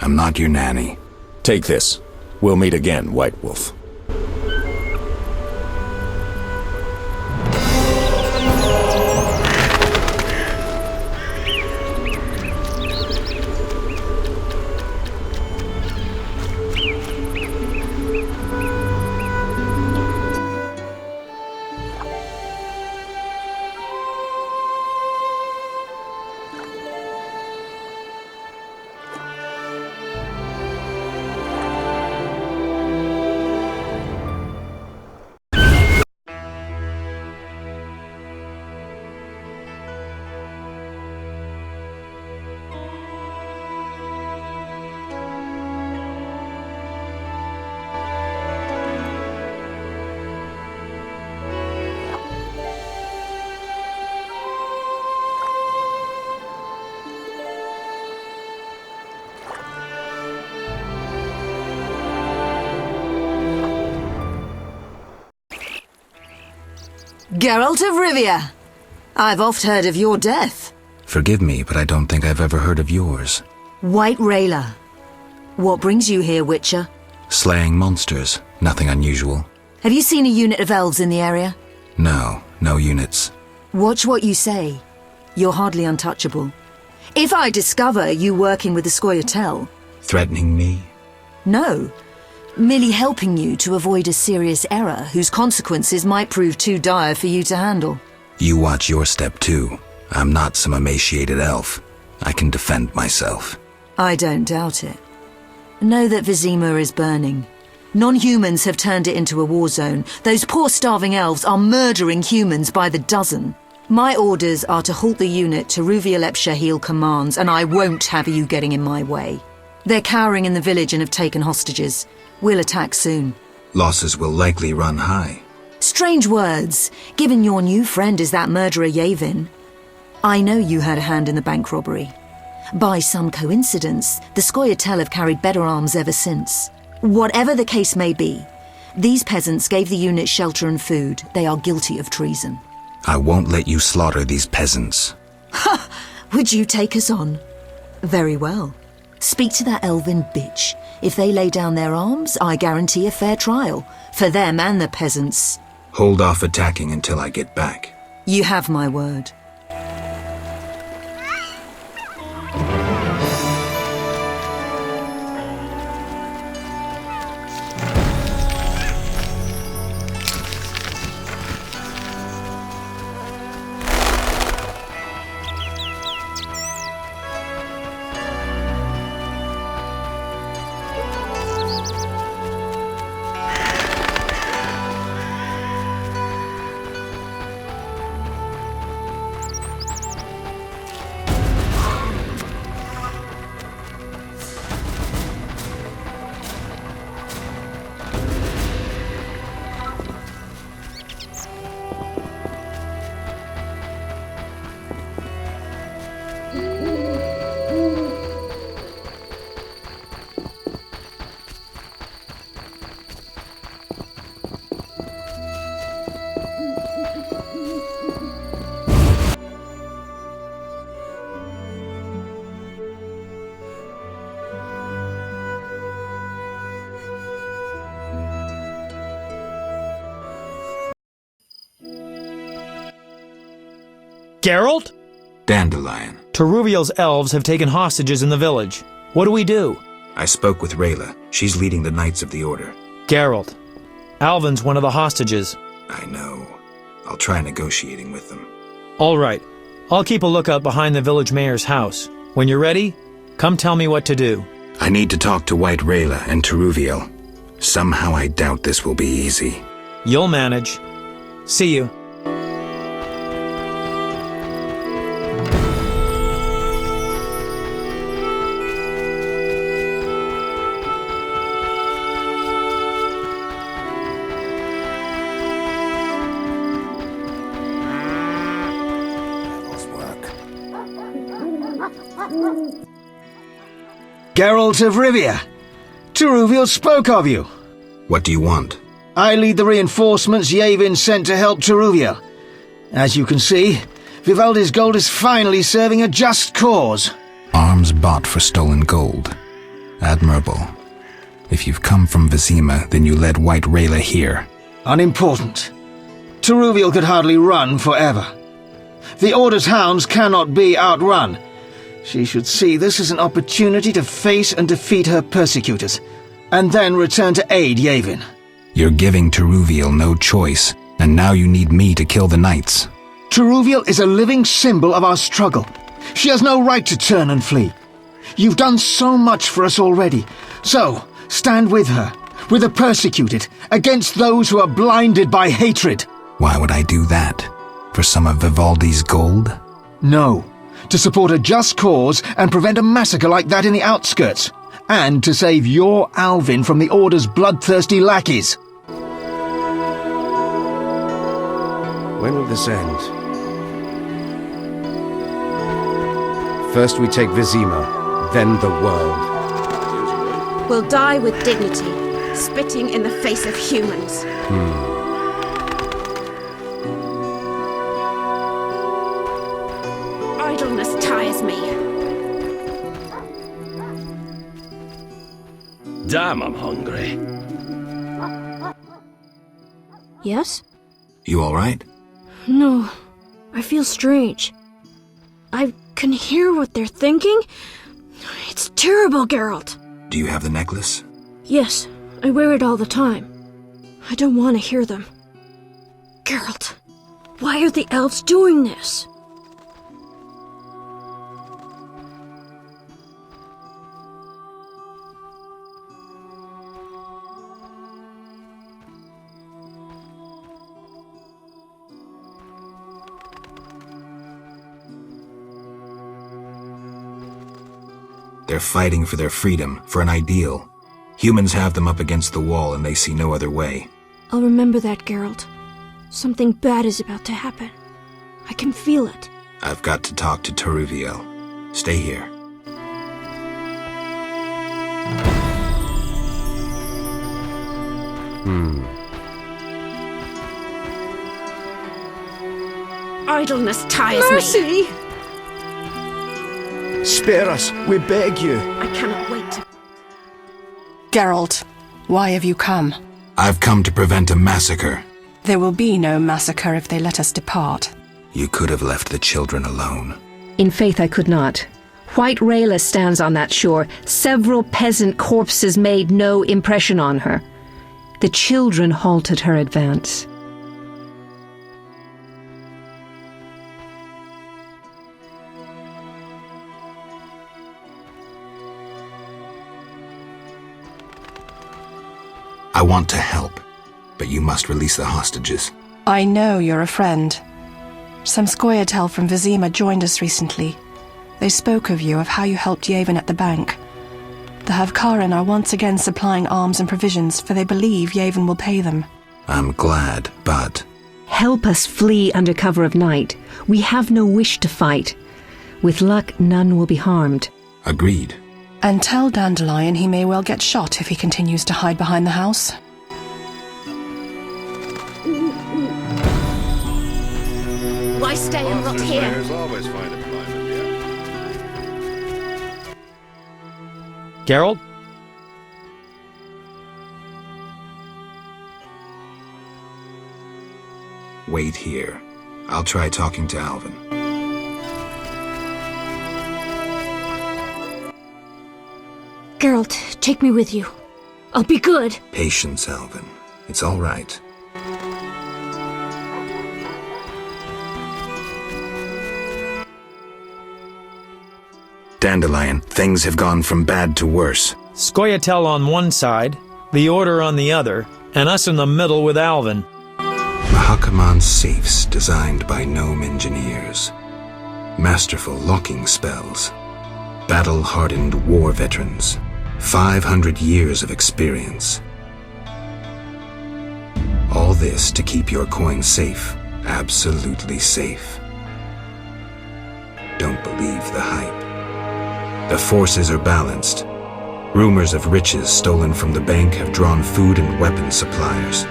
I'm not your nanny. Take this. We'll meet again, White Wolf. Geralt of Rivia, I've oft heard of your death. Forgive me, but I don't think I've ever heard of yours. White Rayla. What brings you here, Witcher? Slaying monsters. Nothing unusual. Have you seen a unit of elves in the area? No units. Watch what you say. You're hardly untouchable. If I discover you working with the Scoia'tael... Threatening me? No. Merely helping you to avoid a serious error whose consequences might prove too dire for you to handle. You watch your step too. I'm not some emaciated elf. I can defend myself. I don't doubt it. Know that Vizima is burning. Non-humans have turned it into a war zone. Those poor starving elves are murdering humans by the dozen. My orders are to halt the unit to Ruvialep Shahil commands, and I won't have you getting in my way. They're cowering in the village and have taken hostages. We'll attack soon. Losses will likely run high. Strange words, given your new friend is that murderer Yavin. I know you had a hand in the bank robbery. By some coincidence, the Scoia'tael have carried better arms ever since. Whatever the case may be, these peasants gave the unit shelter and food. They are guilty of treason. I won't let you slaughter these peasants. Ha! Would you take us on? Very well. Speak to that elven bitch. If they lay down their arms, I guarantee a fair trial. For them and the peasants. Hold off attacking until I get back. You have my word. Geralt? Dandelion. Teruviel's elves have taken hostages in the village. What do we do? I spoke with Rayla. She's leading the Knights of the Order. Geralt, Alvin's one of the hostages. I know. I'll try negotiating with them. All right. I'll keep a lookout behind the village mayor's house. When you're ready, come tell me what to do. I need to talk to White Rayla and Teruviel. Somehow I doubt this will be easy. You'll manage. See you. Geralt of Rivia, Teruviel spoke of you. What do you want? I lead the reinforcements Yavin sent to help Teruviel. As you can see, Vivaldi's gold is finally serving a just cause. Arms bought for stolen gold. Admirable. If you've come from Vizima, then you led White Rayla here. Unimportant. Teruviel could hardly run forever. The Order's hounds cannot be outrun. She should see this as an opportunity to face and defeat her persecutors, and then return to aid Yavin. You're giving Teruviel no choice, and now you need me to kill the knights. Teruviel is a living symbol of our struggle. She has no right to turn and flee. You've done so much for us already, so stand with her, with the persecuted, against those who are blinded by hatred. Why would I do that? For some of Vivaldi's gold? No. To support a just cause and prevent a massacre like that in the outskirts, and to save your Alvin from the Order's bloodthirsty lackeys. When will this end? First we take Vizima, then the world. We'll die with dignity, spitting in the face of humans. Idleness tires me. Damn, I'm hungry. Yes? You all right? No, I feel strange. I can hear what they're thinking. It's terrible, Geralt. Do you have the necklace? Yes, I wear it all the time. I don't want to hear them. Geralt, why are the elves doing this? They're fighting for their freedom, for an ideal. Humans have them up against the wall and they see no other way. I'll remember that, Geralt. Something bad is about to happen. I can feel it. I've got to talk to Teruviel. Stay here. Idleness tires me. Spare us, we beg you. I cannot wait to... Geralt, why have you come? I've come to prevent a massacre. There will be no massacre if they let us depart. You could have left the children alone. In faith I could not. White Rayla stands on that shore. Several peasant corpses made no impression on her. The children halted her advance. I want to help, but you must release the hostages. I know you're a friend. Some Scoia'tael from Vizima joined us recently. They spoke of you, of how you helped Yavin at the bank. The Havkaran are once again supplying arms and provisions, for they believe Yavin will pay them. I'm glad, but... Help us flee under cover of night. We have no wish to fight. With luck, none will be harmed. Agreed. And tell Dandelion he may well get shot if he continues to hide behind the house. Why stay and rot here? Always find a climate, yeah. Geralt? Wait here. I'll try talking to Alvin. Geralt, take me with you. I'll be good. Patience, Alvin. It's all right. Dandelion, things have gone from bad to worse. Scoia'tael on one side, the Order on the other, and us in the middle with Alvin. Mahakaman safes designed by gnome engineers. Masterful locking spells. Battle-hardened war veterans. 500 years of experience. All this to keep your coin safe. Absolutely safe. Don't believe the hype. The forces are balanced. Rumors of riches stolen from the bank have drawn food and weapon suppliers.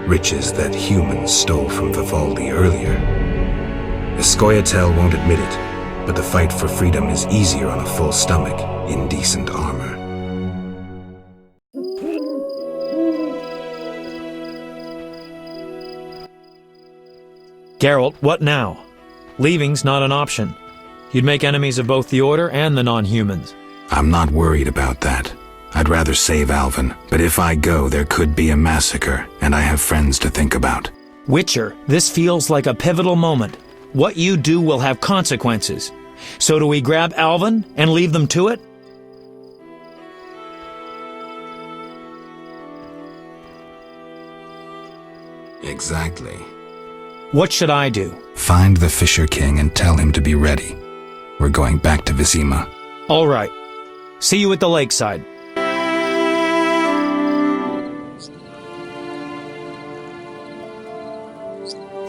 Riches that humans stole from Vivaldi earlier. Scoia'tael won't admit it, but the fight for freedom is easier on a full stomach in decent armor. Geralt, what now? Leaving's not an option. You'd make enemies of both the Order and the non-humans. I'm not worried about that. I'd rather save Alvin, but if I go, there could be a massacre, and I have friends to think about. Witcher, this feels like a pivotal moment. What you do will have consequences. So do we grab Alvin and leave them to it? Exactly. What should I do? Find the Fisher King and tell him to be ready. We're going back to Vizima. All right. See you at the lakeside.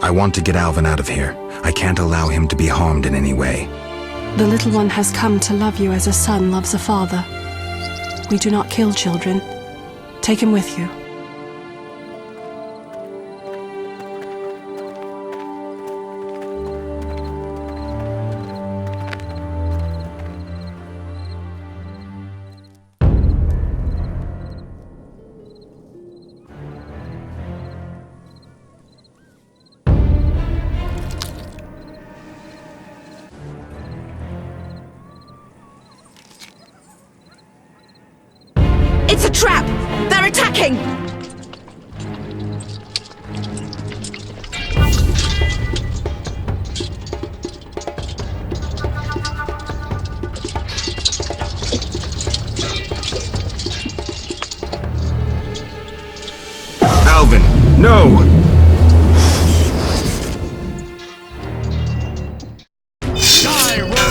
I want to get Alvin out of here. I can't allow him to be harmed in any way. The little one has come to love you as a son loves a father. We do not kill children. Take him with you. It's a trap! They're attacking! Alvin, no! Save me!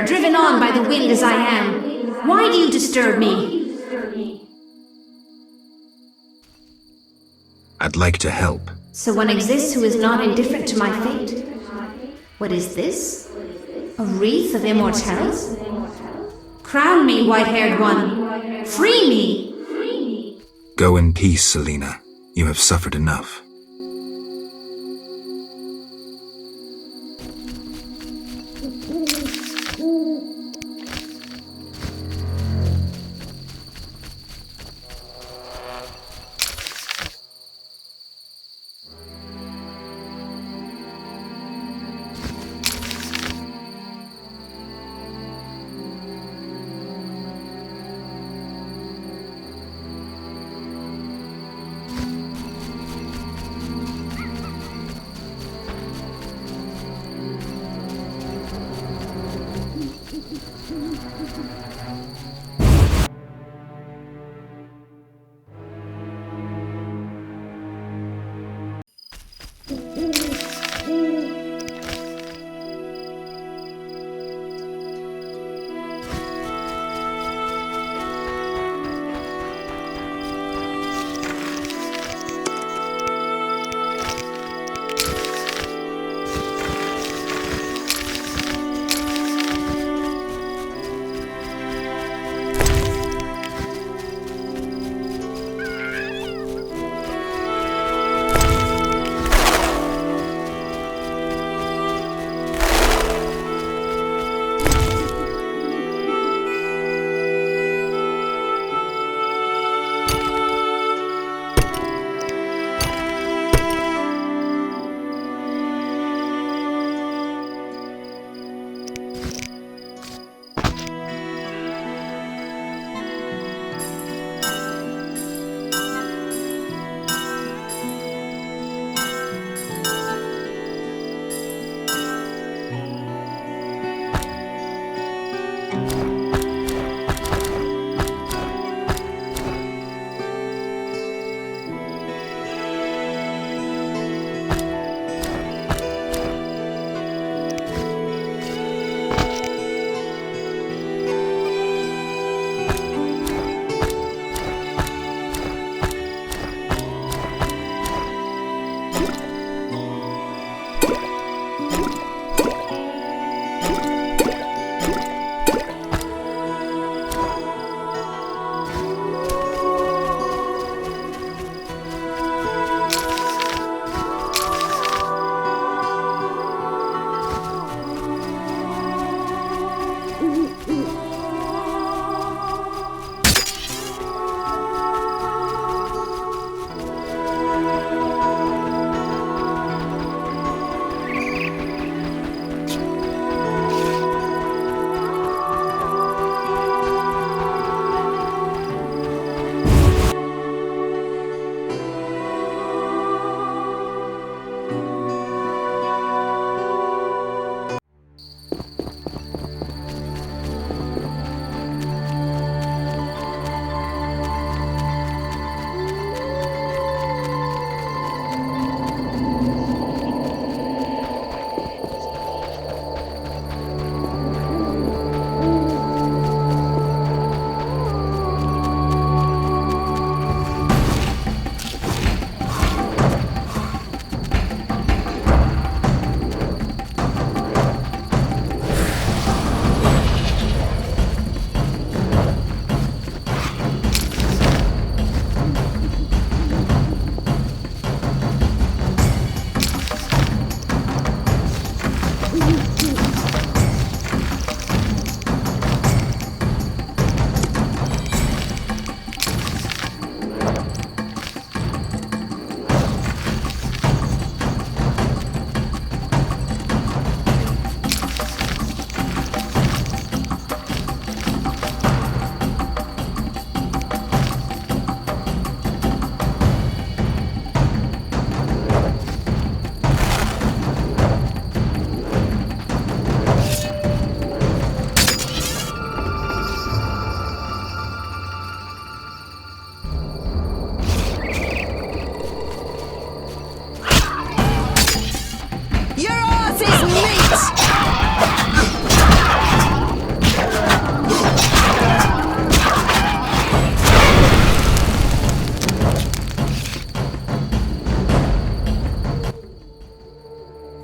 driven on by the wind as I am. Why do you disturb me? I'd like to help. So one exists who is not indifferent to my fate. What is this? A wreath of immortality? Crown me, white-haired one. Free me! Go in peace, Selena. You have suffered enough.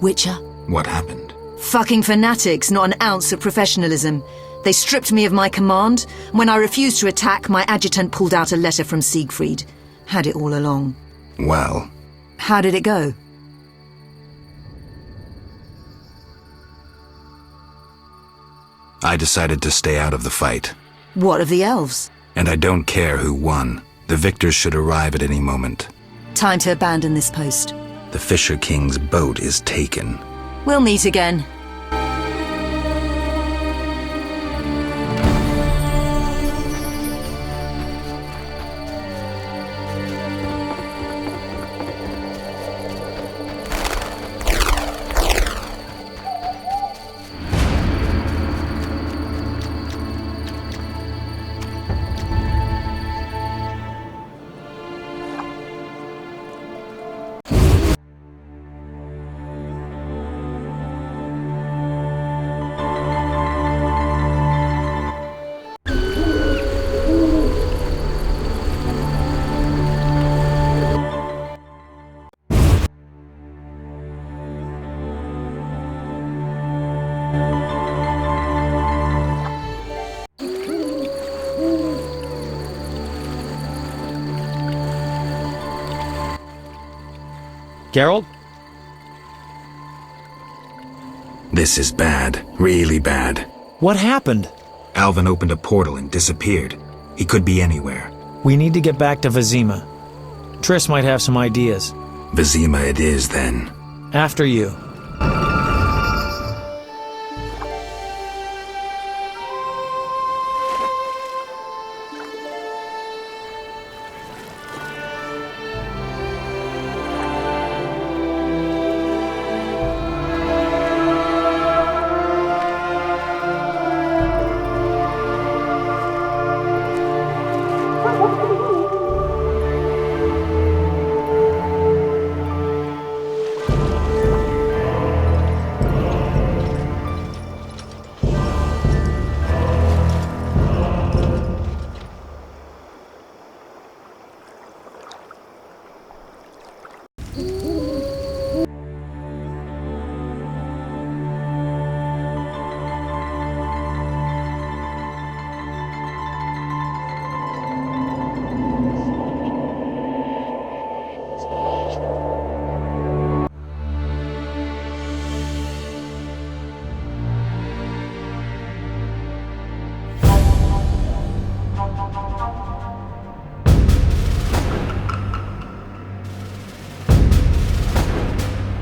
Witcher? What happened? Fucking fanatics, not an ounce of professionalism. They stripped me of my command. When I refused to attack, my adjutant pulled out a letter from Siegfried. Had it all along. Well... How did it go? I decided to stay out of the fight. What of the elves? And I don't care who won. The victors should arrive at any moment. Time to abandon this post. The Fisher King's boat is taken. We'll meet again. Geralt? This is bad. Really bad. What happened? Alvin opened a portal and disappeared. He could be anywhere. We need to get back to Vizima. Triss might have some ideas. Vizima it is, then. After you.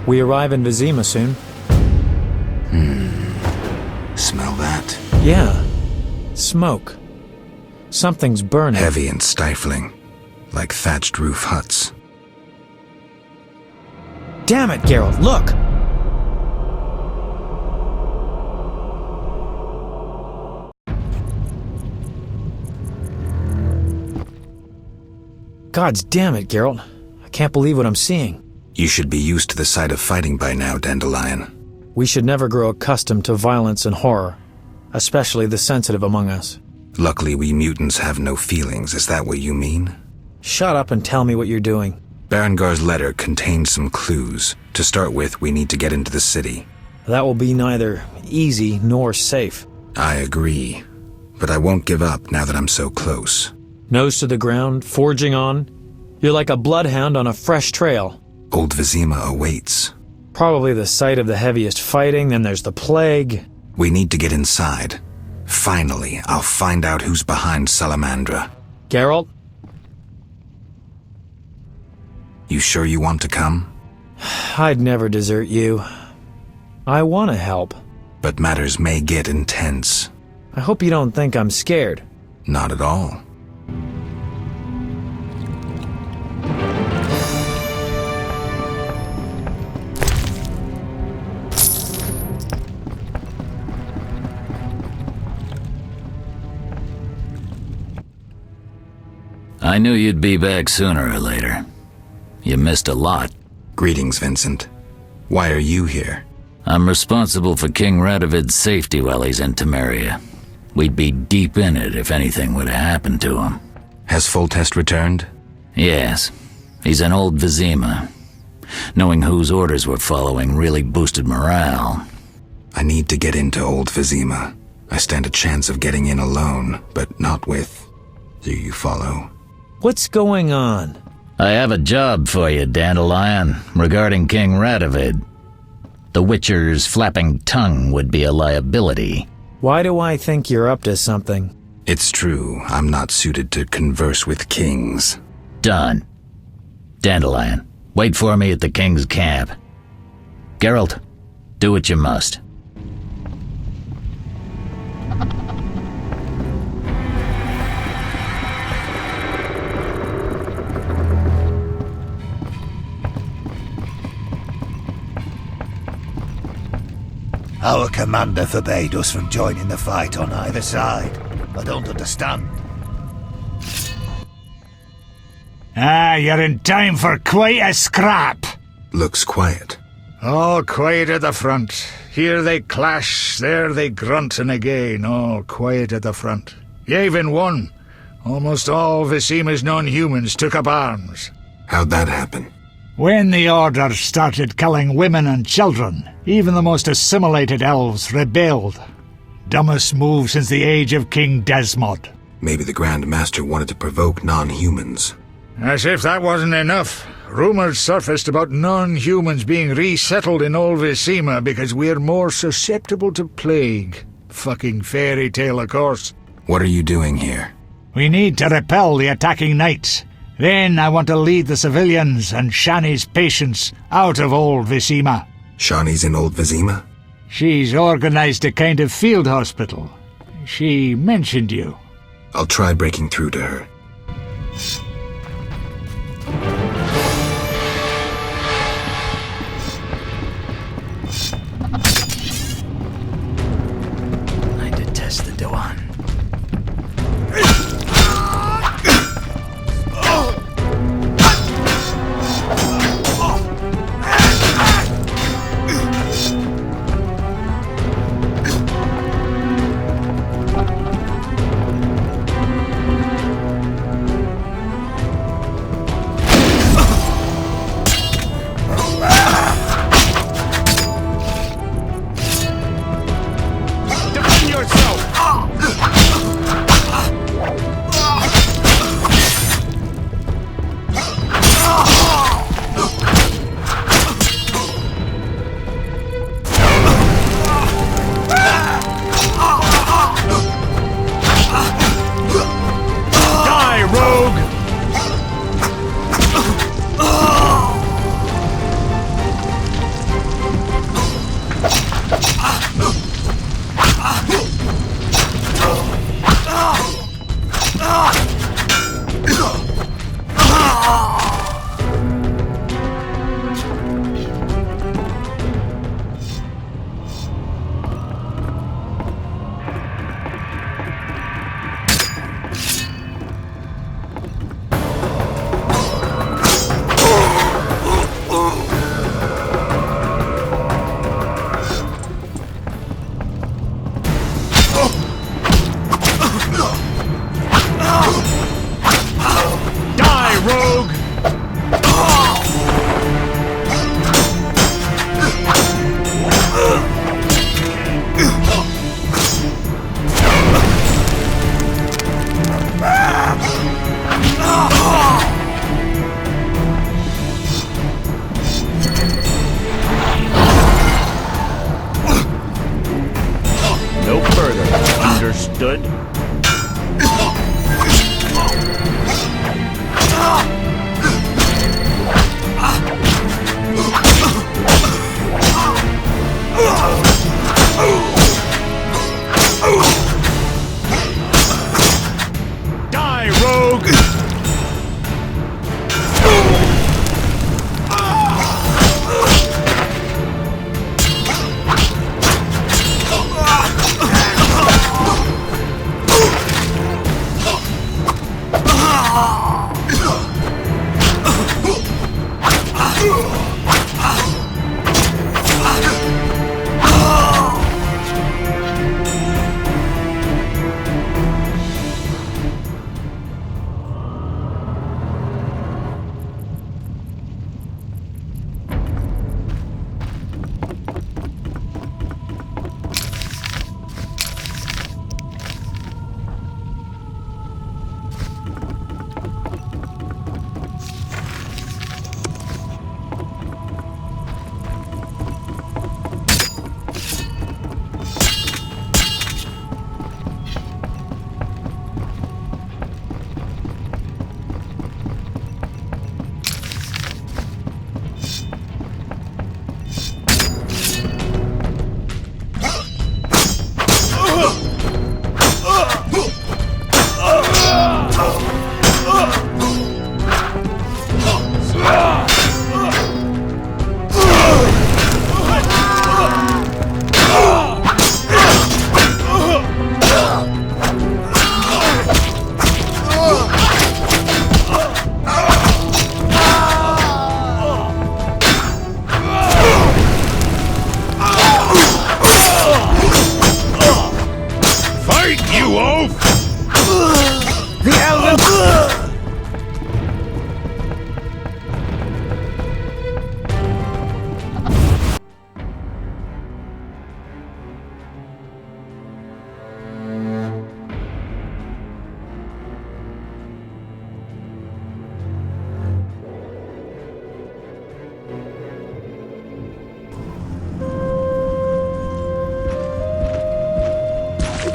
We arrive in Vizima soon. Smell that? Yeah. Smoke. Something's burning. Heavy and stifling. Like thatched roof huts. Damn it, Geralt, look! Gods damn it, Geralt. I can't believe what I'm seeing. You should be used to the sight of fighting by now, Dandelion. We should never grow accustomed to violence and horror, especially the sensitive among us. Luckily, we mutants have no feelings. Is that what you mean? Shut up and tell me what you're doing. Berengar's letter contains some clues. To start with, we need to get into the city. That will be neither easy nor safe. I agree. But I won't give up now that I'm so close. Nose to the ground, forging on. You're like a bloodhound on a fresh trail. Old Vizima awaits. Probably the site of the heaviest fighting, then there's the plague. We need to get inside. Finally, I'll find out who's behind Salamandra. Geralt? You sure you want to come? I'd never desert you. I want to help. But matters may get intense. I hope you don't think I'm scared. Not at all. I knew you'd be back sooner or later. You missed a lot. Greetings, Vincent. Why are you here? I'm responsible for King Radovid's safety while he's in Temeria. We'd be deep in it if anything would have happened to him. Has Foltest returned? Yes. He's in Old Vizima. Knowing whose orders we're following really boosted morale. I need to get into Old Vizima. I stand a chance of getting in alone, but not with... Do you follow? What's going on? I have a job for you, Dandelion, regarding King Radovid. The Witcher's flapping tongue would be a liability. Why do I think you're up to something? It's true, I'm not suited to converse with kings. Done. Dandelion, wait for me at the king's camp. Geralt, do what you must. Our commander forbade us from joining the fight on either side. I don't understand. You're in time for quite a scrap. Looks quiet. All quiet at the front. Here they clash, there they grunt, and again, all quiet at the front. Yavin won. Almost all Vizima's non-humans took up arms. How'd that happen? When the Order started killing women and children, even the most assimilated elves rebelled. Dumbest move since the age of King Desmod. Maybe the Grand Master wanted to provoke non-humans. As if that wasn't enough. Rumors surfaced about non-humans being resettled in Old Vizima because we're more susceptible to plague. Fucking fairy tale, of course. What are you doing here? We need to repel the attacking knights. Then I want to lead the civilians and Shani's patients out of Old Vizima. Shani's in Old Vizima? She's organized a kind of field hospital. She mentioned you. I'll try breaking through to her. I detest the Dewan.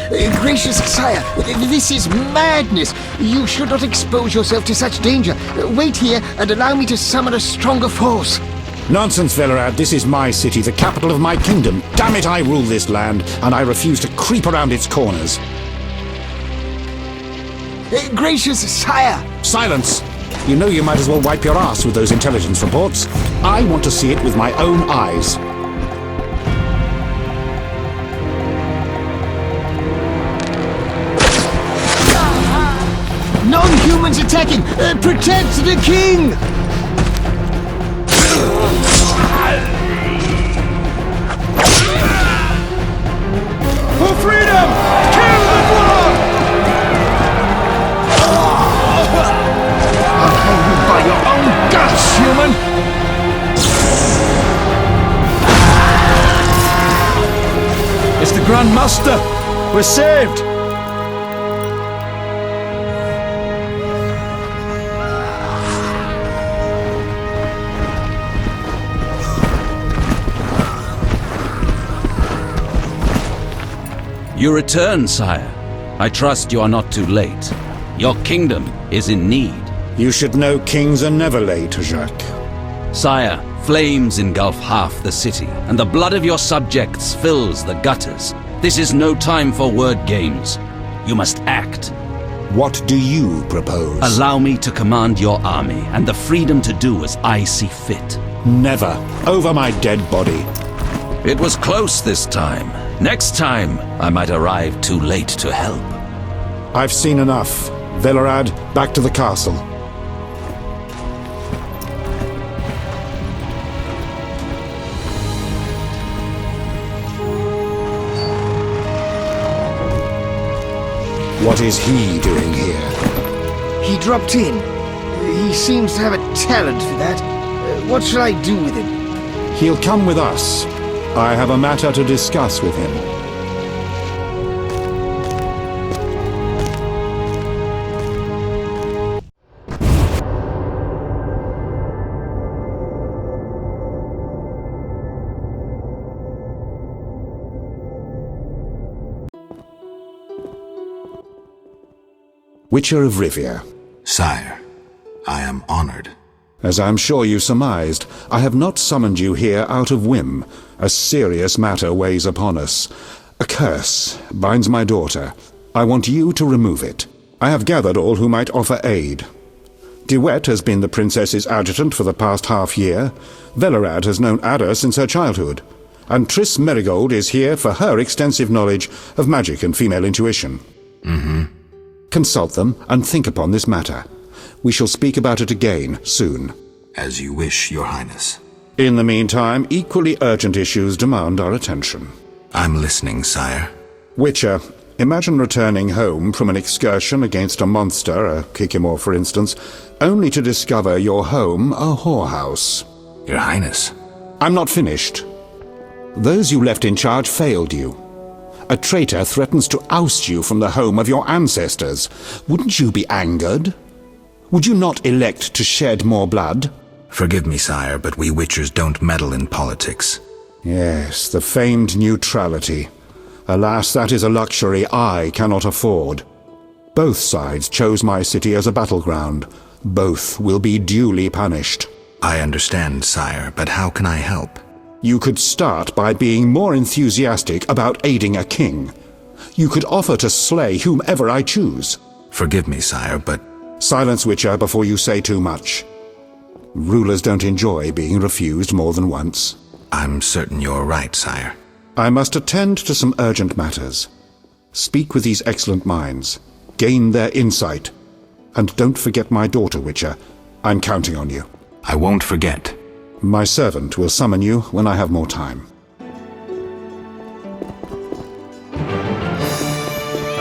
Gracious sire, this is madness. You should not expose yourself to such danger. Wait here and allow me to summon a stronger force. Nonsense, Velerad. This is my city, the capital of my kingdom. Damn it, I rule this land, and I refuse to creep around its corners. Gracious sire! Silence! You know you might as well wipe your ass with those intelligence reports. I want to see it with my own eyes. Non-humans attacking! Protect the king! For freedom! Kill the dwarf! I'll hang you by your own guts, human! It's the Grand Master! We're saved! You return, sire. I trust you are not too late. Your kingdom is in need. You should know kings are never late, Jacques. Sire, flames engulf half the city, and the blood of your subjects fills the gutters. This is no time for word games. You must act. What do you propose? Allow me to command your army, and the freedom to do as I see fit. Never. Over my dead body. It was close this time. Next time, I might arrive too late to help. I've seen enough. Velerad, back to the castle. What is he doing here? He dropped in. He seems to have a talent for that. What shall I do with him? He'll come with us. I have a matter to discuss with him. Witcher of Rivia. Sire, I am honored. As I'm sure you surmised, I have not summoned you here out of whim. A serious matter weighs upon us. A curse binds my daughter. I want you to remove it. I have gathered all who might offer aid. Duet has been the princess's adjutant for the past half-year. Velerad has known Ada since her childhood. And Triss Merigold is here for her extensive knowledge of magic and female intuition. Consult them and think upon this matter. We shall speak about it again soon. As you wish, Your Highness. In the meantime, equally urgent issues demand our attention. I'm listening, sire. Witcher, imagine returning home from an excursion against a monster, a Kikimor for instance, only to discover your home a whorehouse. Your Highness. I'm not finished. Those you left in charge failed you. A traitor threatens to oust you from the home of your ancestors. Wouldn't you be angered? Would you not elect to shed more blood? Forgive me, sire, but we Witchers don't meddle in politics. Yes, the famed neutrality. Alas, that is a luxury I cannot afford. Both sides chose my city as a battleground. Both will be duly punished. I understand, sire, but how can I help? You could start by being more enthusiastic about aiding a king. You could offer to slay whomever I choose. Forgive me, sire, but... Silence, Witcher, before you say too much. Rulers don't enjoy being refused more than once. I'm certain you're right, sire. I must attend to some urgent matters. Speak with these excellent minds. Gain their insight. And don't forget my daughter, Witcher. I'm counting on you. I won't forget. My servant will summon you when I have more time. I'm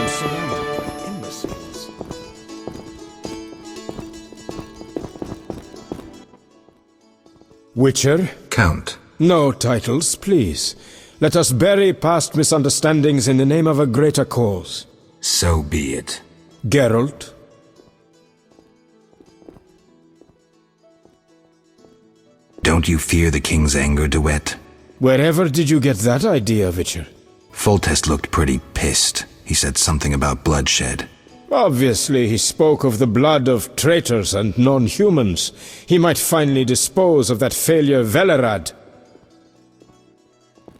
surrounded by imbeciles. Witcher? Count. No titles, please. Let us bury past misunderstandings in the name of a greater cause. So be it. Geralt? Don't you fear the king's anger, Duet? Wherever did you get that idea, Witcher? Foltest looked pretty pissed. He said something about bloodshed. Obviously, he spoke of the blood of traitors and non-humans. He might finally dispose of that failure Velerad.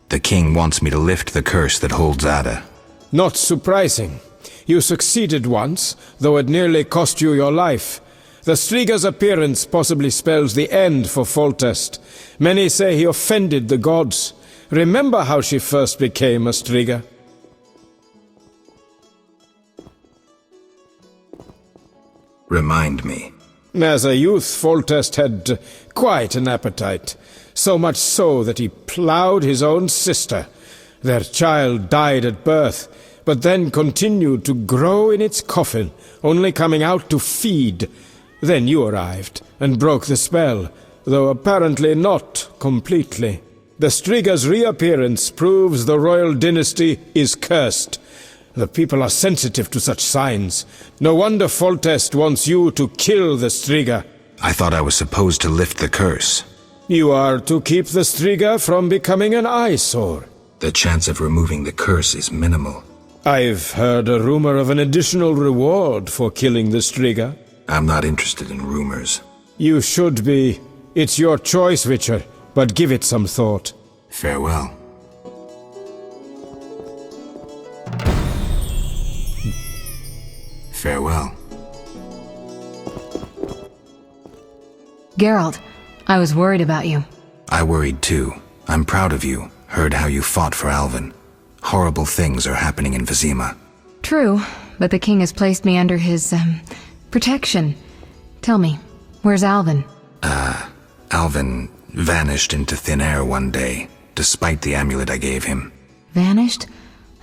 The king wants me to lift the curse that holds Ada. Not surprising. You succeeded once, though it nearly cost you your life. The Striga's appearance possibly spells the end for Foltest. Many say he offended the gods. Remember how she first became a Striga? Remind me. As a youth, Foltest had quite an appetite. So much so that he ploughed his own sister. Their child died at birth, but then continued to grow in its coffin, only coming out to feed. Then you arrived, and broke the spell, though apparently not completely. The Striga's reappearance proves the royal dynasty is cursed. The people are sensitive to such signs. No wonder Foltest wants you to kill the Striga. I thought I was supposed to lift the curse. You are to keep the Striga from becoming an eyesore. The chance of removing the curse is minimal. I've heard a rumor of an additional reward for killing the Striga. I'm not interested in rumors. You should be. It's your choice, Witcher, but give it some thought. Farewell. Farewell. Geralt, I was worried about you. I worried too. I'm proud of you. Heard how you fought for Alvin. Horrible things are happening in Vizima. True, but the king has placed me under his, protection. Tell me, where's Alvin? Alvin vanished into thin air one day, despite the amulet I gave him. Vanished?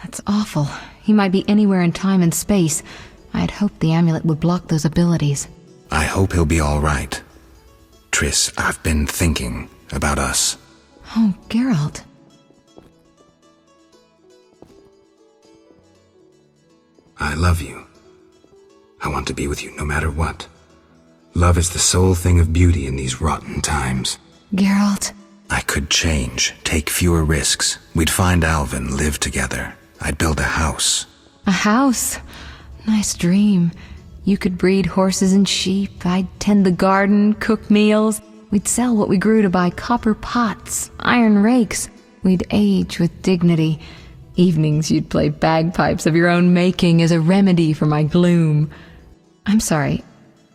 That's awful. He might be anywhere in time and space. I had hoped the amulet would block those abilities. I hope he'll be all right. Triss, I've been thinking about us. Oh, Geralt. I love you. I want to be with you no matter what. Love is the sole thing of beauty in these rotten times. Geralt. I could change, take fewer risks. We'd find Alvin, live together. I'd build a house. A house? Nice dream. You could breed horses and sheep. I'd tend the garden, cook meals. We'd sell what we grew to buy copper pots, iron rakes. We'd age with dignity. Evenings you'd play bagpipes of your own making as a remedy for my gloom. I'm sorry.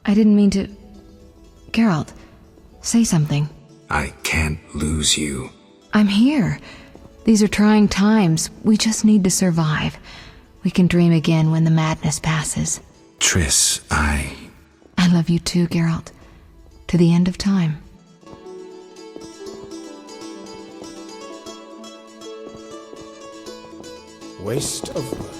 I didn't mean to... Geralt, say something. I can't lose you. I'm here. These are trying times. We just need to survive. We can dream again when the madness passes. Triss, I love you too, Geralt. To the end of time. Waste of words.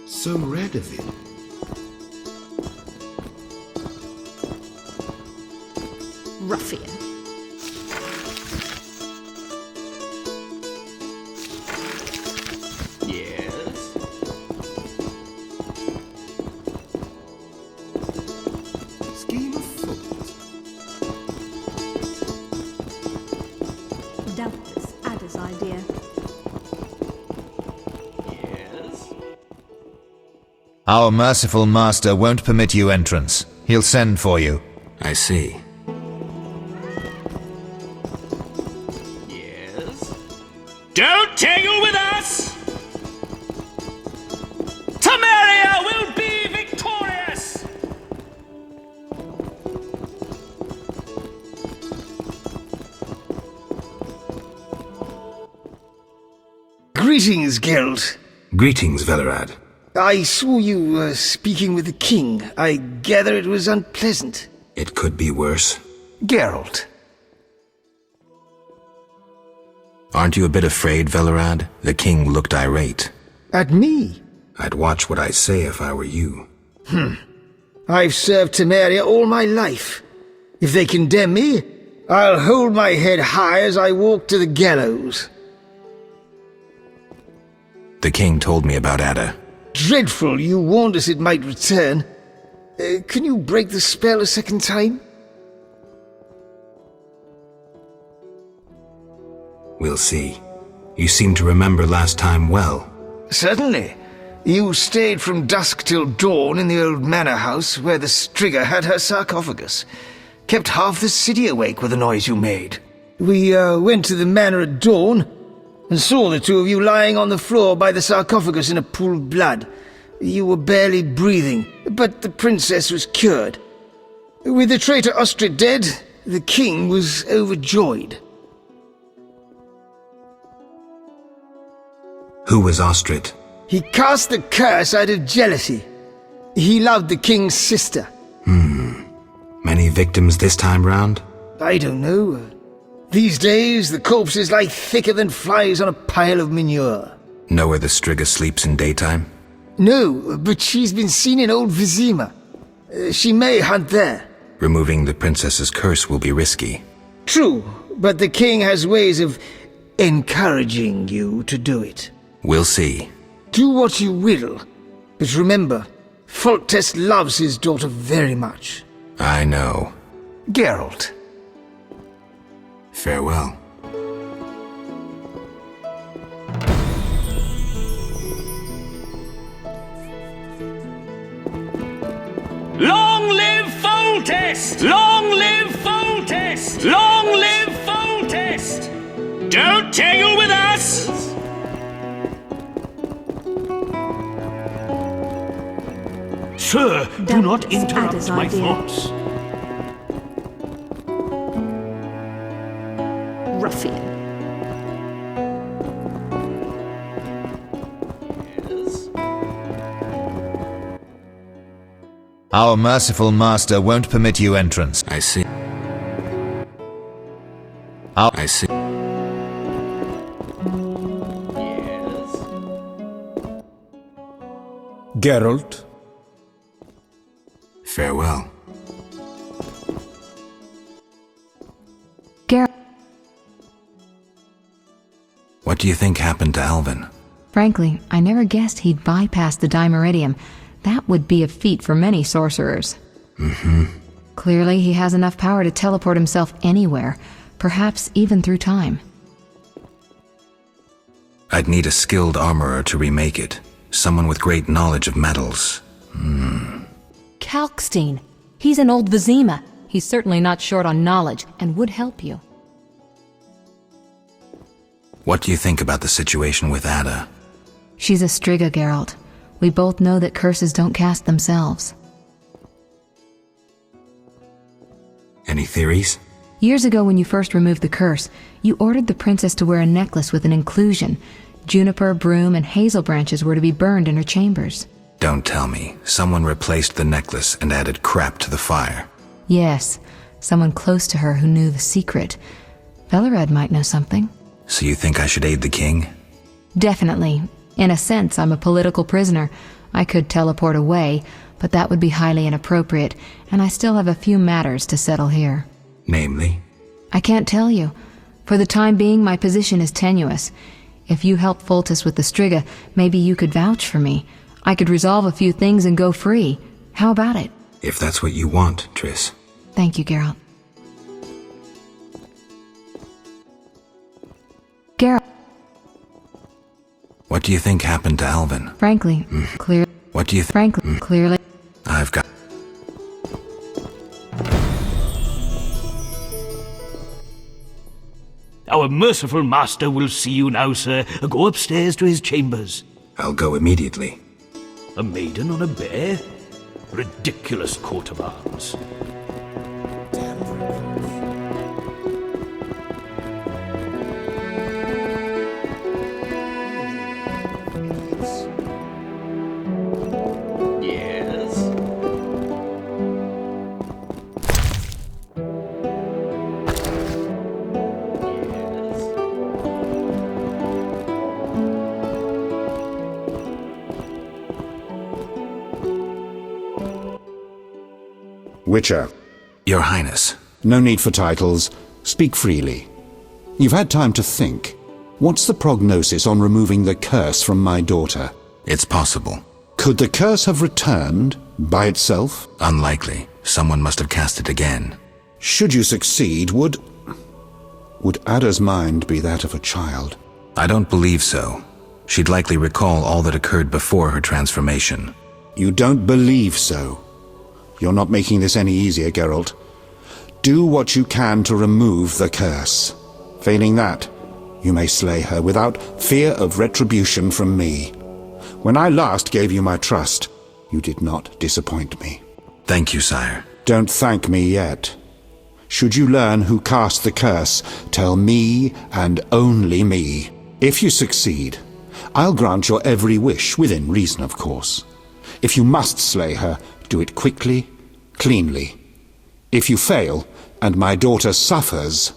So red of it. Ruffian. Yes. Scheme of thought. Doubtless Ada's idea. Yes. Our merciful master won't permit you entrance. He'll send for you. I see. Don't tangle with us! Temeria will be victorious! Greetings, Geralt. Greetings, Velerad. I saw you speaking with the king. I gather it was unpleasant. It could be worse. Geralt. Aren't you a bit afraid, Velerad? The king looked irate. At me? I'd watch what I say if I were you. I've served Temeria all my life. If they condemn me, I'll hold my head high as I walk to the gallows. The king told me about Ada. Dreadful, you warned us it might return. Can you break the spell a second time? We'll see. You seem to remember last time well. Certainly. You stayed from dusk till dawn in the old manor house where the Strigger had her sarcophagus. Kept half the city awake with the noise you made. We went to the manor at dawn and saw the two of you lying on the floor by the sarcophagus in a pool of blood. You were barely breathing, but the princess was cured. With the traitor Ostrid dead, the king was overjoyed. Who was Ostrid? He cast the curse out of jealousy. He loved the king's sister. Many victims this time round? I don't know. These days, the corpses lie thicker than flies on a pile of manure. Know where the Strigger sleeps in daytime? No, but she's been seen in Old Vizima. She may hunt there. Removing the princess's curse will be risky. True, but the king has ways of encouraging you to do it. We'll see. Do what you will, but remember, Foltest loves his daughter very much. I know. Geralt. Farewell. Long live Foltest! Long live Foltest! Long live Foltest! Don't tangle with us! Sir, do not interrupt Ada's my idea. thoughts. Ruffian. Our merciful master won't permit you entrance. I see. I see. Geralt? Farewell. Geralt. What do you think happened to Alvin? Frankly, I never guessed he'd bypass the Dimeridium. That would be a feat for many sorcerers. Clearly, he has enough power to teleport himself anywhere, perhaps even through time. I'd need a skilled armorer to remake it. Someone with great knowledge of metals. Kalkstein. He's in Old Vizima. He's certainly not short on knowledge and would help you. What do you think about the situation with Ada? She's a Strigga, Geralt. We both know that curses don't cast themselves. Any theories? Years ago when you first removed the curse, you ordered the princess to wear a necklace with an inclusion. Juniper, broom, and hazel branches were to be burned in her chambers. Don't tell me. Someone replaced the necklace and added crap to the fire. Yes, someone close to her who knew the secret. Velared might know something. So you think I should aid the king? Definitely. In a sense, I'm a political prisoner. I could teleport away, but that would be highly inappropriate, and I still have a few matters to settle here. Namely? I can't tell you. For the time being, my position is tenuous. If you help Foltest with the Strigga, maybe you could vouch for me. I could resolve a few things and go free. How about it? If that's what you want, Triss. Thank you, Geralt. Geralt. What do you think happened to Alvin? Frankly, clear. What do you Frankly, clearly. I've got... Our merciful master will see you now, sir. Go upstairs to his chambers. I'll go immediately. A maiden on a bear? Ridiculous coat of arms. Yes. Witcher. Your Highness. No need for titles. Speak freely. You've had time to think. What's the prognosis on removing the curse from my daughter? It's possible. Could the curse have returned by itself? Unlikely. Someone must have cast it again. Should you succeed, would Ada's mind be that of a child? I don't believe so. She'd likely recall all that occurred before her transformation. You don't believe so? You're not making this any easier, Geralt. Do what you can to remove the curse. Failing that, you may slay her without fear of retribution from me. When I last gave you my trust, you did not disappoint me. Thank you, sire. Don't thank me yet. Should you learn who cast the curse, tell me and only me. If you succeed, I'll grant your every wish, within reason, of course. If you must slay her, do it quickly, cleanly. If you fail, and my daughter suffers,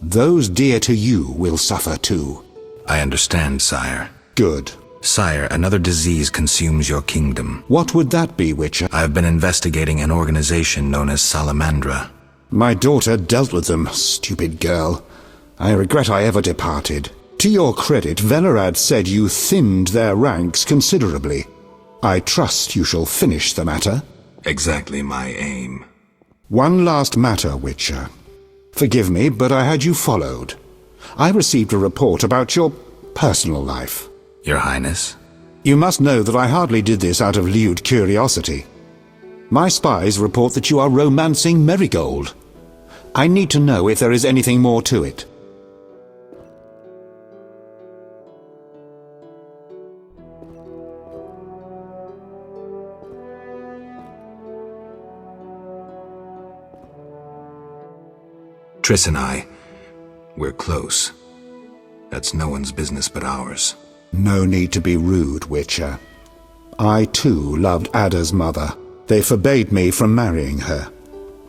those dear to you will suffer too. I understand, sire. Good. Sire, another disease consumes your kingdom. What would that be, Witcher? I've been investigating an organization known as Salamandra. My daughter dealt with them, stupid girl. I regret I ever departed. To your credit, Velerad said you thinned their ranks considerably. I trust you shall finish the matter. Exactly my aim. One last matter, Witcher. Forgive me, but I had you followed. I received a report about your personal life. Your Highness? You must know that I hardly did this out of lewd curiosity. My spies report that you are romancing Marigold. I need to know if there is anything more to it. Triss and I, we're close. That's no one's business but ours. No need to be rude, Witcher. I, too, loved Ada's mother. They forbade me from marrying her.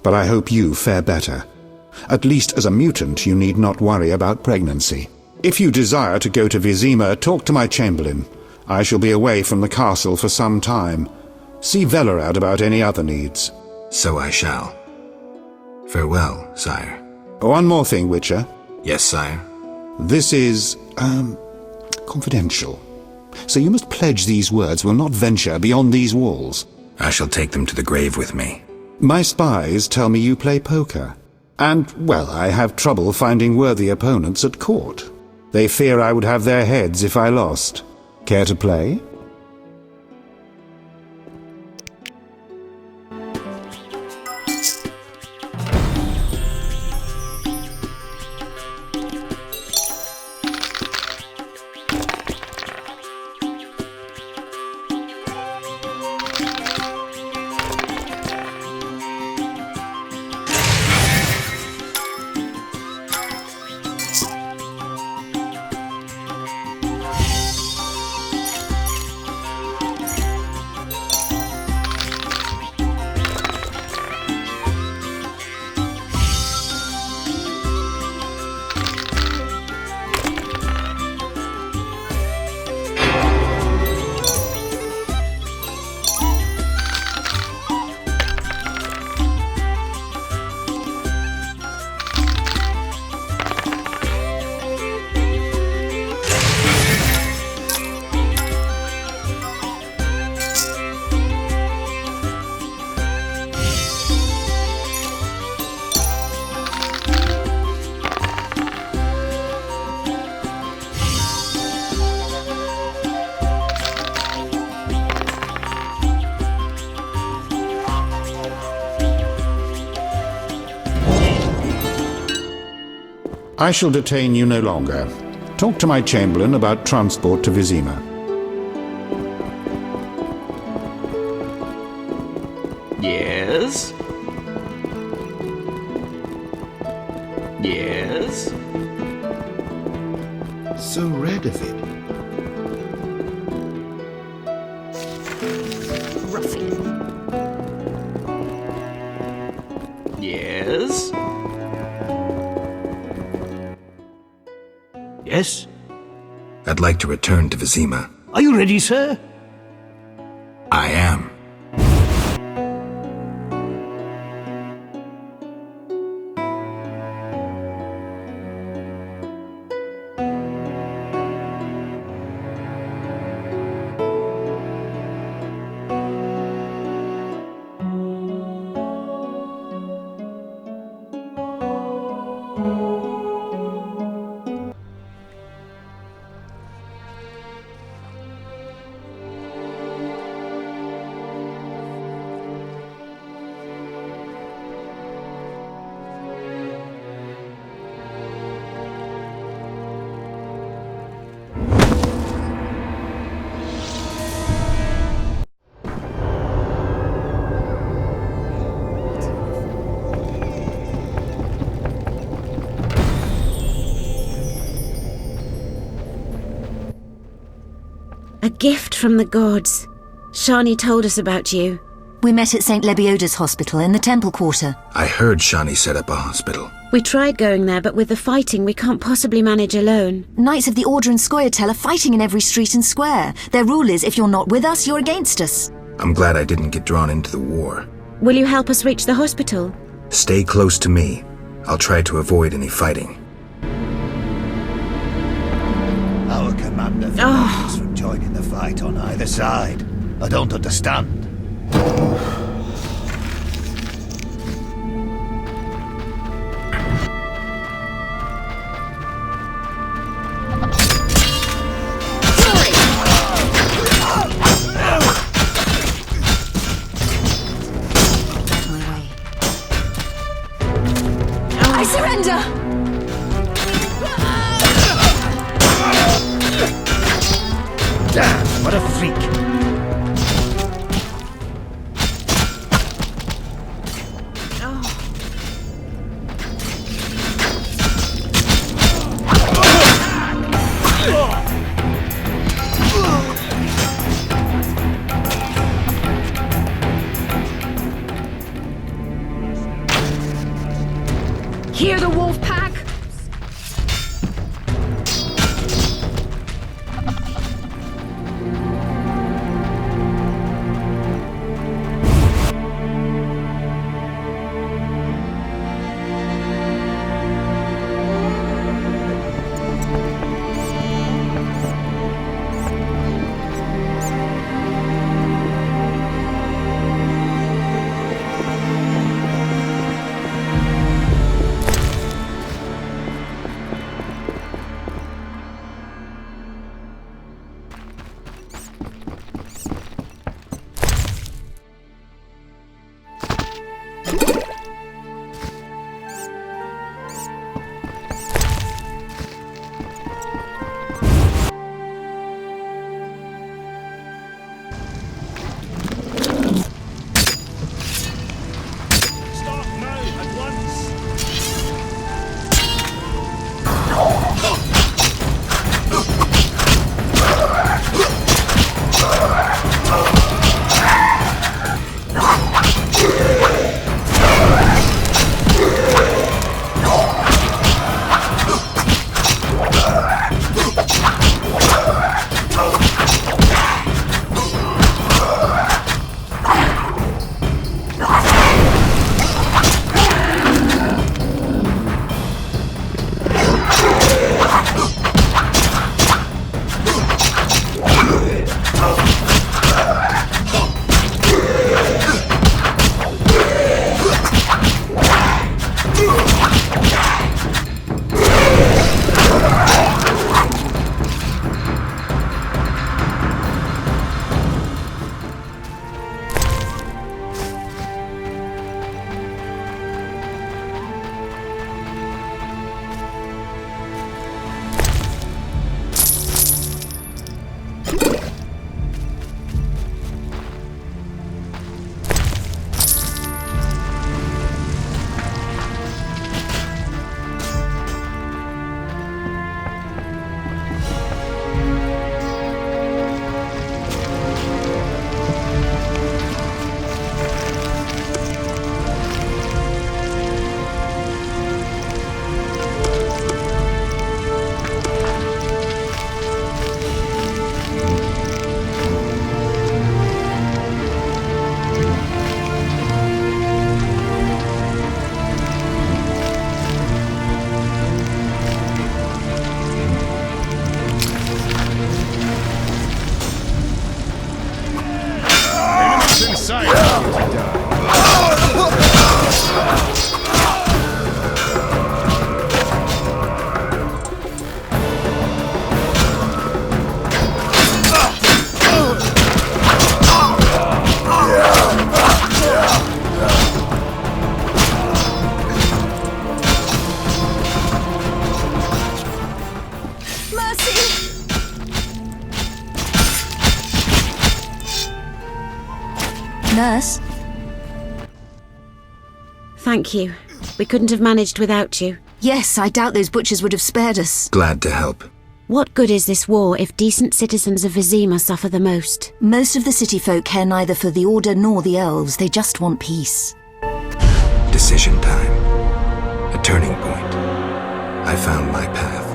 But I hope you fare better. At least as a mutant, you need not worry about pregnancy. If you desire to go to Vizima, talk to my chamberlain. I shall be away from the castle for some time. See Velerad about any other needs. So I shall. Farewell, sire. One more thing, Witcher. Yes, sire. This is, confidential. So you must pledge these words will not venture beyond these walls. I shall take them to the grave with me. My spies tell me you play poker. And, well, I have trouble finding worthy opponents at court. They fear I would have their heads if I lost. Care to play? I shall detain you no longer. Talk to my chamberlain about transport to Vizima. Yes? Yes? So red of it. Ruffian. Yes? Yes? I'd like to return to Vizima. Are you ready, sir? I am. gift from the gods. Shani told us about you. We met at St. Lebioda's hospital in the Temple Quarter. I heard Shani set up a hospital. We tried going there, but with the fighting, we can't possibly manage alone. Knights of the Order and Scoia'tael are fighting in every street and square. Their rule is, if you're not with us, you're against us. I'm glad I didn't get drawn into the war. Will you help us reach the hospital? Stay close to me. I'll try to avoid any fighting. Our commander forbids us from joining the fight on either side. I don't understand. I surrender! Damn, what a freak. Hear the wolf pack? Nurse? Thank you. We couldn't have managed without you. Yes, I doubt those butchers would have spared us. Glad to help. What good is this war if decent citizens of Vizima suffer the most? Most of the city folk care neither for the Order nor the elves. They just want peace. Decision time. A turning point. I found my path.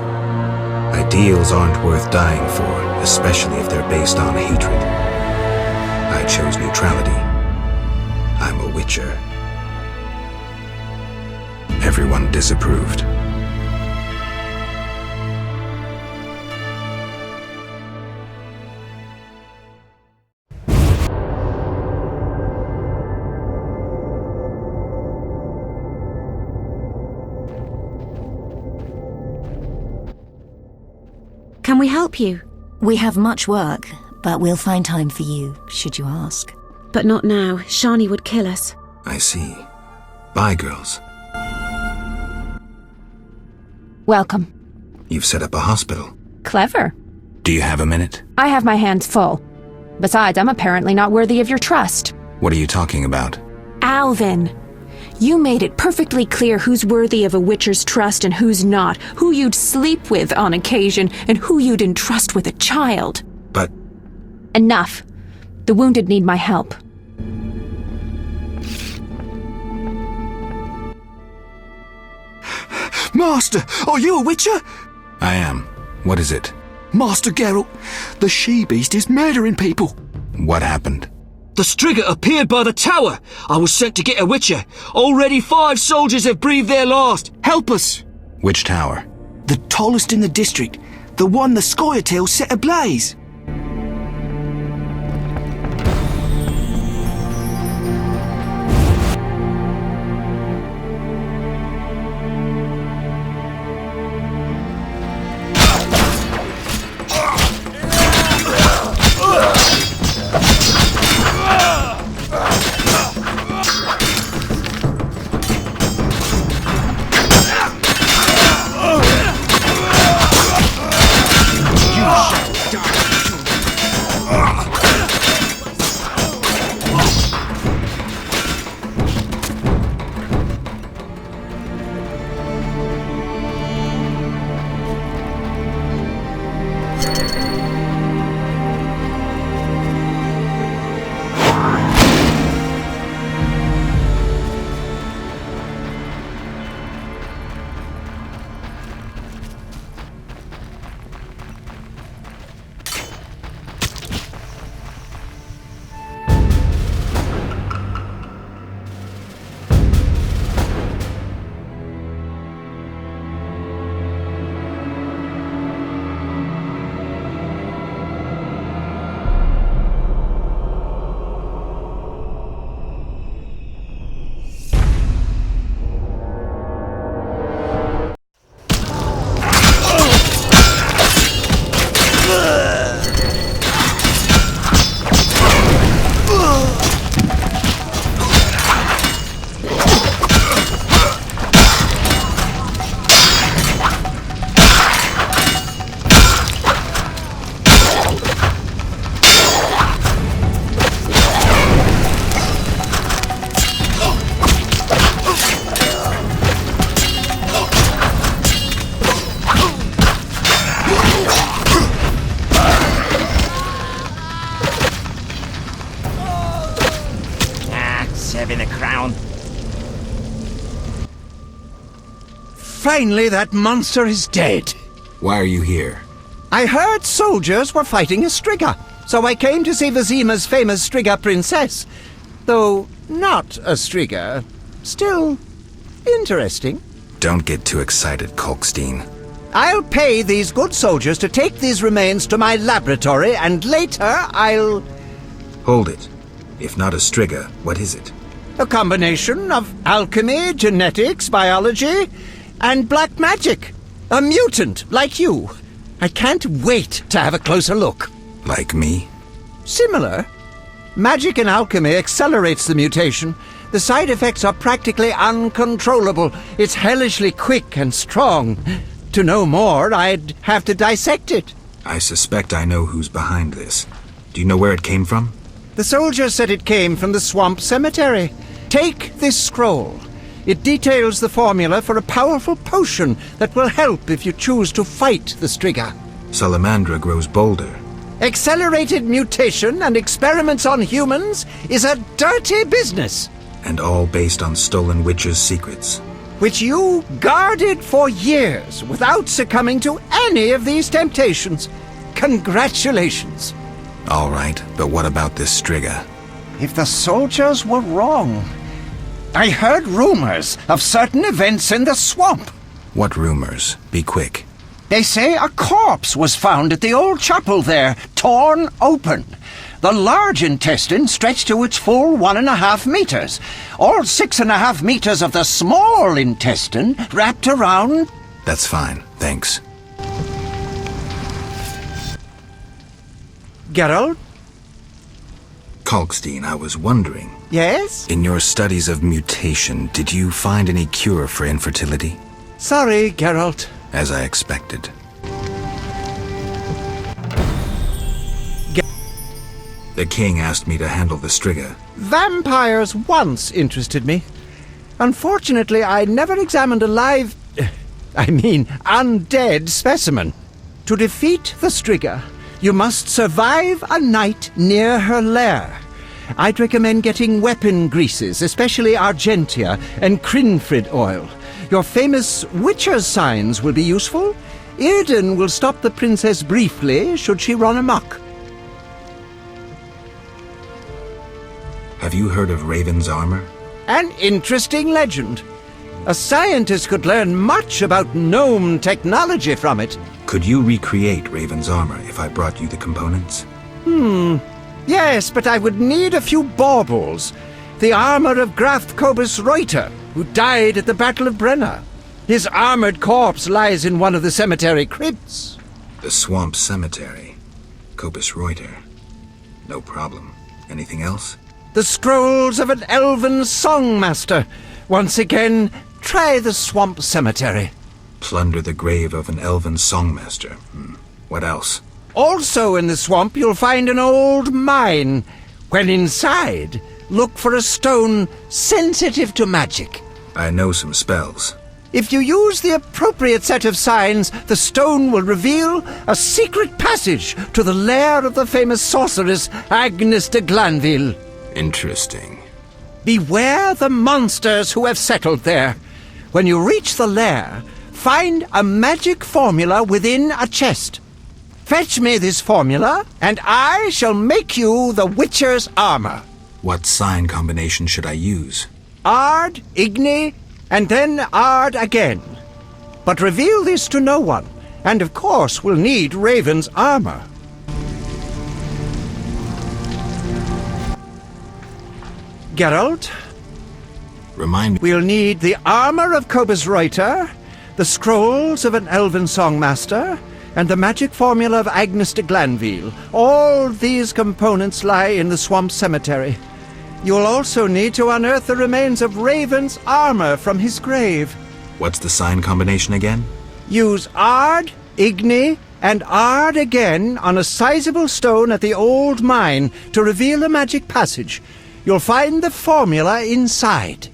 Ideals aren't worth dying for, especially if they're based on hatred. I chose neutrality. I'm a Witcher. Everyone disapproved. Can we help you? We have much work, but we'll find time for you, should you ask. But not now. Shani would kill us. I see. Bye, girls. Welcome. You've set up a hospital. Clever. Do you have a minute? I have my hands full. Besides, I'm apparently not worthy of your trust. What are you talking about? Alvin, you made it perfectly clear who's worthy of a Witcher's trust and who's not, who you'd sleep with on occasion, and who you'd entrust with a child. But... Enough. The wounded need my help. Master, are you a Witcher? I am. What is it? Master Geralt, the she-beast is murdering people. What happened? The Striga appeared by the tower. I was sent to get a Witcher. Already 5 soldiers have breathed their last. Help us. Which tower? The tallest in the district. The one the Scoia'tael set ablaze. Serving a crown. Finally, that monster is dead. Why are you here? I heard soldiers were fighting a Striga, so I came to see Vizima's famous Striga princess. Though not a Striga, still interesting. Don't get too excited, Kolkstein. I'll pay these good soldiers to take these remains to my laboratory, and later I'll... Hold it. If not a Striga, what is it? A combination of alchemy, genetics, biology, and black magic. A mutant, like you. I can't wait to have a closer look. Like me? Similar. Magic and alchemy accelerates the mutation. The side effects are practically uncontrollable. It's hellishly quick and strong. To know more, I'd have to dissect it. I suspect I know who's behind this. Do you know where it came from? The soldier said it came from the swamp cemetery. Take this scroll. It details the formula for a powerful potion that will help if you choose to fight the Striga. Salamandra grows bolder. Accelerated mutation and experiments on humans is a dirty business. And all based on stolen witches' secrets. Which you guarded for years without succumbing to any of these temptations. Congratulations. All right, but what about this Striga? If the soldiers were wrong, I heard rumors of certain events in the swamp. What rumors? Be quick. They say a corpse was found at the old chapel there, torn open. The large intestine stretched to its full 1.5 meters. All 6.5 meters of the small intestine wrapped around... That's fine, thanks. Geralt? Kalkstein, I was wondering. Yes? In your studies of mutation, did you find any cure for infertility? Sorry, Geralt. As I expected. The king asked me to handle the Striga. Vampires once interested me. Unfortunately, I never examined a live... undead specimen. To defeat the Striga, you must survive a night near her lair. I'd recommend getting weapon greases, especially Argentia and Crinfrid oil. Your famous Witcher's signs will be useful. Irden will stop the princess briefly, should she run amok. Have you heard of Raven's armor? An interesting legend. A scientist could learn much about gnome technology from it. Could you recreate Raven's armor if I brought you the components? Yes, but I would need a few baubles. The armor of Graf Kobus Reuter, who died at the Battle of Brenna. His armored corpse lies in one of the cemetery crypts. The Swamp Cemetery. Kobus Reuter. No problem. Anything else? The scrolls of an elven songmaster. Once again, try the Swamp Cemetery. Plunder the grave of an elven songmaster. What else? Also in the swamp, you'll find an old mine. When inside, look for a stone sensitive to magic. I know some spells. If you use the appropriate set of signs, the stone will reveal a secret passage to the lair of the famous sorceress Agnes de Glanville. Interesting. Beware the monsters who have settled there. When you reach the lair, find a magic formula within a chest. Fetch me this formula, and I shall make you the Witcher's armor. What sign combination should I use? Ard, Igni, and then Ard again. But reveal this to no one, and of course we'll need Raven's armor. Geralt? Remind me. We'll need the armor of Kobus Reuter, the scrolls of an elven songmaster, and the magic formula of Agnes de Glanville. All these components lie in the Swamp Cemetery. You'll also need to unearth the remains of Raven's armor from his grave. What's the sign combination again? Use Ard, Igni, and Ard again on a sizable stone at the old mine to reveal a magic passage. You'll find the formula inside.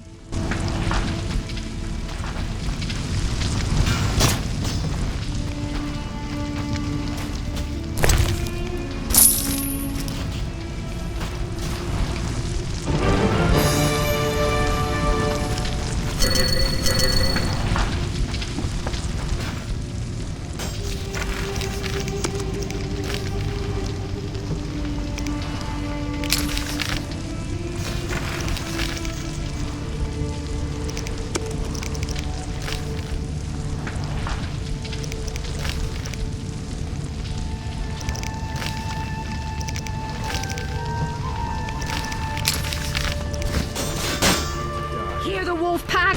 Hear the wolf pack?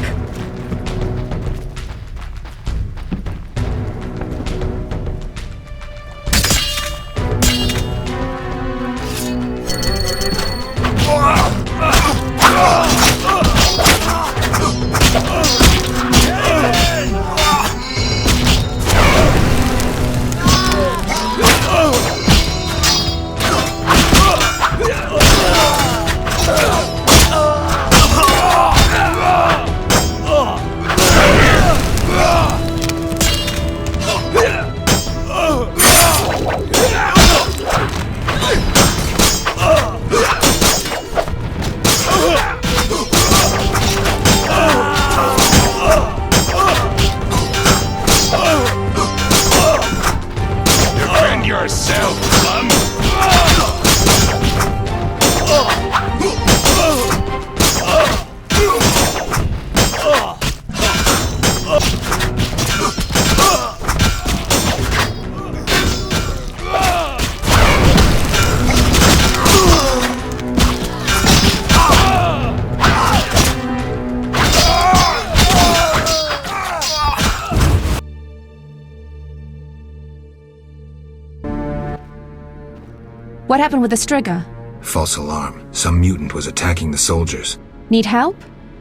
What happened with the Striga? False alarm. Some mutant was attacking the soldiers. Need help?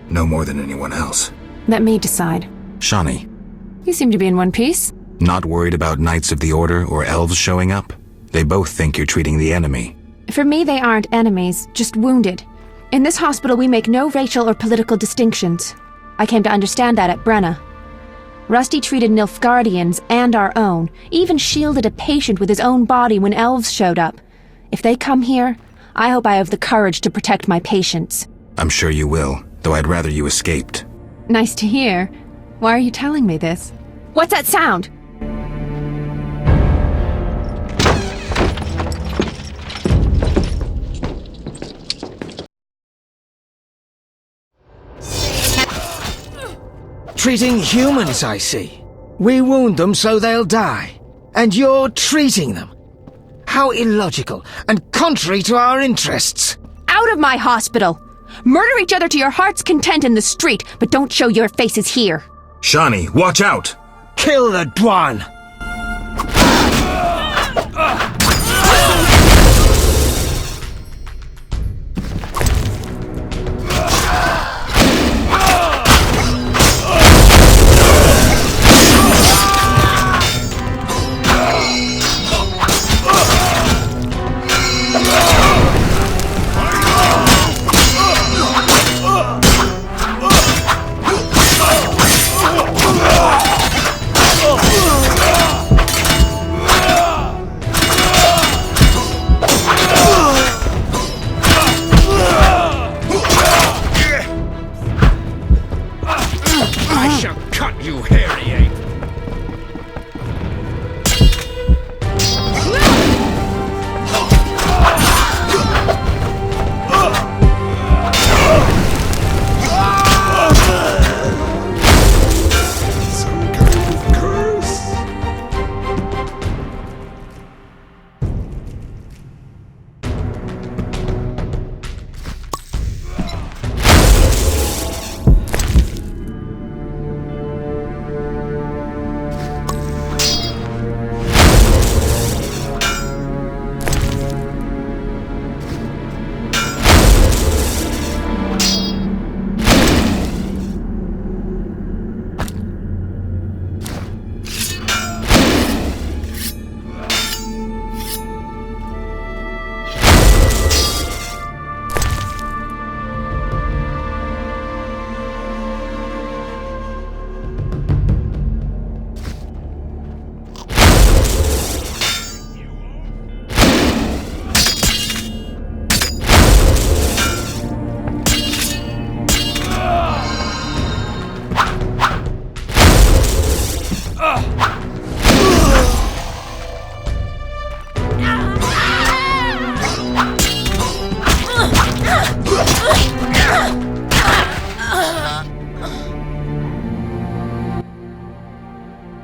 No more than anyone else. Let me decide. Shawnee, You seem to be in one piece. not worried about Knights of the Order or elves showing up? They both think you're treating the enemy. For me, they aren't enemies, just wounded. In this hospital, we make no racial or political distinctions. I came to understand that at Brenna. Rusty treated Nilfgaardians and our own, even shielded a patient with his own body when elves showed up. If they come here, I hope I have the courage to protect my patients. I'm sure you will, though I'd rather you escaped. Nice to hear. Why are you telling me this? What's that sound? Treating humans, I see. We wound them so they'll die. And you're treating them. How illogical and contrary to our interests. Out of my hospital! Murder each other to your heart's content in the street, but don't show your faces here. Shawnee, watch out! Kill the Dwan!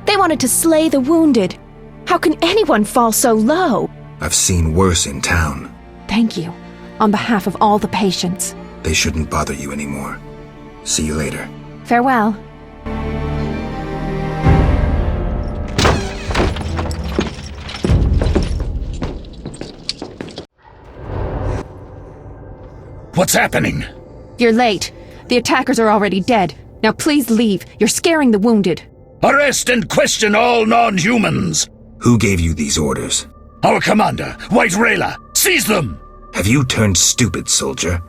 They wanted to slay the wounded. How can anyone fall so low? I've seen worse in town. Thank you, on behalf of all the patients. They shouldn't bother you anymore. See you later. Farewell. What's happening? You're late. The attackers are already dead. Now please leave. You're scaring the wounded. Arrest and question all non-humans! Who gave you these orders? Our commander, White Rayla. Seize them! Have you turned stupid, soldier?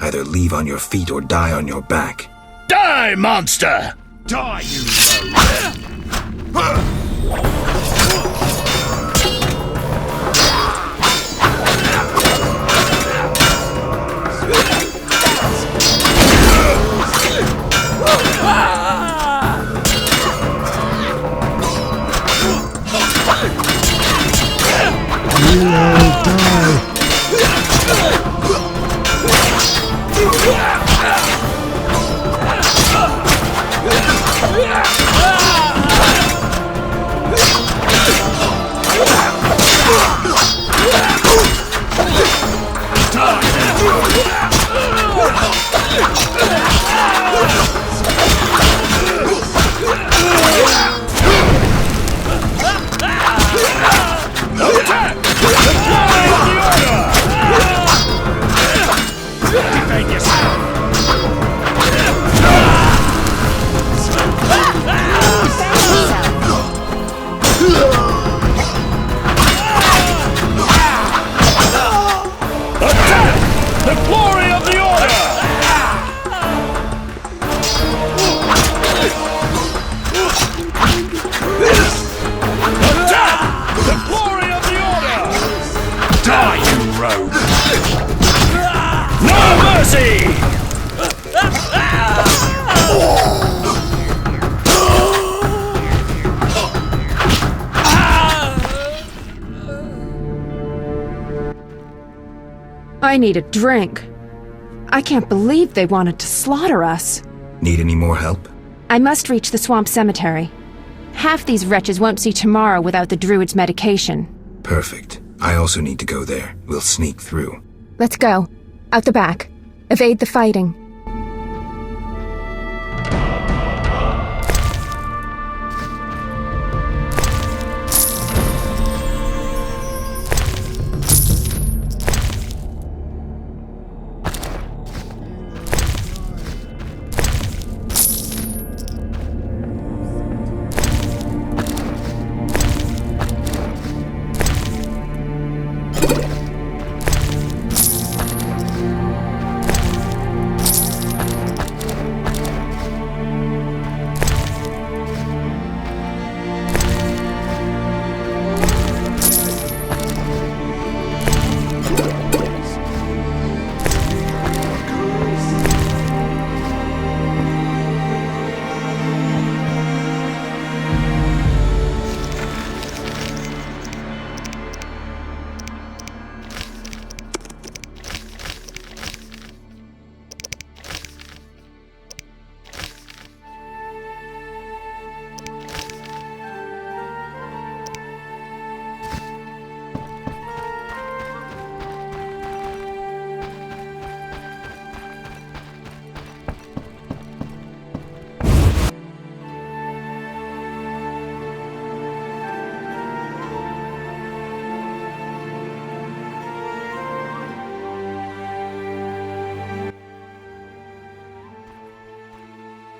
Either leave on your feet or die on your back. Die, monster! Die, you die! I need a drink. I can't believe they wanted to slaughter us. Need any more help? I must reach the swamp cemetery. Half these wretches won't see tomorrow without the druid's medication. Perfect. I also need to go there. We'll sneak through. Let's go. Out the back. Evade the fighting.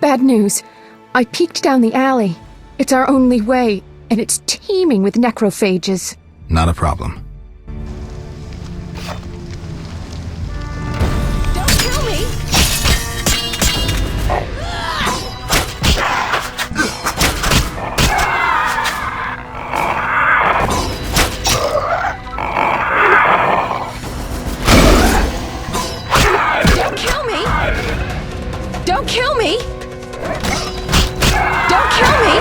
Bad news. I peeked down the alley. It's our only way, and it's teeming with necrophages. Not a problem. Don't kill me! Don't kill me! Don't kill me! Don't kill me!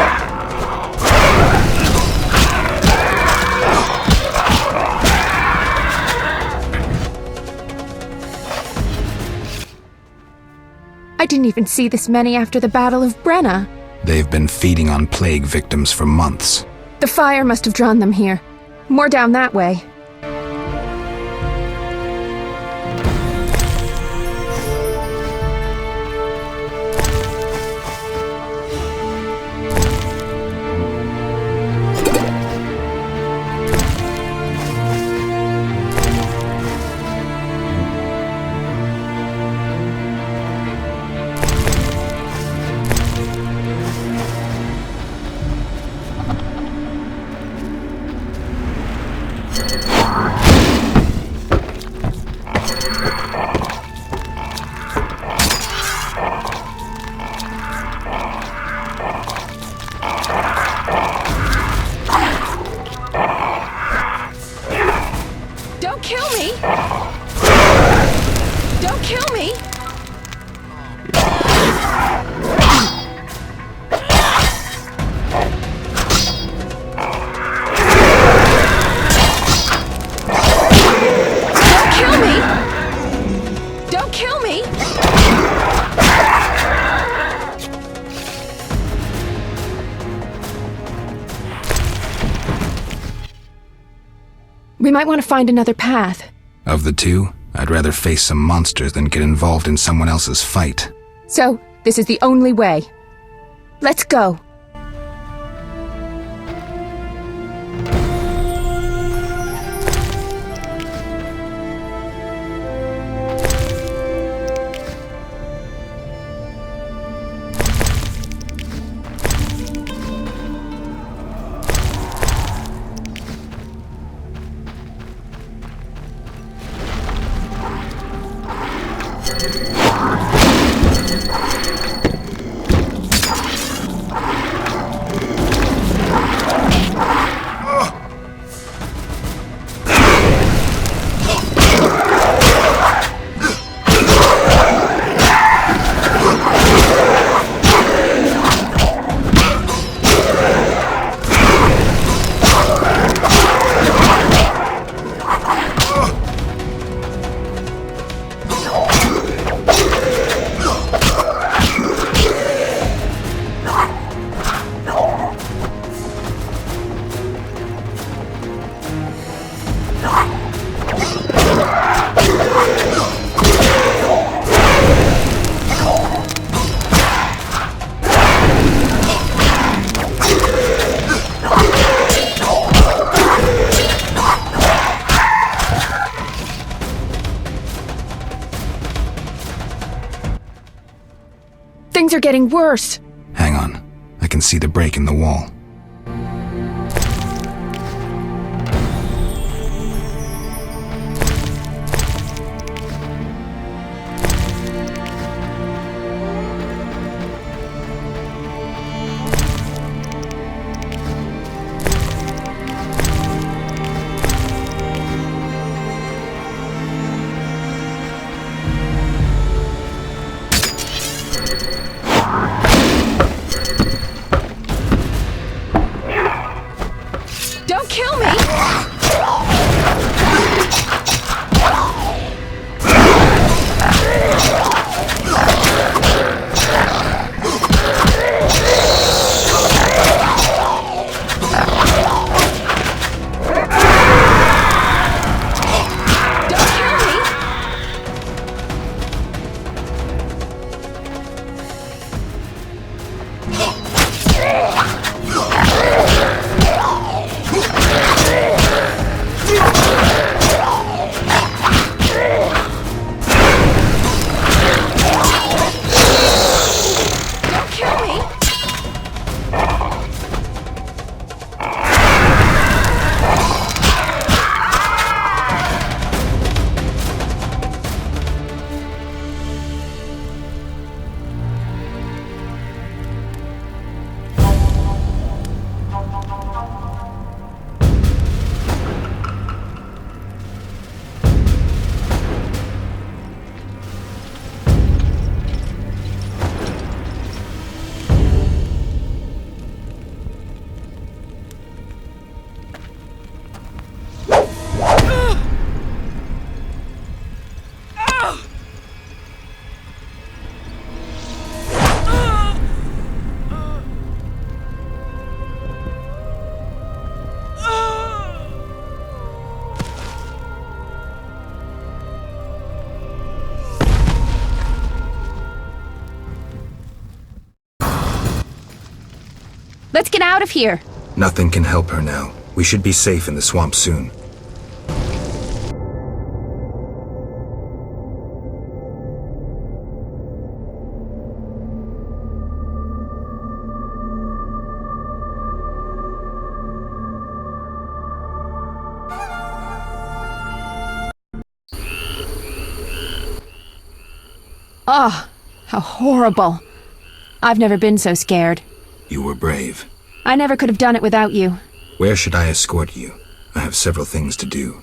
I didn't even see this many after the Battle of Brenna. They've been feeding on plague victims for months. The fire must have drawn them here. More down that way. Don't kill me! Don't kill me! Don't kill me! Don't kill me! We might want to find another path. Of the two, I'd rather face some monsters than get involved in someone else's fight. So, this is the only way. Let's go. Things are getting worse. Hang on. I can see the break in the wall. Don't kill me! Let's get out of here. Nothing can help her now. We should be safe in the swamp soon. Oh, how horrible. I've never been so scared. You were brave. I never could have done it without you. Where should I escort you? I have several things to do.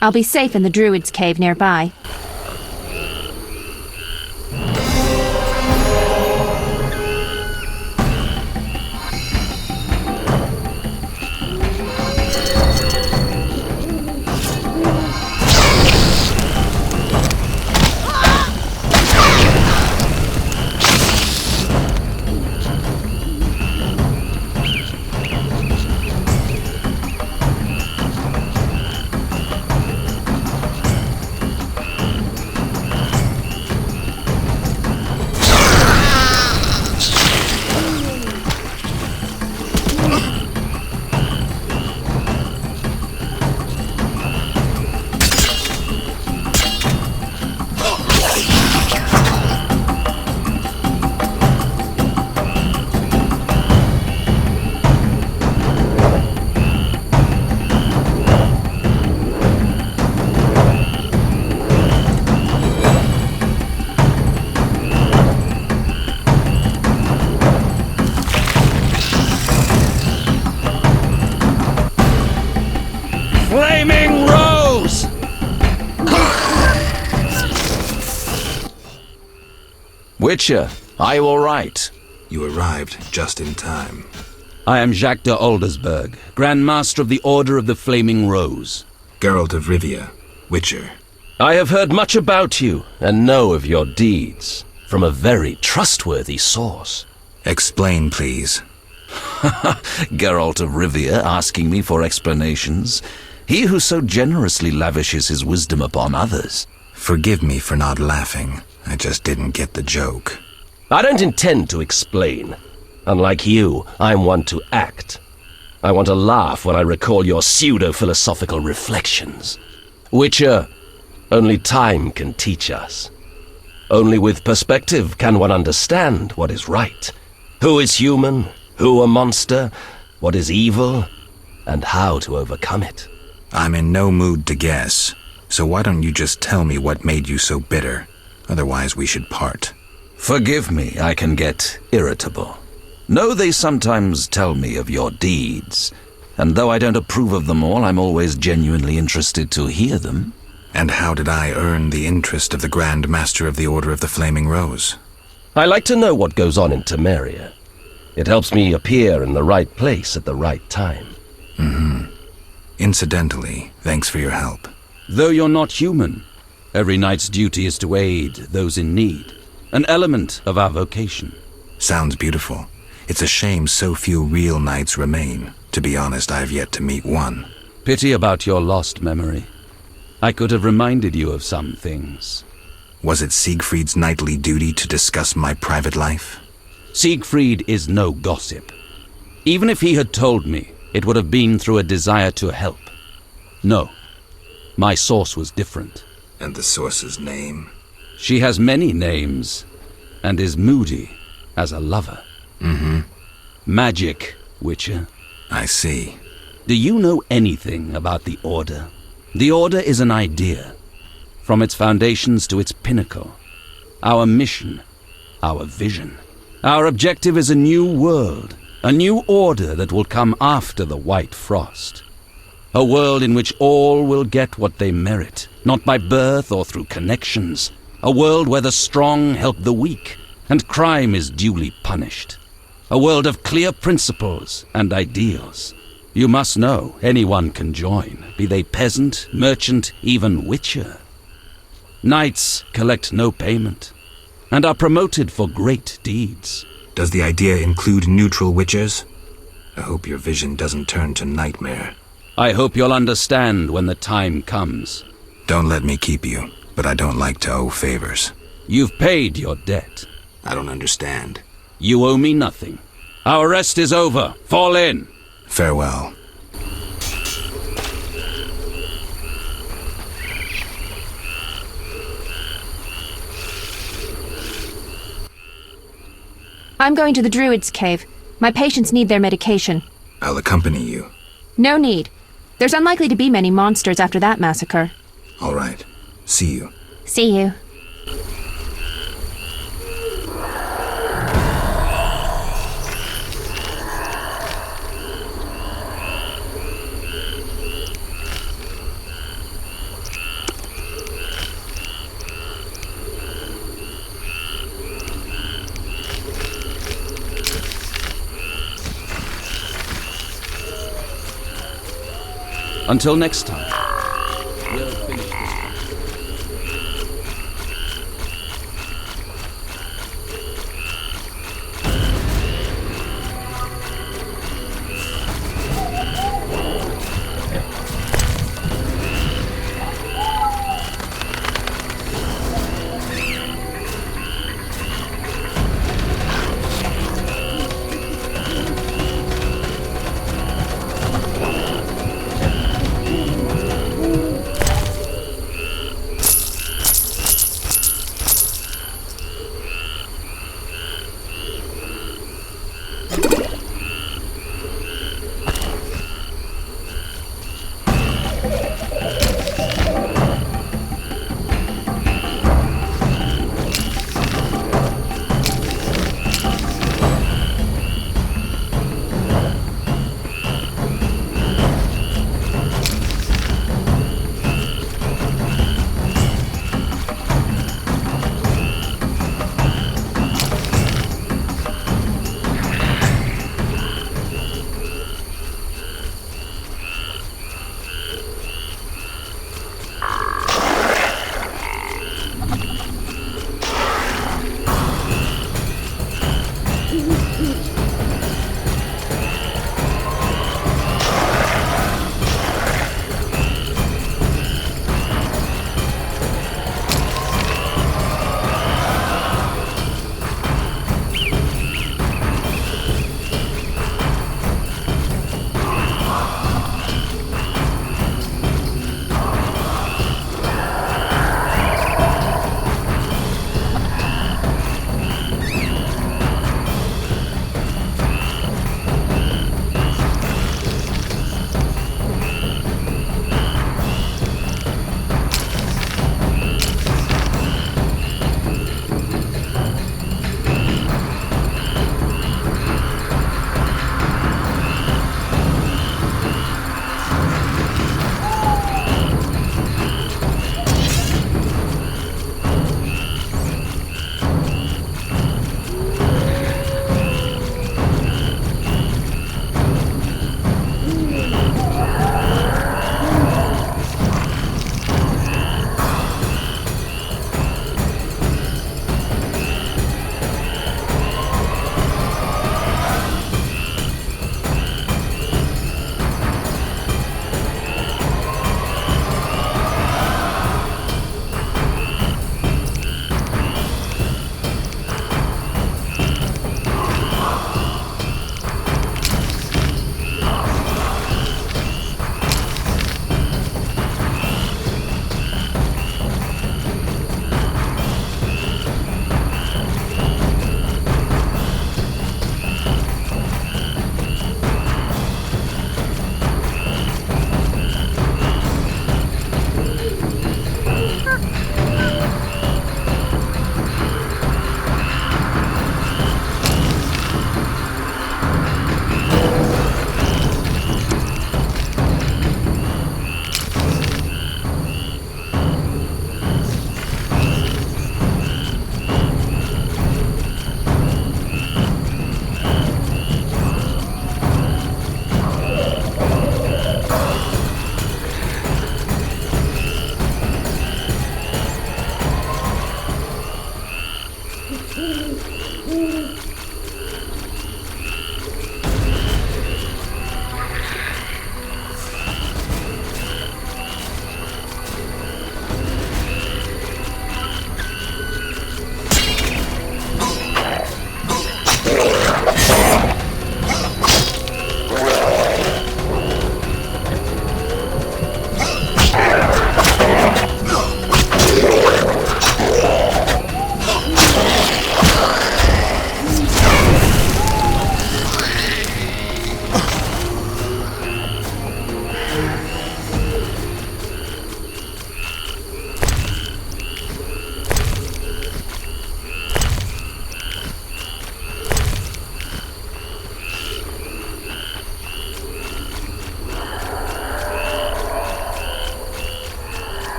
I'll be safe in the Druid's cave nearby. Flaming Rose! Witcher, are you all right? You arrived just in time. I am Jacques de Aldersberg, Grand Master of the Order of the Flaming Rose. Geralt of Rivia, Witcher. I have heard much about you and know of your deeds from a very trustworthy source. Explain, please. Geralt of Rivia asking me for explanations. He who so generously lavishes his wisdom upon others. Forgive me for not laughing. I just didn't get the joke. I don't intend to explain. Unlike you, I'm one to act. I want to laugh when I recall your pseudo-philosophical reflections. Witcher, only time can teach us. Only with perspective can one understand what is right. Who is human, who a monster, what is evil, and how to overcome it. I'm in no mood to guess, so why don't you just tell me what made you so bitter? Otherwise we should part. Forgive me, I can get irritable. Know they sometimes tell me of your deeds, and though I don't approve of them all, I'm always genuinely interested to hear them. And how did I earn the interest of the Grand Master of the Order of the Flaming Rose? I like to know what goes on in Temeria. It helps me appear in the right place at the right time. Incidentally, thanks for your help. Though you're not human, every knight's duty is to aid those in need. An element of our vocation. Sounds beautiful. It's a shame so few real knights remain. To be honest, I've yet to meet one. Pity about your lost memory. I could have reminded you of some things. Was it Siegfried's knightly duty to discuss my private life? Siegfried is no gossip. Even if he had told me, it would have been through a desire to help. No, my source was different. And the source's name? She has many names, and is moody as a lover. Magic, Witcher. I see. Do you know anything about the Order? The Order is an idea, from its foundations to its pinnacle. Our mission, our vision. Our objective is a new world, a new order that will come after the White Frost. A world in which all will get what they merit, not by birth or through connections. A world where the strong help the weak, and crime is duly punished. A world of clear principles and ideals. You must know anyone can join, be they peasant, merchant, even witcher. Knights collect no payment, and are promoted for great deeds. Does the idea include neutral witchers? I hope your vision doesn't turn to nightmare. I hope you'll understand when the time comes. Don't let me keep you, but I don't like to owe favors. You've paid your debt. I don't understand. You owe me nothing. Our rest is over. Fall in. Farewell. I'm going to the Druid's Cave. My patients need their medication. I'll accompany you. No need. There's unlikely to be many monsters after that massacre. All right. See you. See you. Until next time, we'll finish this.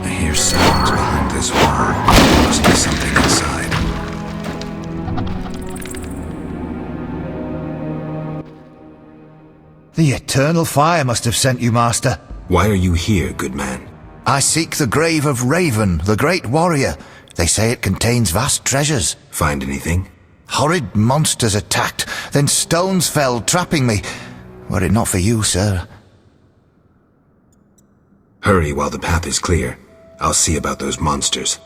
I hear sounds behind this wall. There must be something inside. The eternal fire must have sent you, Master. Why are you here, good man? I seek the grave of Raven, the great warrior. They say it contains vast treasures. Find anything? Horrid monsters attacked, then stones fell, trapping me. Were it not for you, sir. Hurry while the path is clear. I'll see about those monsters.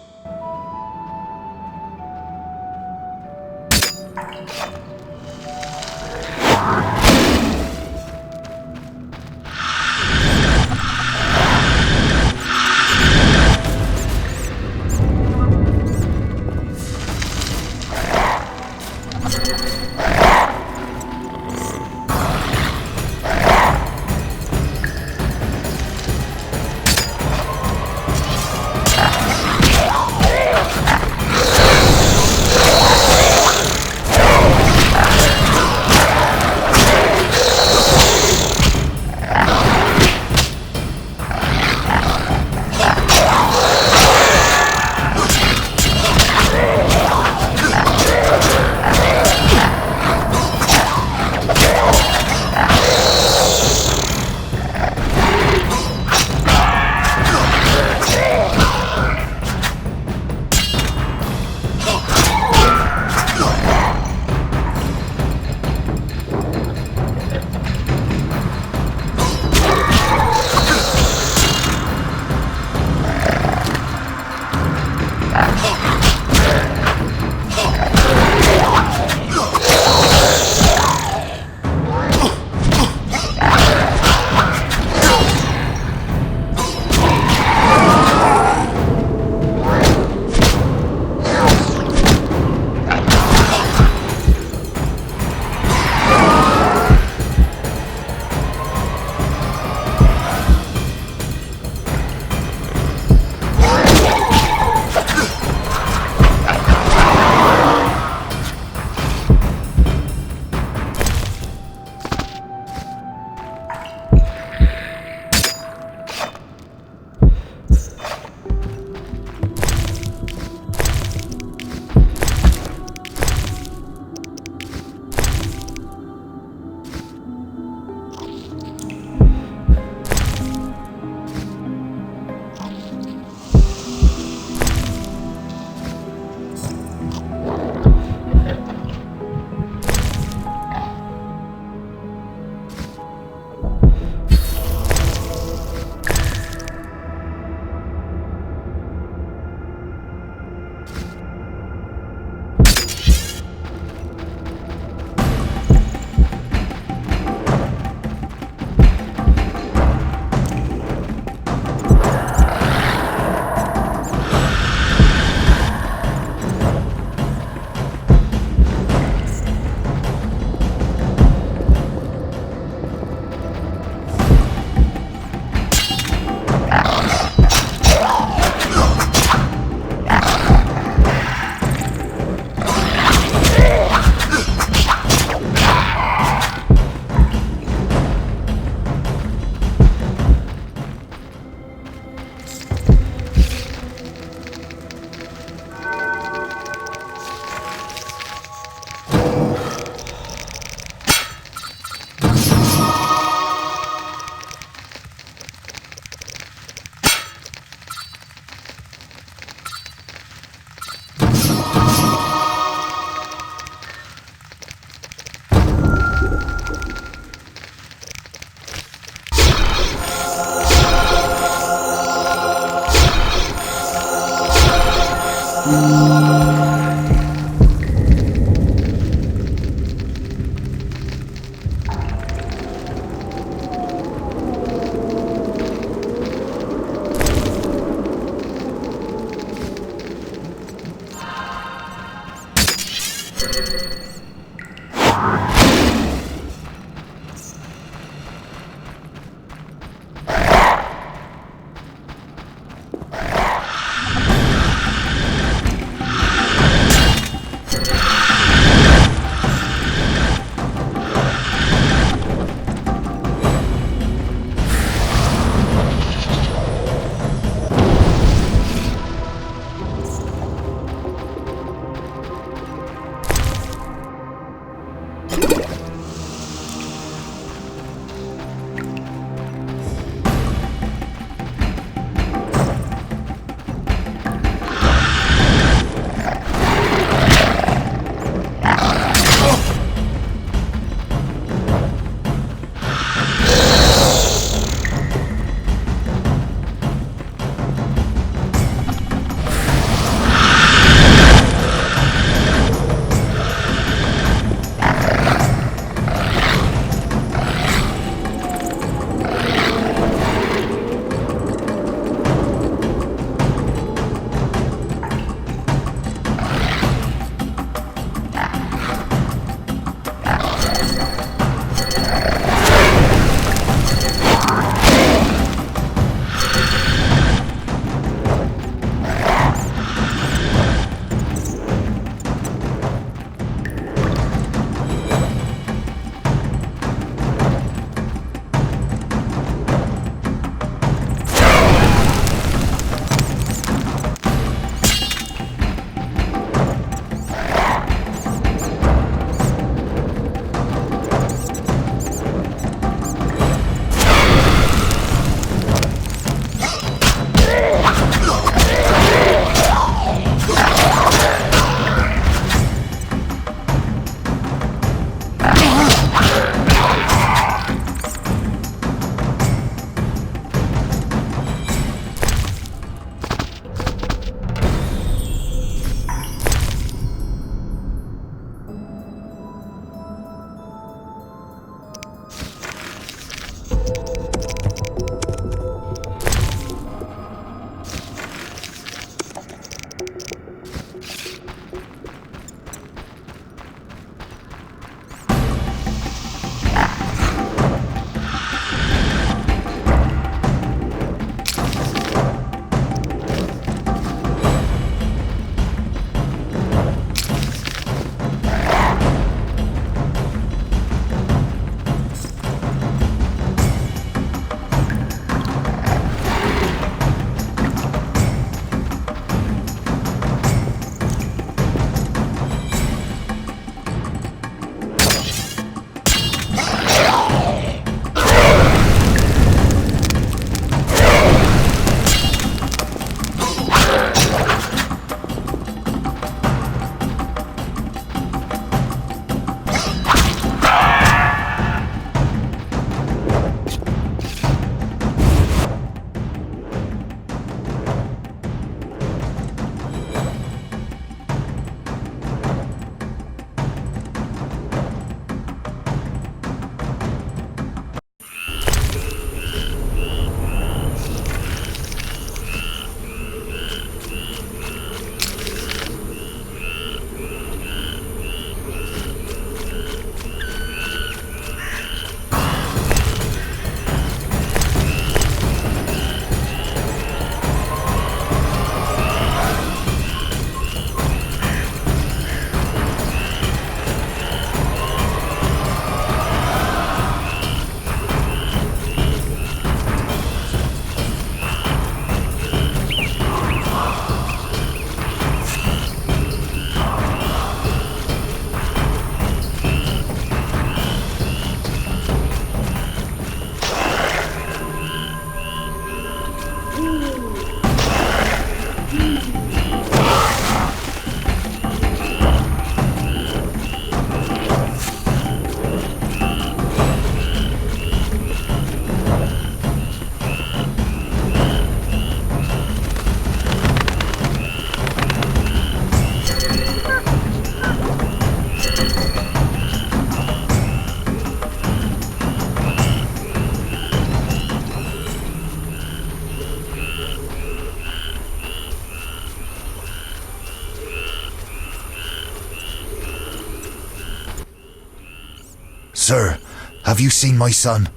Sir, have you seen my son?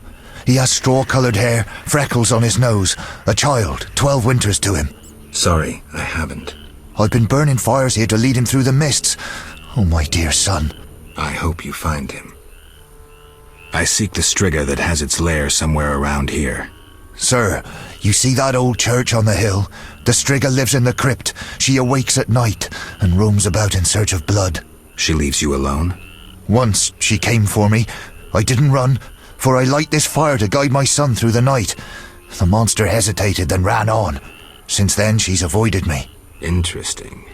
He has straw-coloured hair, freckles on his nose, a child, 12 winters to him. Sorry, I haven't. I've been burning fires here to lead him through the mists. Oh, my dear son. I hope you find him. I seek the Striga that has its lair somewhere around here. Sir, you see that old church on the hill? The Striga lives in the crypt. She awakes at night and roams about in search of blood. She leaves you alone? Once she came for me. I didn't run, for I light this fire to guide my son through the night. The monster hesitated, then ran on. Since then, she's avoided me. Interesting.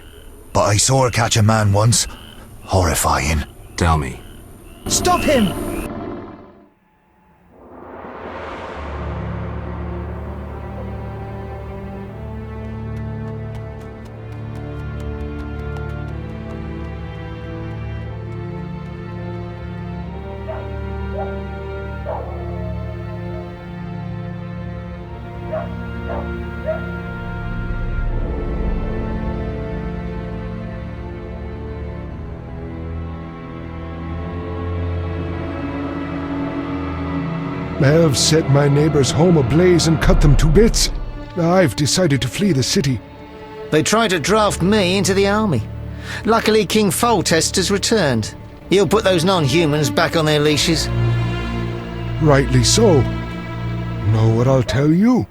But I saw her catch a man once. Horrifying. Tell me. Stop him! Elves set my neighbor's home ablaze and cut them to bits. I've decided to flee the city. They tried to draft me into the army. Luckily, King Foltest has returned. He'll put those non-humans back on their leashes. Rightly so. Know what I'll tell you?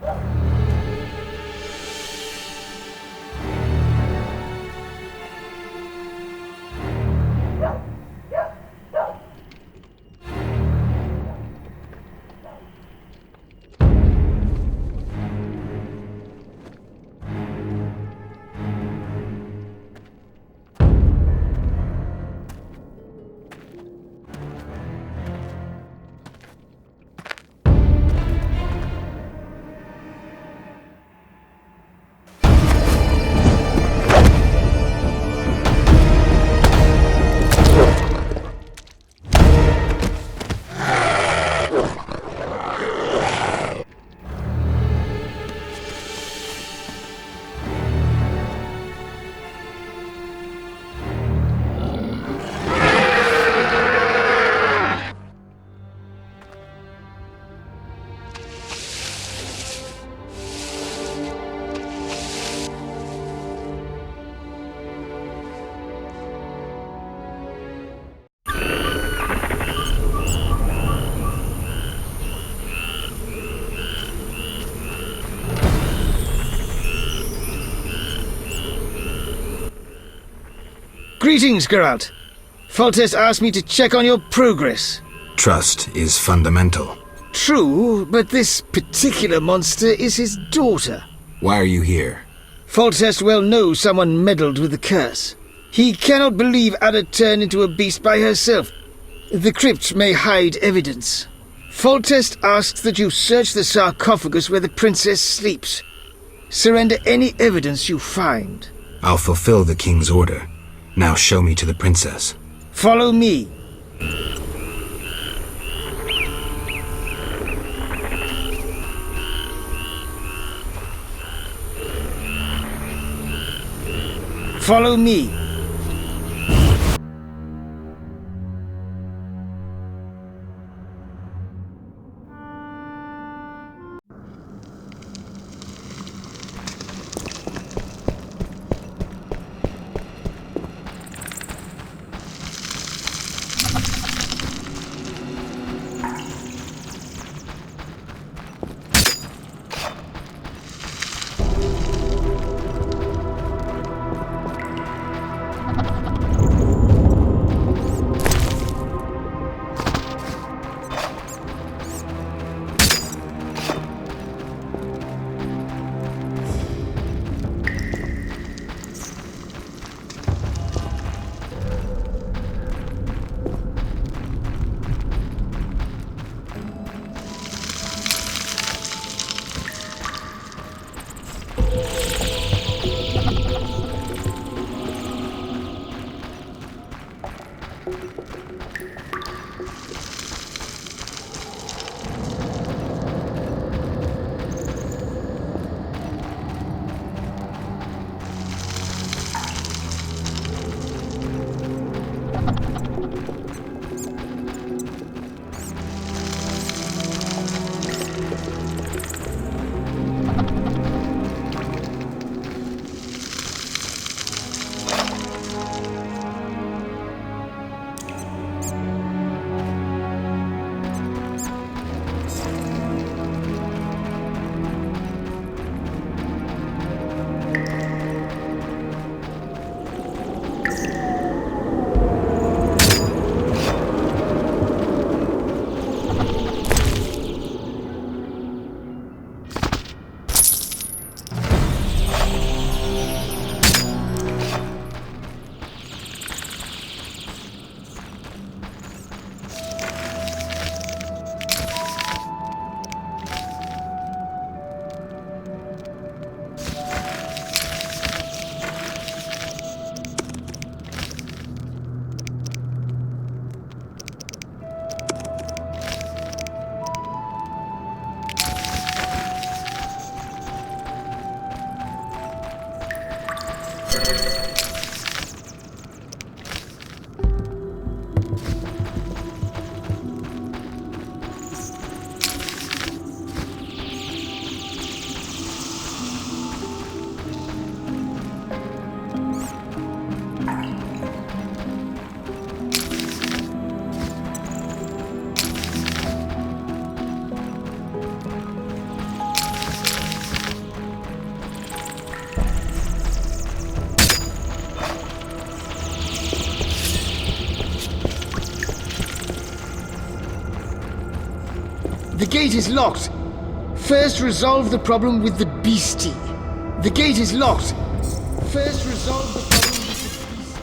Greetings, Geralt. Foltest asked me to check on your progress. Trust is fundamental. True, but this particular monster is his daughter. Why are you here? Foltest well knows someone meddled with the curse. He cannot believe Ada turned into a beast by herself. The crypt may hide evidence. Foltest asks that you search the sarcophagus where the princess sleeps. Surrender any evidence you find. I'll fulfill the king's order. Now show me to the princess. Follow me. Follow me. The gate is locked. First resolve the problem with the beastie. The gate is locked. First resolve the problem with the beastie.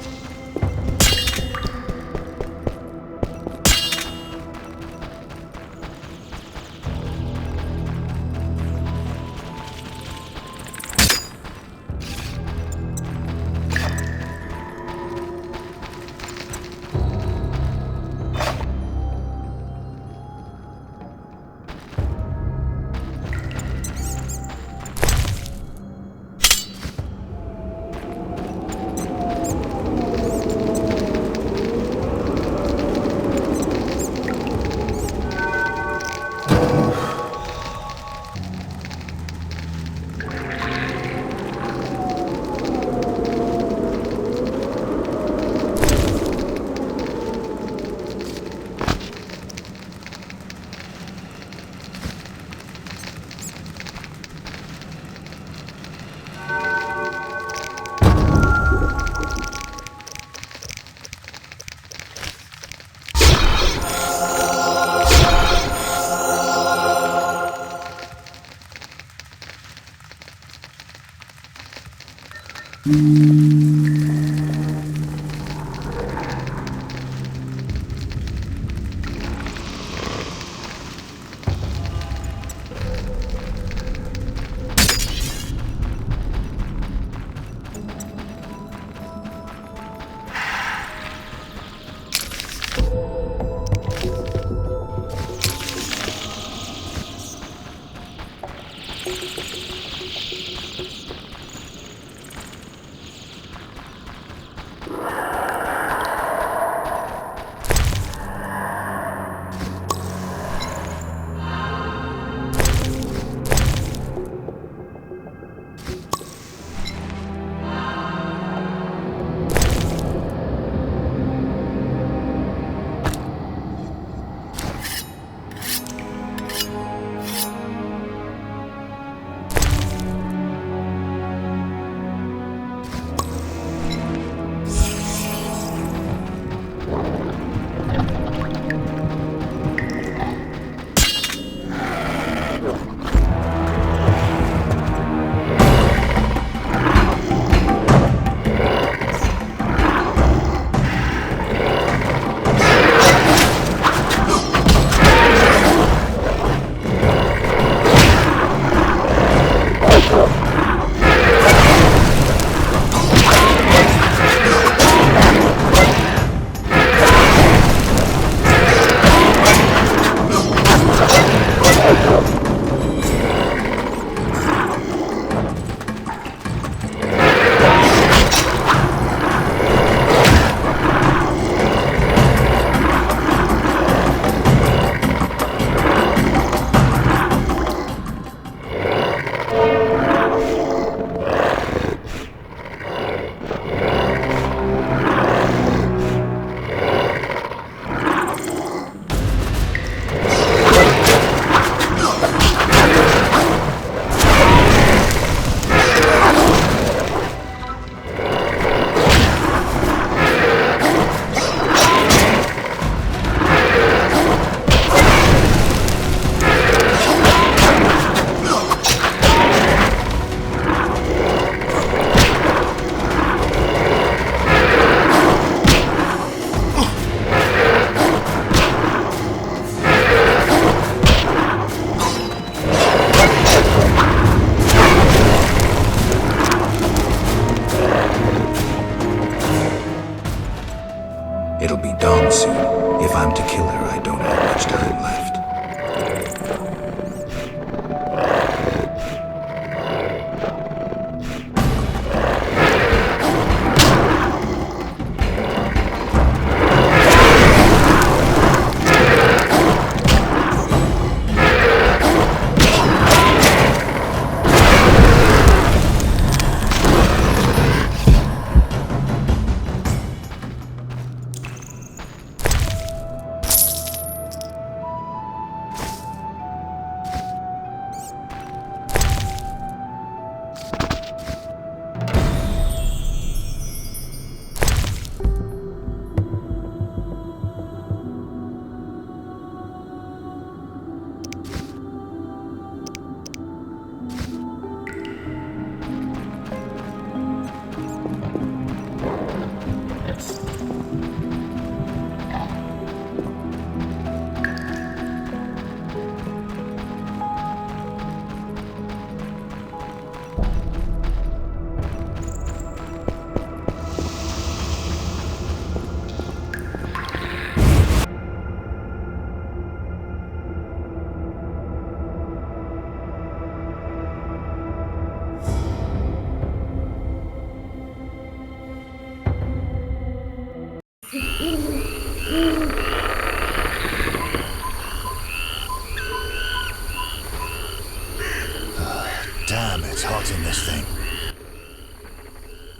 It'll be dawn soon. If I'm to kill her, I don't have much time left.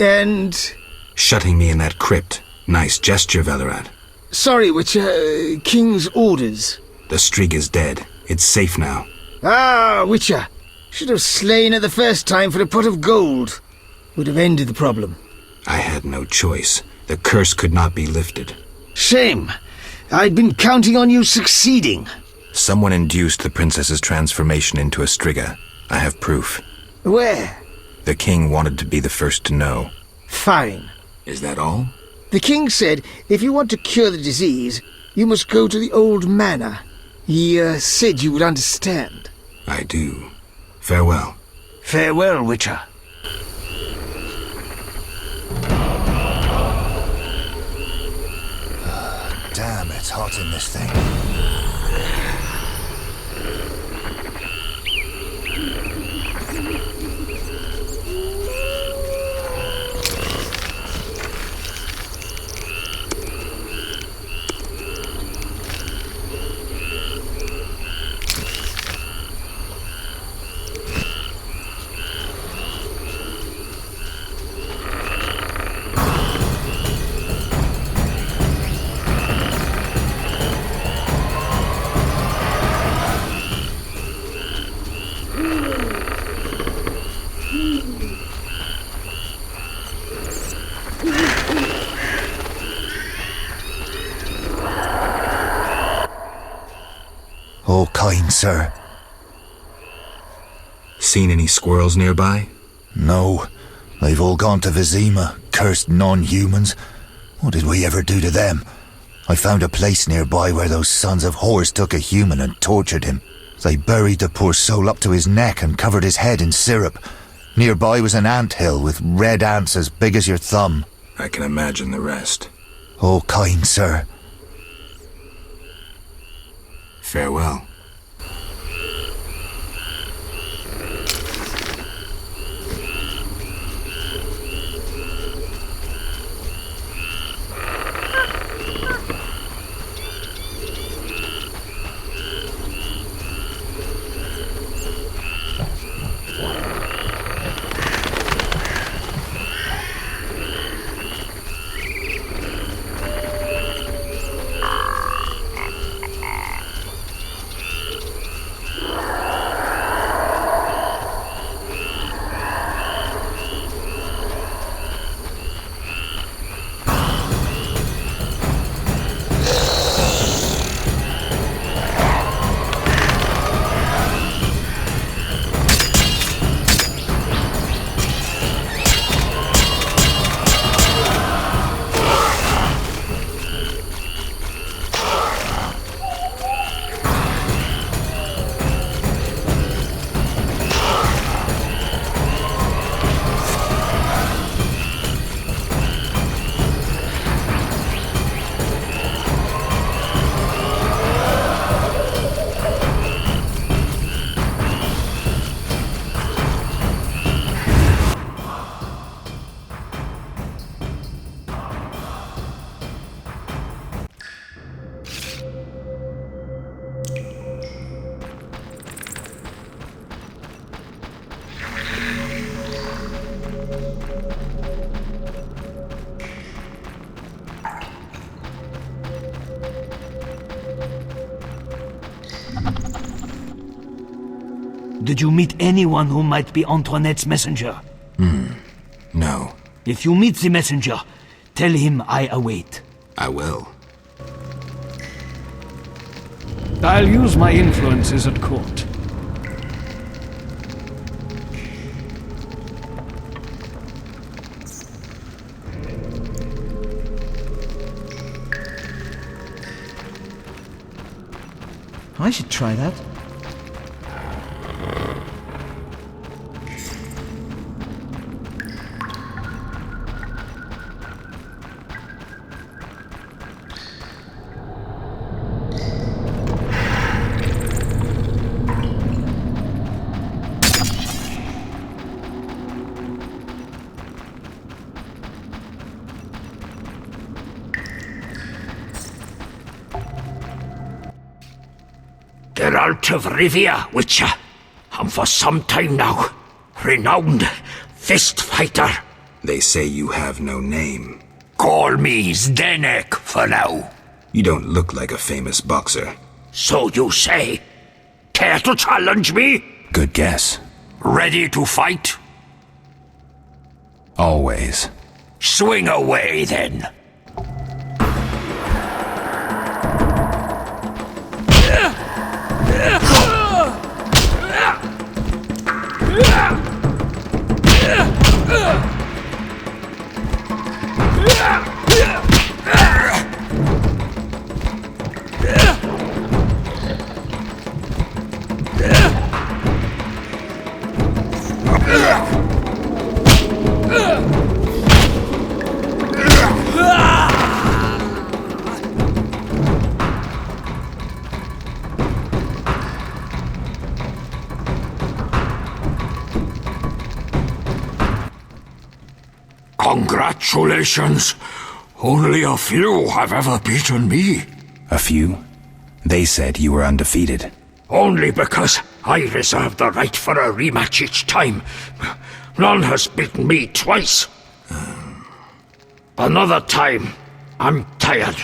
And? Shutting me in that crypt. Nice gesture, Velerat. Sorry, Witcher. King's orders. The streak is dead. It's safe now. Ah, Witcher. Should have slain her the first time for a pot of gold. Would have ended the problem. I had no choice. The curse could not be lifted. Shame. I'd been counting on you succeeding. Someone induced the princess's transformation into a Striga. I have proof. Where? The king wanted to be the first to know. Fine. Is that all? The king said if you want to cure the disease, you must go to the old manor. He said you would understand. I do. Farewell. Farewell, Witcher. Damn, it's hot in this thing. Oh, kind sir. Seen any squirrels nearby? No. They've all gone to Vizima, cursed non-humans. What did we ever do to them? I found a place nearby where those sons of whores took a human and tortured him. They buried the poor soul up to his neck and covered his head in syrup. Nearby was an anthill with red ants as big as your thumb. I can imagine the rest. Oh, kind sir. Farewell. Did you meet anyone who might be Antoinette's messenger? No. If you meet the messenger, tell him I await. I will. I'll use my influences at court. I should try that. Geralt of Rivia, Witcher, and for some time now, renowned fist fighter. They say you have no name. Call me Zdenek for now. You don't look like a famous boxer. So you say. Care to challenge me? Good guess. Ready to fight? Always. Swing away, then. Congratulations. Only a few have ever beaten me. A few? They said you were undefeated. Only because I reserve the right for a rematch each time. None has beaten me twice. Another time. I'm tired.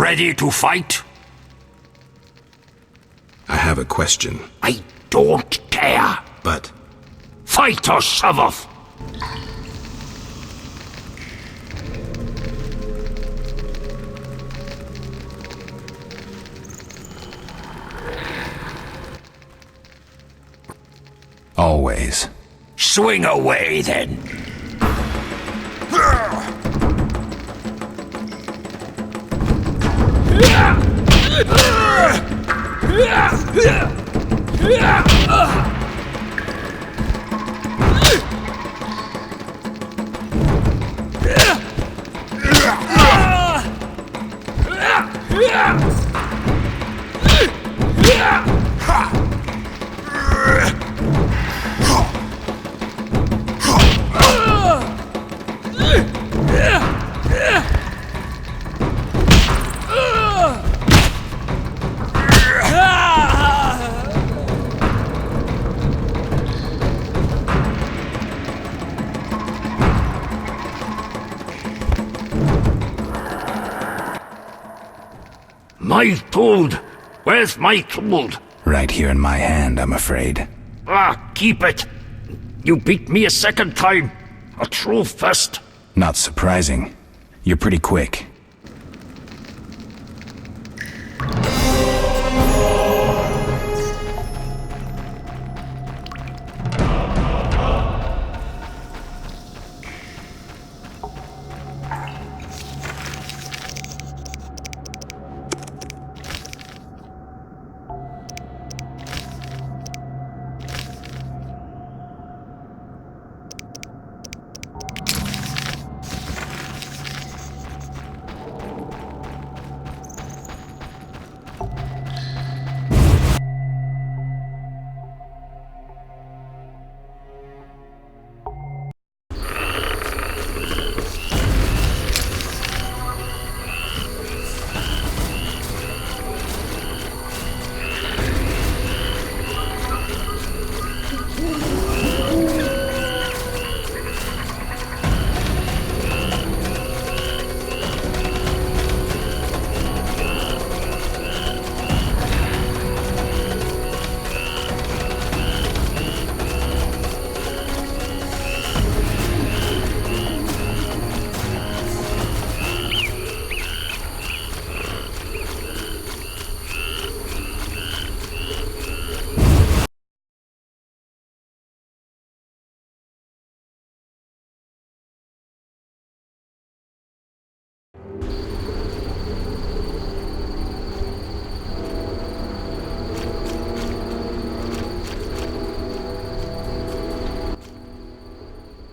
ready to fight? I have a question. I don't care. But... Fight or shove off! Always. Swing away, then. My toad! Where's my toad? Right here in my hand, I'm afraid. Ah, keep it! You beat me a second time. A true first. Not surprising. You're pretty quick.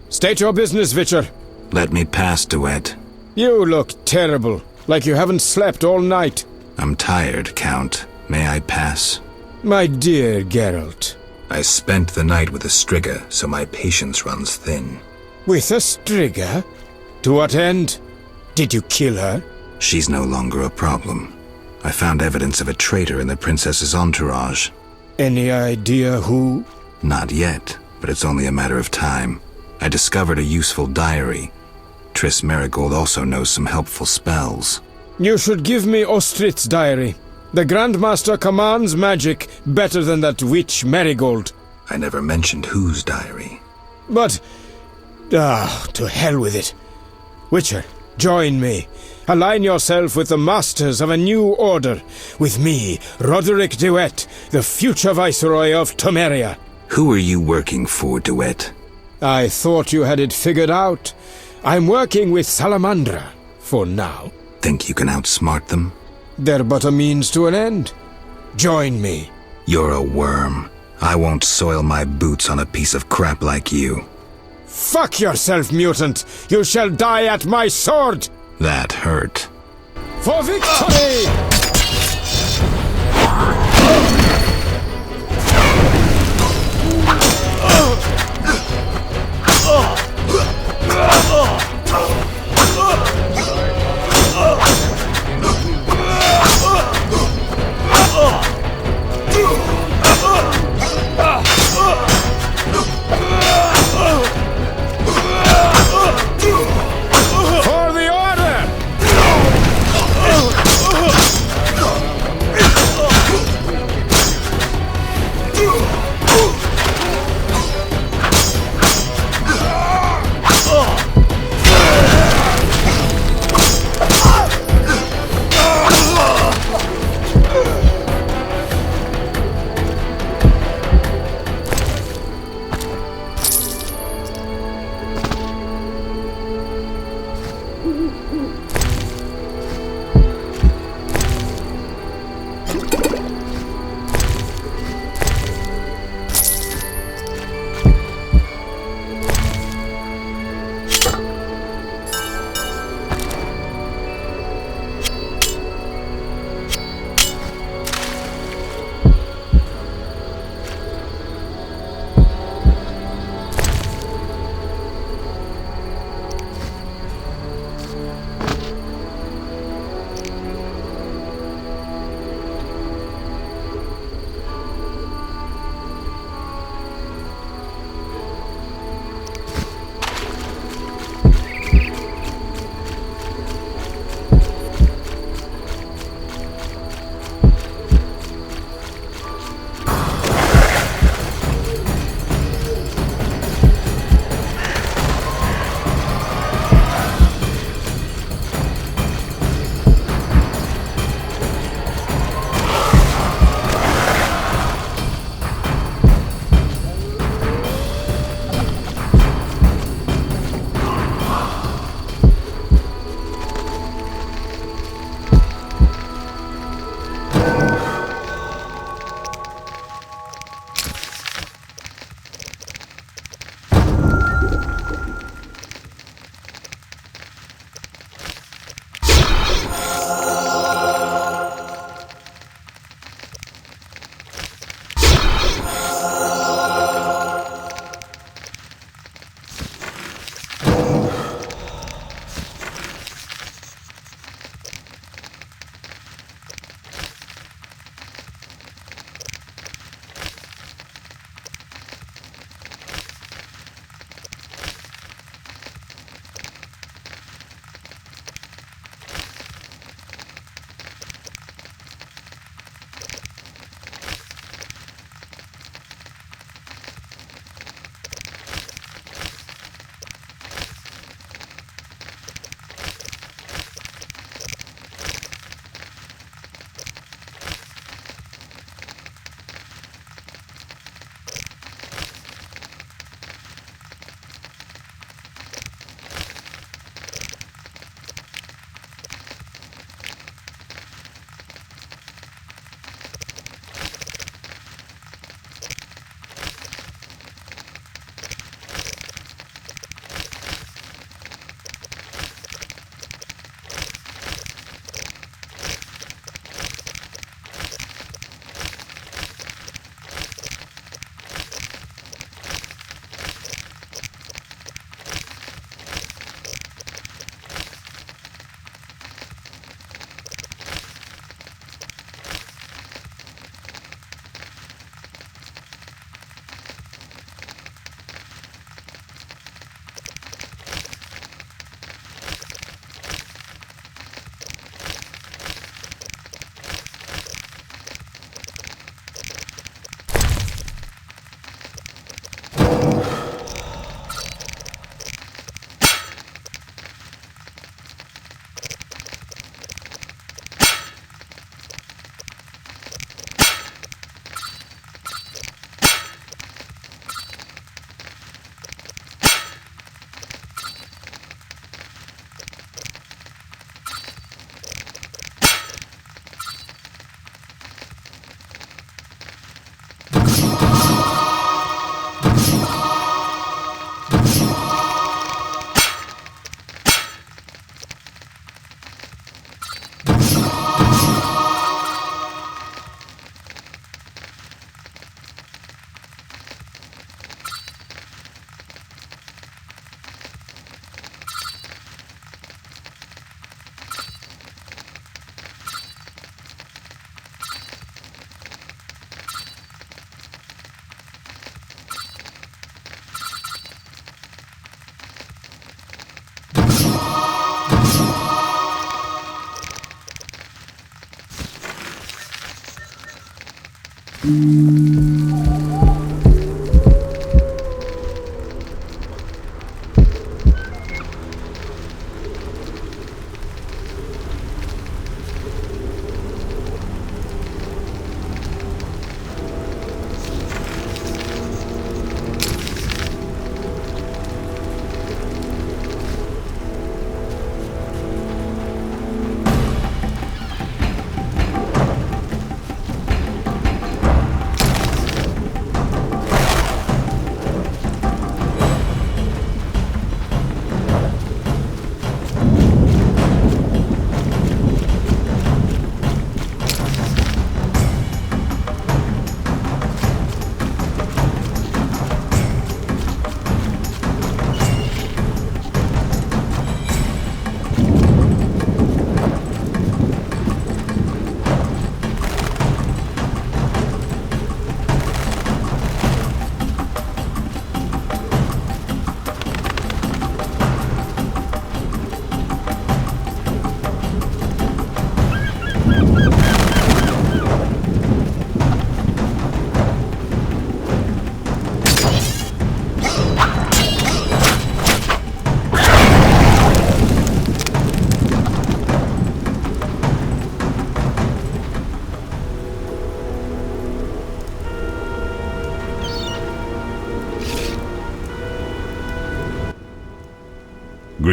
State your business, Witcher. Let me pass, Duet. You look terrible, like you haven't slept all night. I'm tired, Count. May I pass? My dear Geralt. I spent the night with a Striga, so my patience runs thin. With a Striga? To what end? Did you kill her? She's no longer a problem. I found evidence of a traitor in the princess's entourage. Any idea who? Not yet, but it's only a matter of time. I discovered a useful diary. Triss Merigold also knows some helpful spells. You should give me Ostrit's diary. The Grandmaster commands magic better than that witch Merigold. I never mentioned whose diary. But... to hell with it. Witcher, join me. Align yourself with the masters of a new order. With me, Roderick Duet, the future Viceroy of Temeria. Who are you working for, Duet? I thought you had it figured out. I'm working with Salamandra, for now. Think you can outsmart them? They're but a means to an end. Join me. You're a worm. I won't soil my boots on a piece of crap like you. Fuck yourself, mutant! You shall die at my sword! That hurt. For victory! For the order!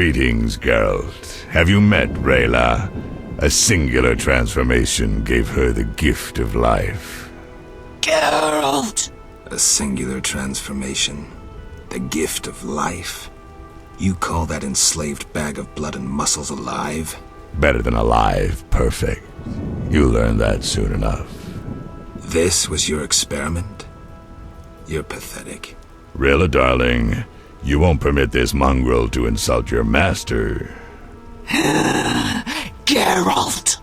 Greetings, Geralt. Have you met Rayla? A singular transformation gave her the gift of life. Geralt! A singular transformation. The gift of life. You call that enslaved bag of blood and muscles alive? Better than alive, perfect. You'll learn that soon enough. This was your experiment? You're pathetic. Rayla, darling, you won't permit this mongrel to insult your master. Geralt!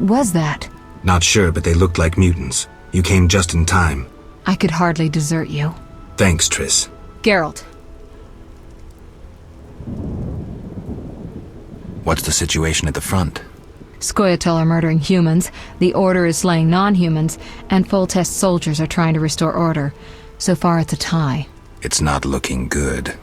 What was that? Not sure, but they looked like mutants. You came just in time. I could hardly desert you. Thanks, Triss. Geralt. What's the situation at the front? Scoia'tael are murdering humans, the Order is slaying non-humans, and Foltest soldiers are trying to restore order. So far it's a tie. It's not looking good.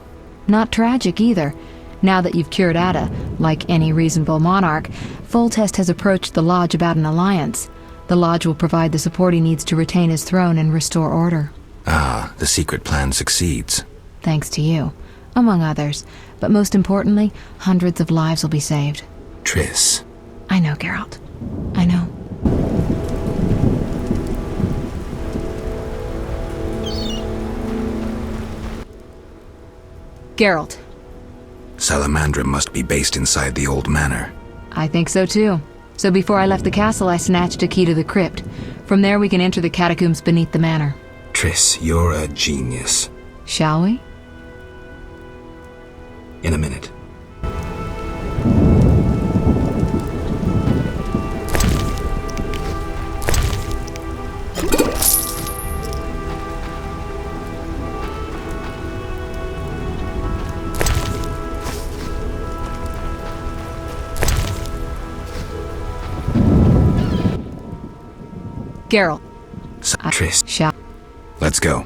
Not tragic either. Now that you've cured Ada, like any reasonable monarch, Foltest has approached the Lodge about an alliance. The Lodge will provide the support he needs to retain his throne and restore order. Ah, the secret plan succeeds. Thanks to you, among others. But most importantly, hundreds of lives will be saved. Triss. I know, Geralt. I know. Geralt. Salamandra must be based inside the old manor. I think so too. So before I left the castle, I snatched a key to the crypt. From there we can enter the catacombs beneath the manor. Triss, you're a genius. Shall we? In a minute. Geralt. Triss. Shall. Let's go.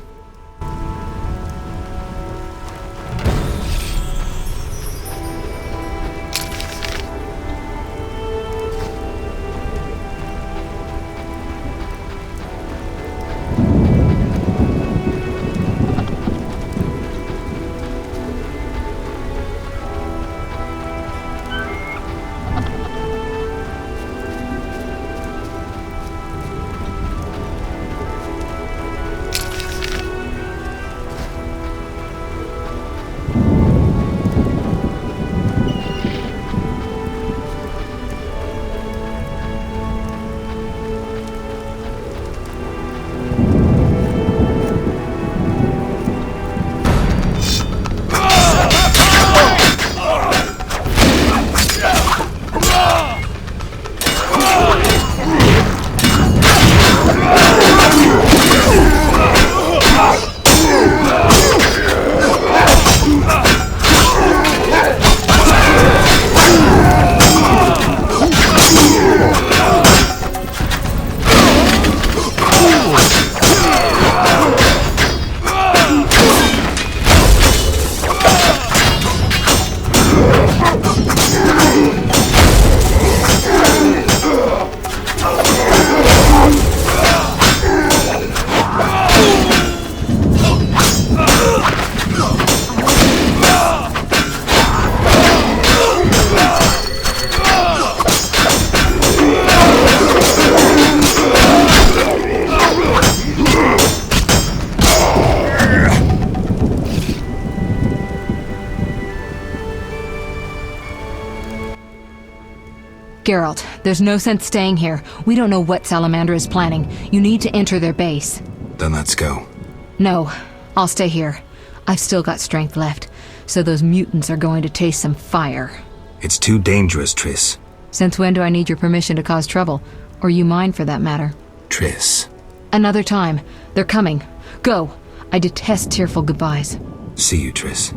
Geralt, there's no sense staying here. We don't know what Salamandra is planning. You need to enter their base. Then let's go. No, I'll stay here. I've still got strength left, so those mutants are going to taste some fire. It's too dangerous, Triss. Since when do I need your permission to cause trouble? Or you mine, for that matter? Triss. Another time. They're coming. Go. I detest tearful goodbyes. See you, Triss.